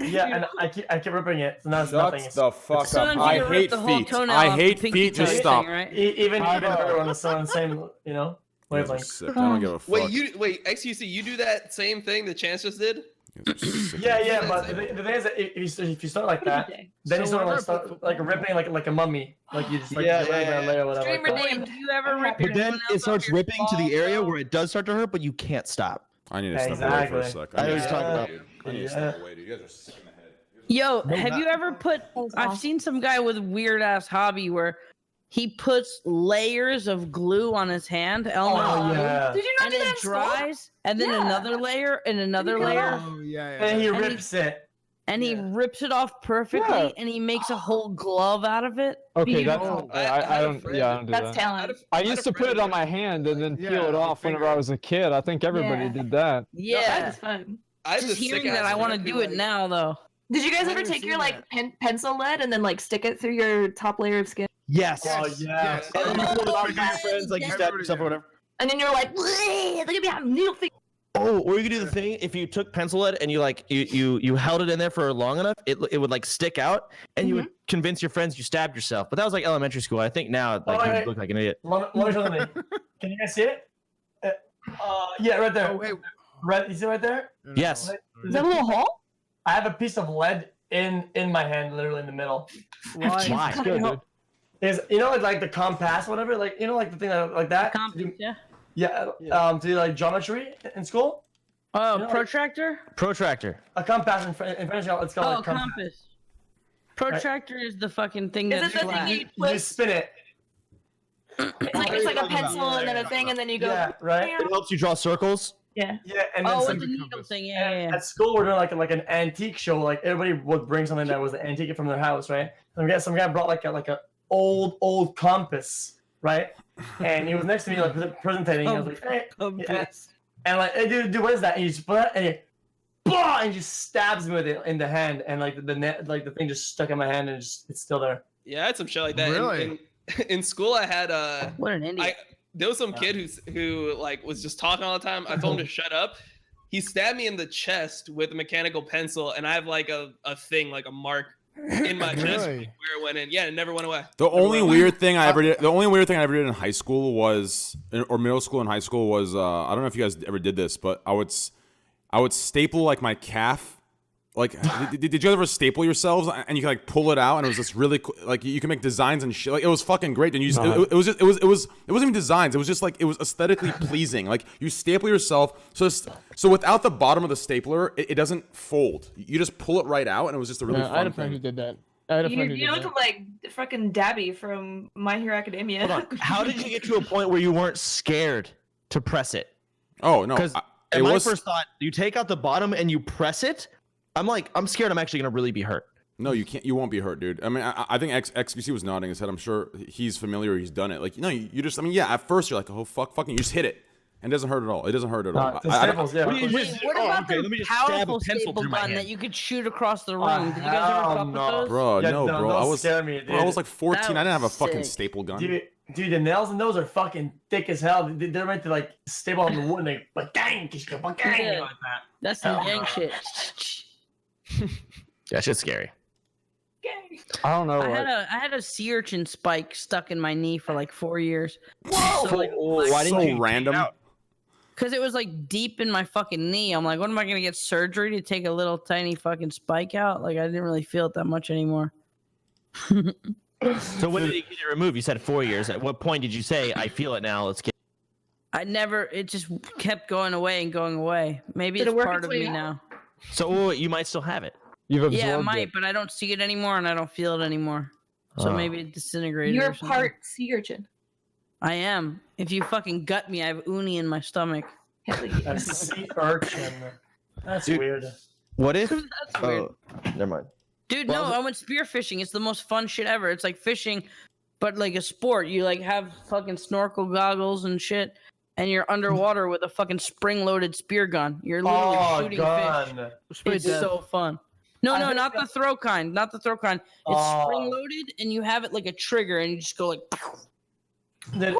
Yeah, and I kept ripping it. So now it's nothing. Shut the fuck up. Sometimes you I can rip hate the whole feet. toenail I off hate the pinky feet. Just toe stop. thing, right? Even her on the same, you know, You guys are wavelength. sick. I don't give a fuck. Wait, XQC, you do that same thing that Chance just did? You guys are sick. Yeah, but the thing is that if you start like that, then you start like ripping like a mummy, like you just like Yeah, ripping yeah, a layer or whatever. Stream like that. redeemed. Do you ever rip your But then toenails it off starts your ripping to the area balls? where it does start to hurt, but you can't stop. I need to step away for a Exactly. sec. I need was to talking step about- away, dude. I need to step away, dude. You guys are sick in the head. Yo, No, have not- you ever put? was I've awesome. seen some guy with a weird ass hobby where he puts layers of glue on his hand, Oh yeah. Did you not and do that it in school? dries, and then Yeah. another layer, and another layer, Oh yeah. And he And he- rips it. and he rips it off perfectly, Yeah. and he makes a whole glove out of it. Okay, that's Beautiful. I don't yeah I don't do That's that. talent. I used to put it on my hand and then peel it off whenever I was a kid. I think everybody Yeah. did that. Yeah, That is fun. I have just this hearing sick that, ass I want to rip, do it like- now though. Did you guys I've ever never take your seen like pencil lead and then like stick it through your top layer of skin? Yes. Oh yeah. And then you pull it off your friends, like you stab yourself or whatever. And then you're like, look at me, I'm needle thing. Oh, or you could do the thing if you took pencil lead and you like you held it in there for long enough, it would like stick out, and you would convince your friends you stabbed yourself. But that was like elementary school. I think now like you right. look like an idiot. Let me show something. Can you guys see it? Yeah, right there. Oh wait. Right, you see right there? Yes. Is that a little hole? I have a piece of lead in my hand, literally in the middle. Why? Why? Cut Good, it dude. out. Is you know like the compass, whatever, like you know like the thing that, like that. Compass, yeah. Yeah. To do like geometry in school. Oh, You know, like- protractor. Protractor. A compass in French, it's called Oh, like compass. compass. Protractor is the fucking thing Is that's it the flat. thing You twist? spin it. It's like a pencil and then a thing and then you go. Yeah, right. It helps you draw circles. Yeah. Yeah, and then Oh, some, with the needle thing. Yeah, yeah, yeah. at school we're doing like an antique show. Like everybody would bring something that was an antique from their house, right? Some guy brought like a old compass, right? And he was next to me like presenting. I was like, hey, Compass. and like, hey, dude, what is that? And he just put it, and he, bah, and just stabs me with it in the hand, and like the net, like the thing just stuck in my hand, and it's still there. Yeah, I had some shit like that. Really? In school, I had What an idiot. there was some kid who like was just talking all the time. I told him to shut up. He stabbed me in the chest with a mechanical pencil, and I have like a thing, like a mark in my chest Really? where it went in. Yeah, it never went away. The only weird thing I ever did. The only weird thing I ever did in high school was, or middle school and high school was. I don't know if you guys ever did this, but I would staple like my calf. Like, did you ever staple yourselves and you can like pull it out and it was just really like you can make designs and shit. Like it was fucking great. And you just, it wasn't even designs. It was just like it was aesthetically pleasing. Like you staple yourself. So without the bottom of the stapler, it doesn't fold. You just pull it right out and it was just a really I had a fun friend who thing. did that. I had a friend who You did look that. like fucking Dabby from My Hero Academia. Hold on. How did you get to a point where you weren't scared to press it? Oh no, Because it my was first thought, you take out the bottom and you press it. I'm like, I'm scared. I'm actually gonna really be hurt. no, you can't. You won't be hurt, dude. I mean, I think XBC was nodding his head. I'm sure he's familiar. He's done it. Like, no, you just. I mean, yeah. At first, you're like, oh fucking. You just hit it, and it doesn't hurt at all. It doesn't hurt at all. The staples, yeah. What do you Wait, just- what oh, about okay, the let me just stab a powerful pencil staple through my gun hand. that you could shoot across the room? Did you guys ever hell fuck with no. those? Bro, Yeah, no, no, bro. those I was, scare me, bro, I was dude. like 14. I That didn't have a was fucking sick. staple gun. Dude, the nails in those are fucking thick as hell. They're meant to like staple on the wood and they like gang, Yeah. like that. That's some gang shit. That shit's scary. I don't know. I had a sea urchin spike stuck in my knee for like 4 years. Whoa! So, like, Why didn't you So random. because it was like deep in my fucking knee. I'm like, what am I gonna get surgery to take a little tiny fucking spike out? Like I didn't really feel it that much anymore. So when did you get it removed? You said 4 years. At what point did you say, I feel it now, let's get It just kept going away and going away. Maybe Did it's it work part its of way me out? now. So you might still have it. You've absorbed Yeah, it might, it. but I don't see it anymore and I don't feel it anymore. So Oh. maybe it disintegrated. You're or something. part sea urchin. I am. If you fucking gut me, I have uni in my stomach. A sea urchin. That's Dude. weird. What if? That's weird. Oh, never mind. Dude, Well, no, I went spearfishing. It's the most fun shit ever. It's like fishing, but like a sport. You like have fucking snorkel goggles and shit, and you're underwater with a fucking spring-loaded spear gun. You're literally Oh, shooting gun. fish. It's so fun. No, I no, think not the throw kind. Not the throw kind. It's Oh. spring-loaded, and you have it like a trigger, and you just go like. Dude,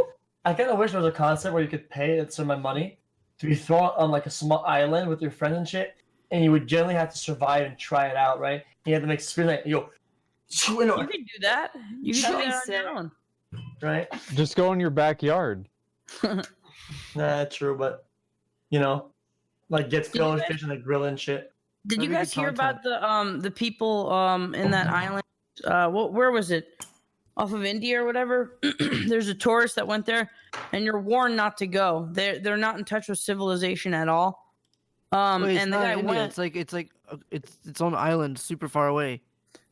I kind of wish there was a concept where you could pay a certain amount of money to be thrown on like a small island with your friends and shit, and you would generally have to survive and try it out, right? You have to make spin like you go, You can do that. You can do that on your own. right? Just go in your backyard. Nah, true, but you know, like get you fillet guys- fish and like grill and shit. Did you That'd be guys good hear about the people in that island? Where was it? Off of India or whatever. There's a tourist that went there, and you're warned not to go. They're not in touch with civilization at all. Wait, it's And the not guy India. went. It's its own island, super far away.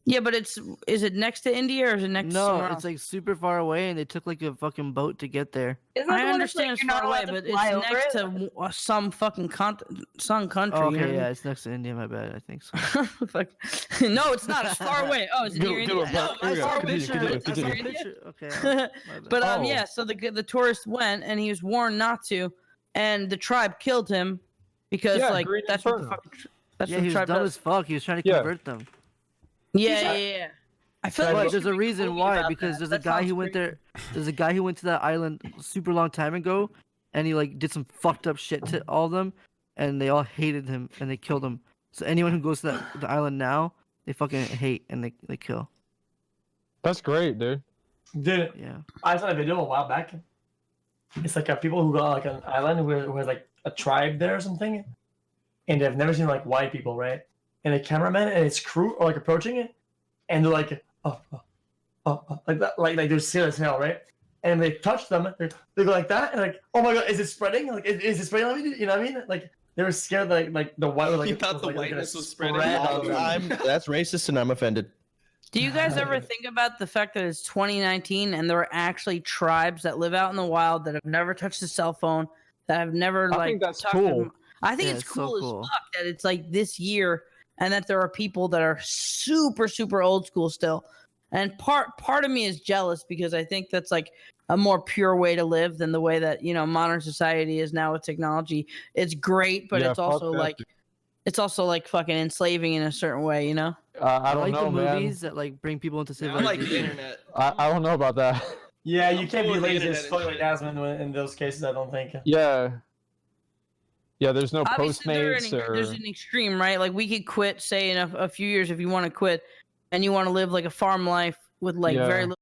Yeah, but is it next to India or is it next? to No, somewhere it's else? like super far away, and they took like a fucking boat to get there. Isn't that I the one that's, understand like, it's you're not far away, allowed to but it's fly over next it? to some fucking some country. Oh, you know okay, what I yeah, it's next to India. My bad. I think so. Fuck. No, it's not. It's far away. Oh, is it near India? No, I it's saw far a away. picture. It's I saw a near India. picture. Okay. my bad. But Oh. yeah, so the tourist went and he was warned not to, and the tribe killed him because Yeah, like Green that's what the Inferno. fucking that's Yeah, what he the was tribe dumb does. as fuck. He was trying to Yeah. convert them. Yeah. I feel like But we there's should a make reason movie why, about because that. there's That a guy sounds who went crazy. there. There's a guy who went to that island super long time ago, and he like did some fucked up shit to all of them, and they all hated him and they killed him. So anyone who goes to the island now, they fucking hate and they kill. That's great, dude. Dude, Yeah. I saw a video a while back. It's like people who go on like an island who has like a tribe there or something, and they've never seen like white people, right? And a cameraman and his crew are like approaching it, and they're like, oh, like that, like they're serious as hell, right? And they touch them, they go like that, and like, oh my god, is it spreading? Like, is it spreading? On me? You know what I mean? Like they were scared, like the white, like You thought was, the like, gonna whiteness was spreading? spread all I'm, over. that's racist and I'm offended. Do you guys ever think about the fact that it's 2019 and there are actually tribes that live out in the wild that have never touched a cell phone, that have never I like think that's talked to cool. them? I think Yeah, it's it's so cool cool. as fuck that it's like this year and that there are people that are super old school still. And part of me is jealous because I think that's like a more pure way to live than the way that, you know, modern society is now with technology. It's great, but Yeah, it's fuck also that, like dude. it's also like fucking enslaving in a certain way, you know? I don't like know, the man. movies that like bring people into I like the civilization. internet. I don't know about that. Yeah, you I'm can't cool be with the lazy internet as and fuck like shit. Asmund in those cases. I don't think. Yeah. Yeah, there's no Obviously, Postmates there's or an extreme, right? Like we could quit, say in a few years if you want to quit, and you want to live like a farm life with like very Yeah. little